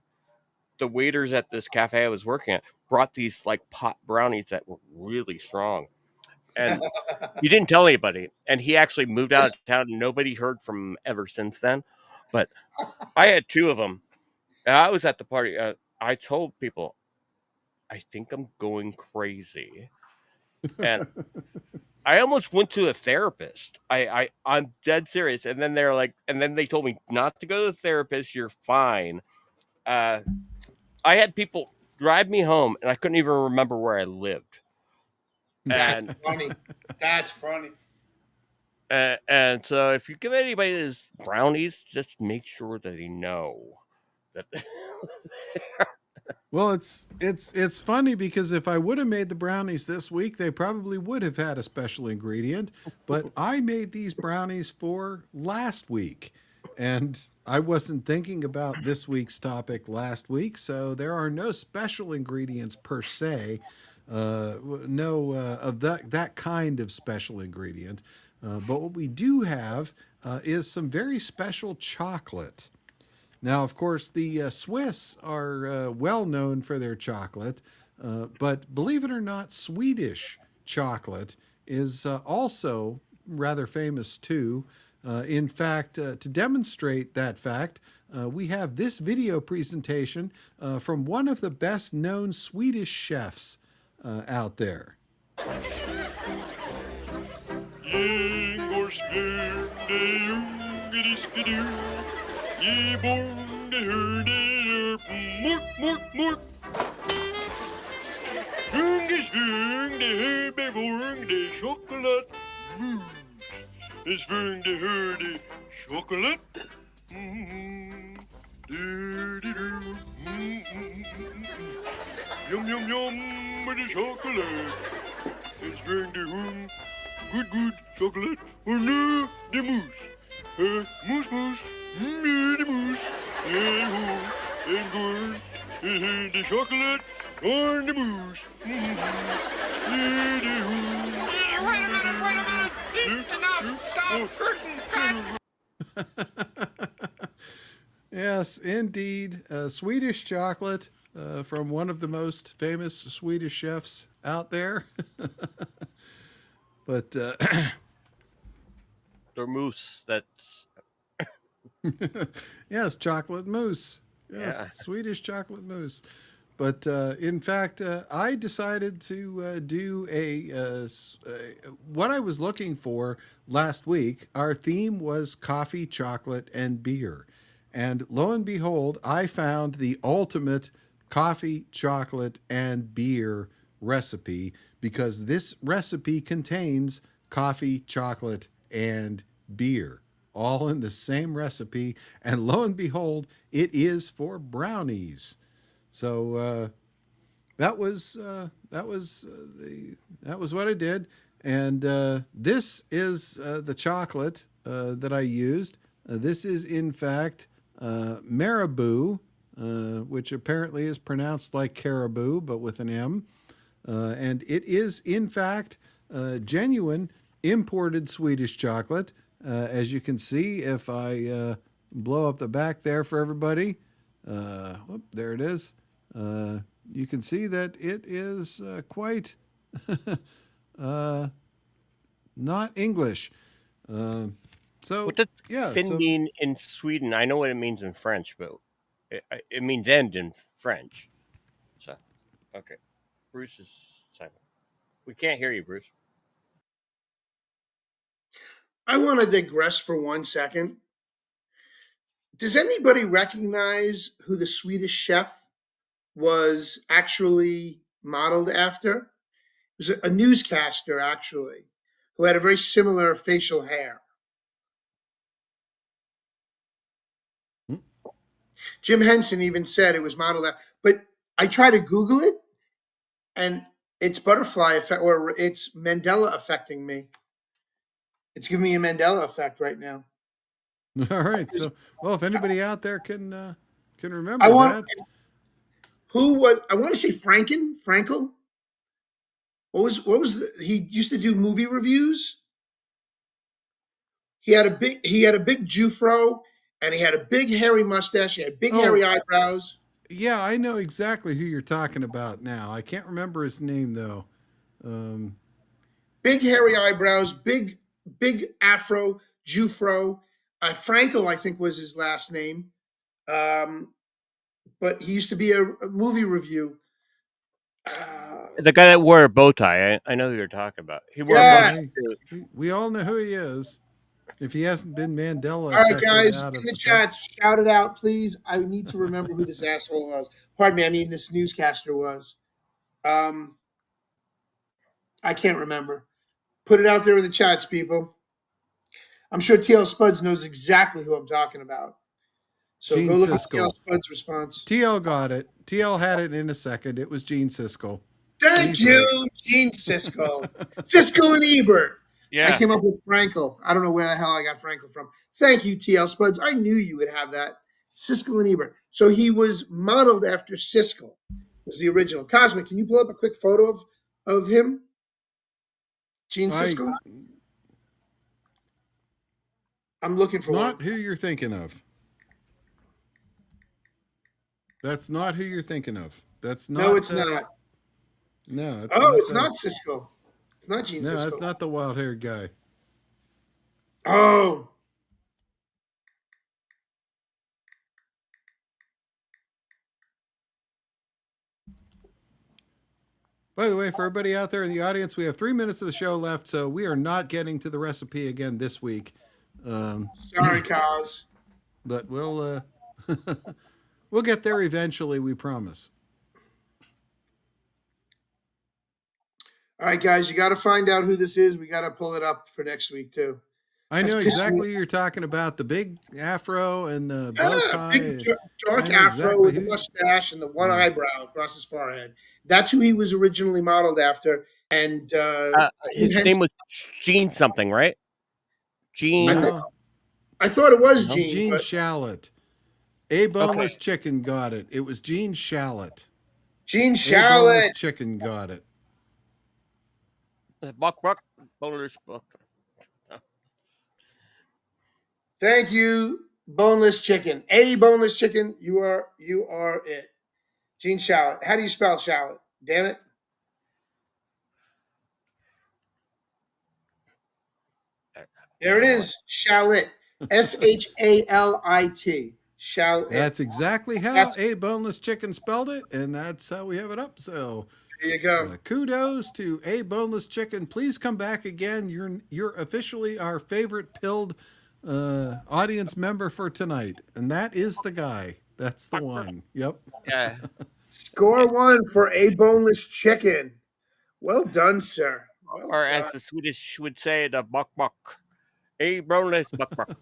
waiters at this cafe I was working at brought these like pot brownies that were really strong, and he didn't tell anybody, and he actually moved out of town, and nobody heard from him ever since then. But I had 2 of them, and I was at the party. I told people, I think I'm going crazy, and I almost went to a therapist. I'm dead serious, and then they told me not to go to the therapist. You're fine. I had people drive me home, and I couldn't even remember where I lived. That's funny. That's funny. And so, if you give anybody these brownies, just make sure that they know that. Well, it's funny because if I would have made the brownies this week, they probably would have had a special ingredient. But I made these brownies for last week, and I wasn't thinking about this week's topic last week, so there are no special ingredients per se. no of that kind of special ingredient. But what we do have is some very special chocolate. Now, of course, the Swiss are well known for their chocolate, but believe it or not, Swedish chocolate is also rather famous too. In fact, to demonstrate that fact, we have this video presentation from one of the best known Swedish chefs out there. Chocolate. Yum yum yum with the chocolate. It's very good chocolate. Or no, the mousse. Mousse mousse. The mousse. And good. The chocolate or the mousse. Wait a minute. Enough. Stop. Curtain. Yes, indeed. Swedish chocolate from one of the most famous Swedish chefs out there. But Their mousse, that's yes, chocolate mousse. Yes, Yeah. Swedish chocolate mousse. But in fact, I decided to do what I was looking for last week. Our theme was coffee, chocolate, and beer. And lo and behold, I found the ultimate coffee, chocolate, and beer recipe because this recipe contains coffee, chocolate, and beer all in the same recipe. And lo and behold, it is for brownies. So that was what I did, and this is the chocolate that I used. This is in fact marabou, which apparently is pronounced like caribou but with an M, and it is in fact genuine imported Swedish chocolate. As you can see, if I blow up the back there for everybody, there it is. You can see that it is quite not English. So what does yeah, fin so mean in Sweden? I know what it means in French, but it means end in French. So, okay. Bruce is silent. We can't hear you, Bruce. I want to digress for 1 second. Does anybody recognize who the Swedish chef was actually modeled after? It was a newscaster, actually, who had a very similar facial hair. Jim Henson even said it was modeled after. But I try to Google it, and it's butterfly effect, or it's Mandela affecting me. It's giving me a Mandela effect right now. all right. So well, if anybody out there can I remember want that, I want to say Frankel. What was he used to do movie reviews? He had a big Jufro, and he had a big hairy mustache. He had big hairy eyebrows. yeah, I know exactly who you're talking about now. I can't remember his name though. Big hairy eyebrows, big afro, Jufro. Frankel, I think, was his last name. But he used to be a movie review. The guy that wore a bow tie. I know who you're talking about. He wore a bow tie too. We all know who he is. If he hasn't been Mandela All right, affected guys, out in of the the chats, shout it out, please. I need to remember who this asshole was. Pardon me, I mean this newscaster was. I can't remember. Put it out there in the chats, people. I'm sure TL Spuds knows exactly who I'm talking about. So Gene go look Siskel. at TL Spuds' response. TL got it. TL had it in a second. It was Gene Siskel. Thank you, Gene Siskel. Siskel and Ebert. Yeah. I came up with Frankel. I don't know where the hell I got Frankel from. Thank you, TL Spuds. I knew you would have that. Siskel and Ebert. So he was modeled after Siskel, was the original. Cosmic, can you pull up a quick photo of him? Gene Siskel? I'm looking for Not one. who you're thinking of. That's not who you're thinking of. That's not. No, it's not. No, it's Oh, not. it's not Siskel. It's not Gene No, Siskel. it's not the wild-haired guy. Oh. By the way, for everybody out there in the audience, we have 3 minutes of the show left, so we are not getting to the recipe again this week. Sorry, Kaz. But we'll we'll get there eventually, we promise. All right, guys, you got to find out who this is. We got to pull it up for next week too. I know That's exactly pissing who you're talking about. The big afro and the me- bow Yeah, tie. big dark I know afro exactly with a who- mustache and the one eyebrow across his forehead. That's who he was originally modeled after. And His name was Gene something, right? Gene. No, I thought it was no, Gene. Gene but Shallot. A boneless chicken got it. It was Gene Shallot. Gene A boneless Shallot. chicken got it. Buck, boneless buck. Thank you, boneless chicken. A boneless chicken. You are it. Gene Shallot. How do you spell shallot? Damn it. There it is. Shallot. Shalit. Shallot. That's exactly how That's- A boneless chicken spelled it, and that's how we have it up. So There you go. kudos to A boneless chicken. Please come back again. You're officially our favorite pilled audience member for tonight, and that is the guy. That's the one. Yep. Yeah. Score one for A boneless chicken. Well done, sir. Well Or done. as the Swedish would say, the buck. A boneless buck.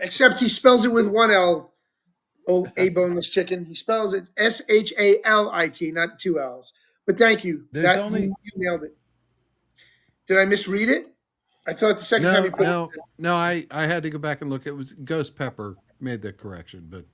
Except he spells it with one L. Oh, A boneless chicken. He spells it Shalit, not two L's. But thank you. There's You nailed it. Did I misread it? I thought the second time you put No. I had to go back and look. It was Ghost Pepper made the correction, but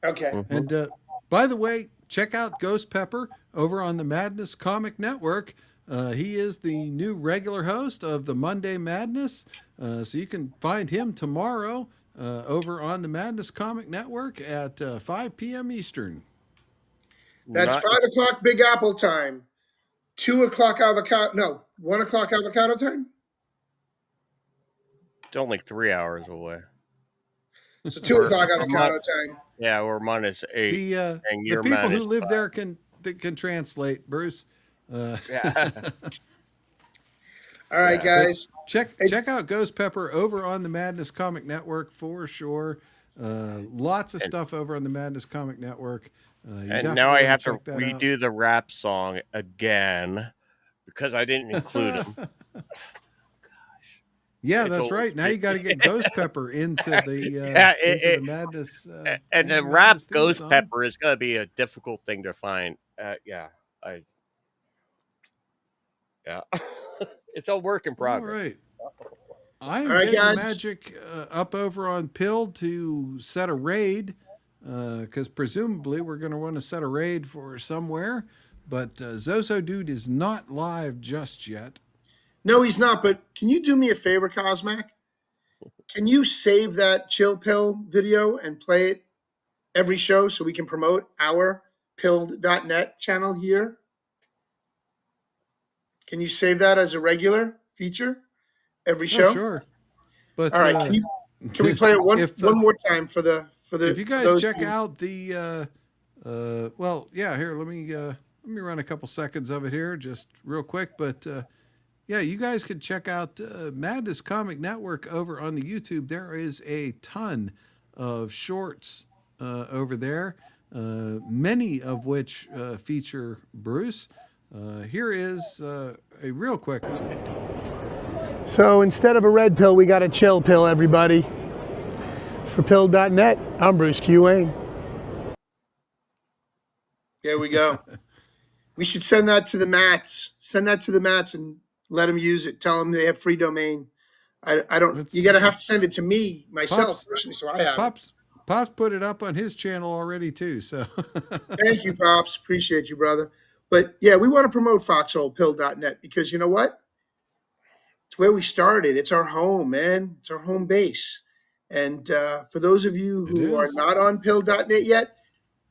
okay. And by the way, check out Ghost Pepper over on the Madness Comic Network. He is the new regular host of the Monday Madness. So you can find him tomorrow over on the Madness Comic Network at 5 p.m. Eastern. That's 5 o'clock Big Apple time. 2 o'clock avocado. No, 1 o'clock avocado time. It's only 3 hours away. So 2 o'clock avocado time. Yeah, we're minus 8. The you're people who minus live 5. there can translate, Bruce. Yeah. All right, guys. Check out Ghost Pepper over on the Madness Comic Network for sure. Lots of stuff over on the Madness Comic Network. And now I have to check that redo the rap song again because I didn't include him. Yeah, It's that's always right. Now you got to get Ghost Pepper into the into the Madness. And the rap Ghost Pepper is going to be a difficult thing to find. Yeah, it's a work in progress. All right. I am All right, getting guys. Magic up over on Pilled to set a raid because presumably we're going to want to set a raid for somewhere. But Zozo Dude is not live just yet. No, he's not. But can you do me a favor, Cosmac? Can you save that Chill Pill video and play it every show so we can promote our pilled.net channel here? Can you save that as a regular feature every show? Oh, sure. But all right, can we play it one more time for the if you guys check out the well, yeah, here let me run a couple seconds of it here just real quick, but yeah, you guys could check out Madness Comic Network over on the YouTube. There is a ton of shorts over there, many of which feature Bruce. Here is a real quick one. So instead of a red pill, we got a chill pill, everybody. For pill.net, I'm Bruce Q. Wayne. There we go. We should send that to the Mats. Send that to the Mats and let them use it. Tell them they have free domain. I don't. You got to have to send it to me myself personally, so I have. Pops put it up on his channel already too. So thank you, Pops. Appreciate you, brother. But yeah, we want to promote foxholepill.net because you know what? It's where we started. It's our home, man. It's our home base. And for those of you It who are is. not on pill.net yet,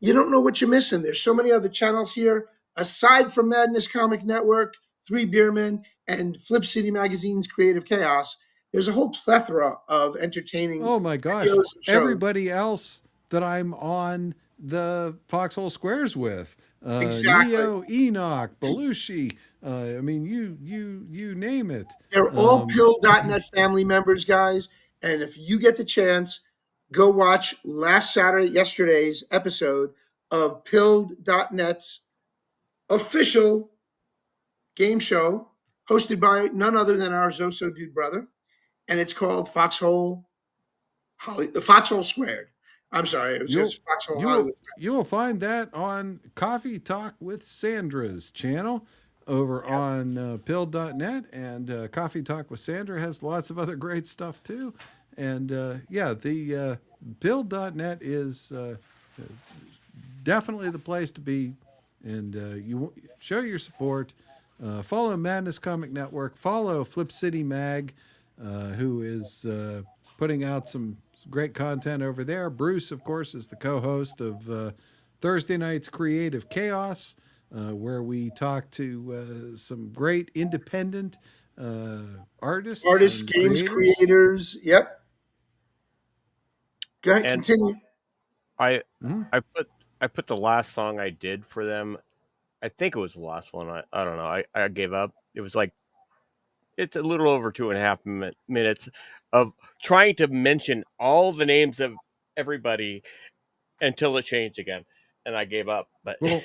you don't know what you're missing. There's so many other channels here aside from Madness Comic Network, 3BeerMen, and Flip City Magazine's Creative Chaos. There's a whole plethora of entertaining Oh my gosh. videos and shows. Everybody else that I'm on the Foxhole Squares with. Exactly. Neo, Enoch, Belushi. I mean, you name it. They're all pill.net family members, guys. And if you get the chance, go watch yesterday's episode of pill.net's official game show hosted by none other than our Zoso dude brother. And it's called Foxhole Squared. I'm sorry, it was just Foxhole Hollywood. You will find that on Coffee Talk with Sandra's channel over on pill.net. And Coffee Talk with Sandra has lots of other great stuff too. And the pill.net is definitely the place to be. And you show your support. Follow Madness Comic Network. Follow Flip City Mag, who is putting out some great content over there. Bruce, of course, is the co-host of Thursday night's Creative Chaos, where we talk to some great independent artists, Games creators. Yep. Go ahead, And continue. I put the last song I did for them. I think it was the last one. I don't know. I gave up. It was like it's a little over 2.5 minutes of trying to mention all the names of everybody until it changed again, and I gave up. But well,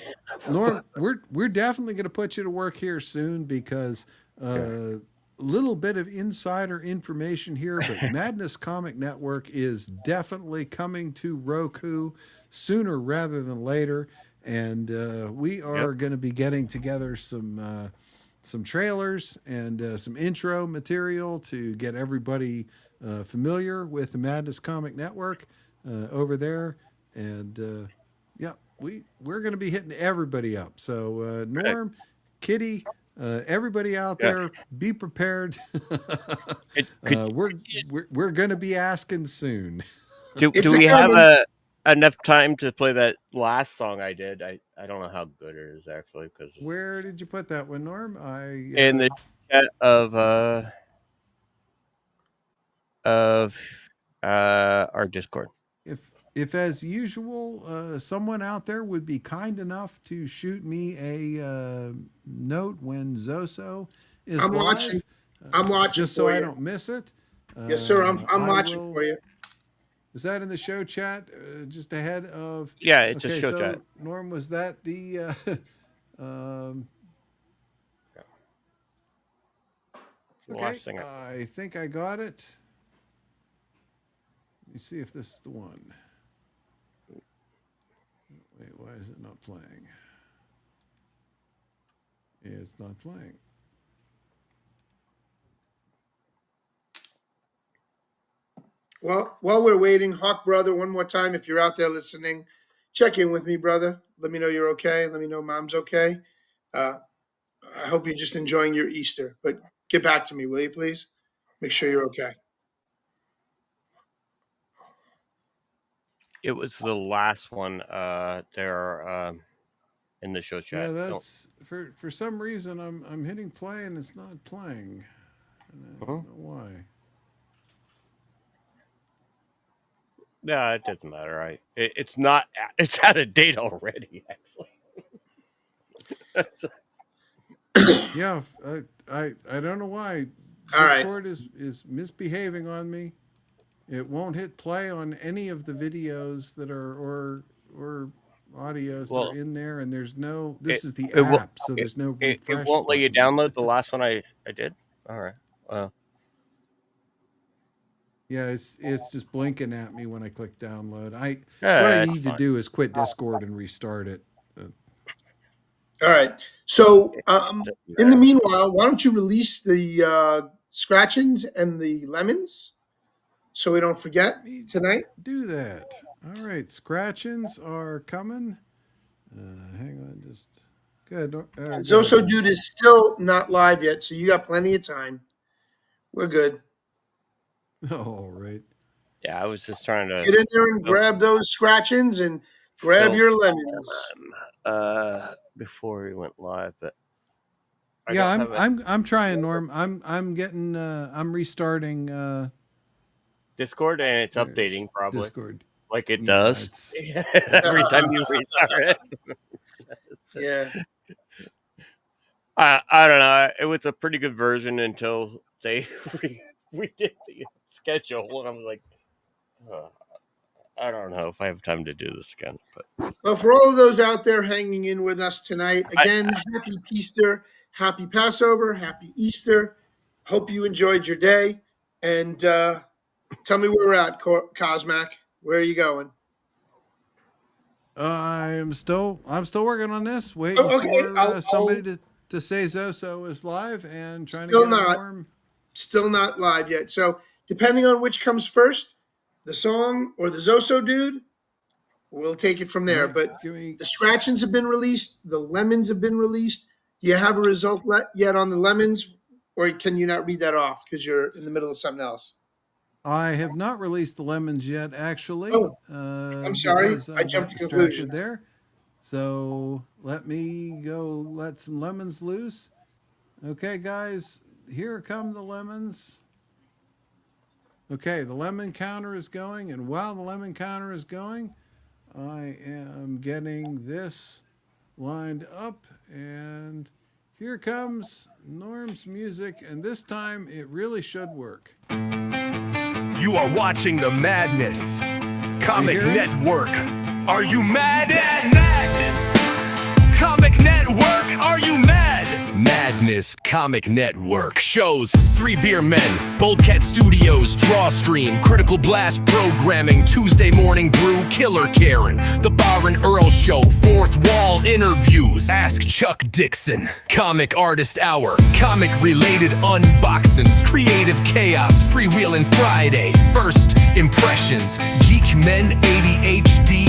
Norm, we're definitely going to put you to work here soon because a little bit of insider information here, but Madness Comic Network is definitely coming to Roku sooner rather than later, and we are going to be getting together some trailers and some intro material to get everybody familiar with the Madness Comic Network over there. And we're going to be hitting everybody up. So Norm, Kitty, everybody out there, be prepared. We're going to be asking soon. Do we have enough time to play that last song I did? I don't know how good it is actually because where did you put that one, Norm? In the chat of our Discord. If as usual, someone out there would be kind enough to shoot me a note when Zoso is I'm live, watching. I'm watching just so for I you. don't miss it. Yes, sir. I'm watching for you. Was that in the show chat just ahead of? Yeah, it's a show chat. Norm, was that the? Okay, I think I got it. Let me see if this is the one. Wait, why is it not playing? It's not playing. Well, while we're waiting, Hawk Brother, one more time, if you're out there listening, check in with me, brother. Let me know you're okay. Let me know mom's okay. I hope you're just enjoying your Easter. But get back to me, will you, please? Make sure you're okay. It was the last one there in the show chat. Yeah, that's for some reason I'm hitting play and it's not playing. And I don't know why. No, it doesn't matter. It's not. It's out of date already. Actually. Yeah, I don't know why. All Discord is misbehaving on me. It won't hit play on any of the videos that are or audios that are in there, and there's no. This is the app, so there's no refresh. It won't let you download the last one I did. All right. Well. Yeah, it's just blinking at me when I click download. What I need to do is quit Discord and restart it. All right. So in the meanwhile, why don't you release the scratchings and the lemons so we don't forget tonight? Do that. All right. Scratchings are coming. Hang on just. Good. Go Zoso ahead. Dude is still not live yet, so you got plenty of time. We're good. All right. Yeah, I was just trying to Get in there and fill, grab those scratchings and grab fill your lemons. before we went live, but I Yeah, don't have it. I'm trying, Norm. I'm getting I'm restarting Discord, and it's there's updating probably Discord. like it Yeah, does it's every time you restart it. Yeah. I don't know. It was a pretty good version until they redid the schedule, and I was like, oh, I don't know if I have time to do this again. But Well, for all of those out there hanging in with us tonight, again, happy Easter, happy Passover, happy Easter. Hope you enjoyed your day. And tell me where we're at, Cosmac. Where are you going? I'm still working on this, waiting Oh, okay, for somebody to say Zoso is live and trying to still get not, Norm. still not live yet. So depending on which comes first, the song or the Zoso Dude, we'll take it from All there. right, But give me. the scratchings have been released. The lemons have been released. Do you have a result yet on the lemons, or can you not read that off because you're in the middle of something else? I have not released the lemons yet, actually, Oh, I'm sorry. because I I got jumped to distracted conclusions. there. So let me go let some lemons loose. Okay, guys, here come the lemons. Okay, the lemon counter is going, and while the lemon counter is going, I am getting this lined up, and here comes Norm's music, and this time it really should work. You are watching the madness. Comic hear it? Network. Are you mad at madness? Comic Network. Are you mad? Madness Comic Network shows 3BeerMen, Bold Cat Studios, Drawstream, Critical Blast Programming, Tuesday Morning Brew, Killer Karen, The Bar and Earl Show, Fourth Wall Interviews, Ask Chuck Dixon, Comic Artist Hour, comic related unboxings, Creative Chaos, Freewheelin' Friday, First Impressions, Geek Men ADHD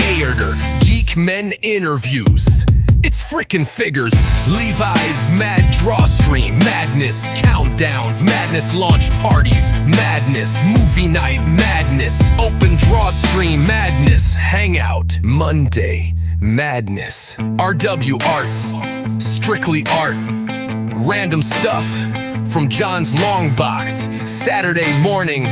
Theater, Geek Men Interviews. It's frickin' figures, Levi's Mad Drawstream, Madness Countdowns, Madness Launch Parties, Madness Movie Night, Madness Open Drawstream, Madness Hangout, Monday Madness, RW Arts, Strictly Art, Random Stuff from John's Long Box, Saturday Morning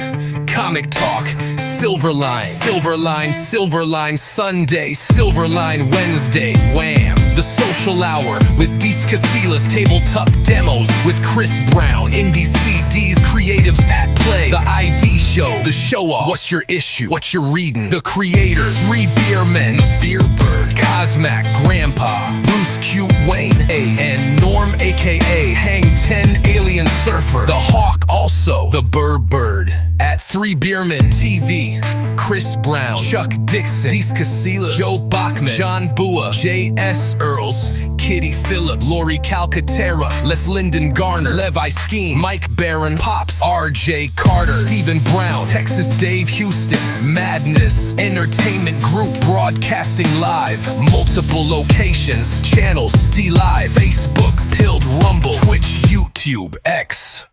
Comic Talk, Silverline, Silverline, Silverline Sunday, Silverline Wednesday, Wham! The Social Hour with Dees Casillas, Tabletop Demos with Chris Brown, Indie CDs, Creatives at Play, The ID Show, The Show Off, What's Your Issue, What You're Reading, The Creators, 3BeerMen, Beerbird, Cosmac, Grandpa, Bruce Q, Wayne A, and Norm aka Hang 10 Alien Surfer, The Hawk also, The Bird, at 3BeerMen TV, Chris Brown, Chuck Dixon, Dees Casillas, Joe Bachman, John Bua, J.S. Earls, Kitty Phillips, Lori Calcaterra, Les Lyndon Garner, Levi Skeen, Mike Barron, Pops, R.J. Carter, Stephen Brown, Texas Dave Houston, Madness Entertainment Group, broadcasting live, multiple locations, channels, D-Live, Facebook, Pilled Rumble, Twitch, YouTube, X.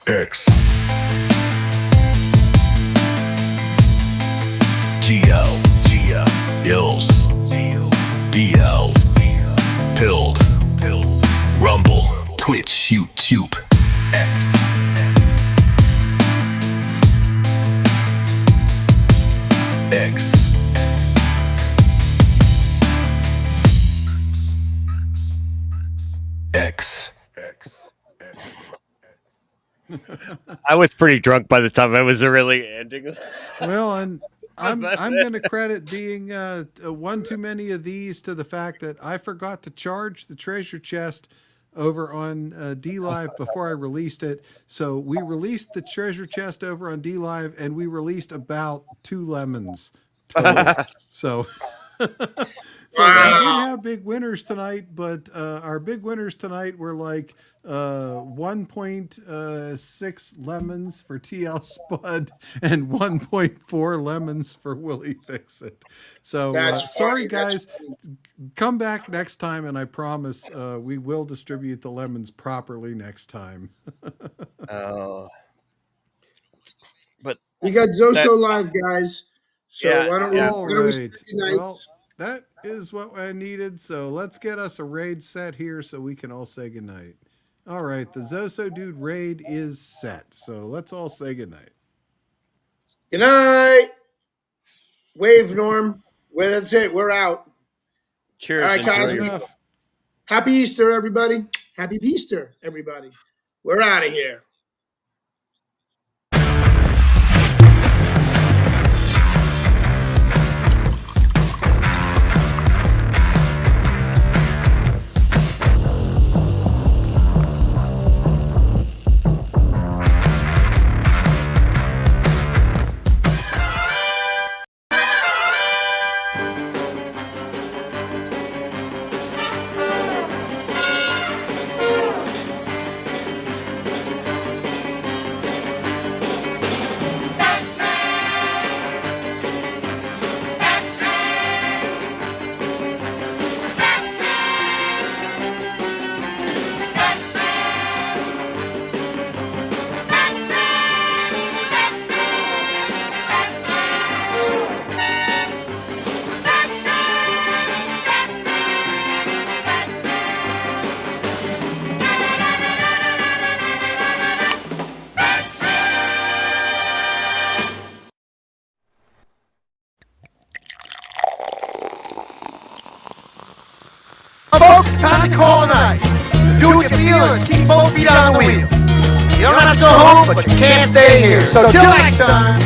X. GL. Ills. BL. Pilled. Rumble. Twitch. YouTube. X. X. X. I was pretty drunk by the time I was really ending. Well, and I'm going to credit being one too many of these to the fact that I forgot to charge the treasure chest over on D Live before I released it. So we released the treasure chest over on D Live, and we released about 2 lemons total. So So we did have big winners tonight, but our big winners tonight were like 1.6 lemons for TL Spud and 1.4 lemons for Willie Fix-It. So sorry, guys. Come back next time, and I promise we will distribute the lemons properly next time. But we got Zoso live, guys. So why don't we? All Why don't we right. say goodnight? Well, that is what I needed. So let's get us a raid set here so we can all say goodnight. All right, the Zoso Dude raid is set. So let's all say goodnight. Good night. Wave, Norm. Well, that's it. We're out. Cheers. All right, guys. Enough. Happy Easter, everybody. Happy Easter, everybody. We're out of here. Folks, time to call a night. Do what you feel and keep both feet on the wheel. You don't have to go home, but you can't stay here. So till next time.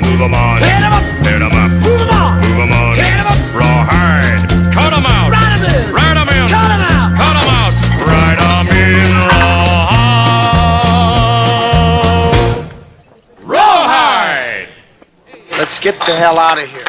Move 'em on. Hit 'em up. Hit 'em up. Move 'em on. Move 'em on. Hit 'em up. Raw hard. Cut 'em out. Ride 'em in. Ride 'em in. Cut 'em out. Cut 'em out. Ride 'em in. Raw hard. Let's get the hell out of here.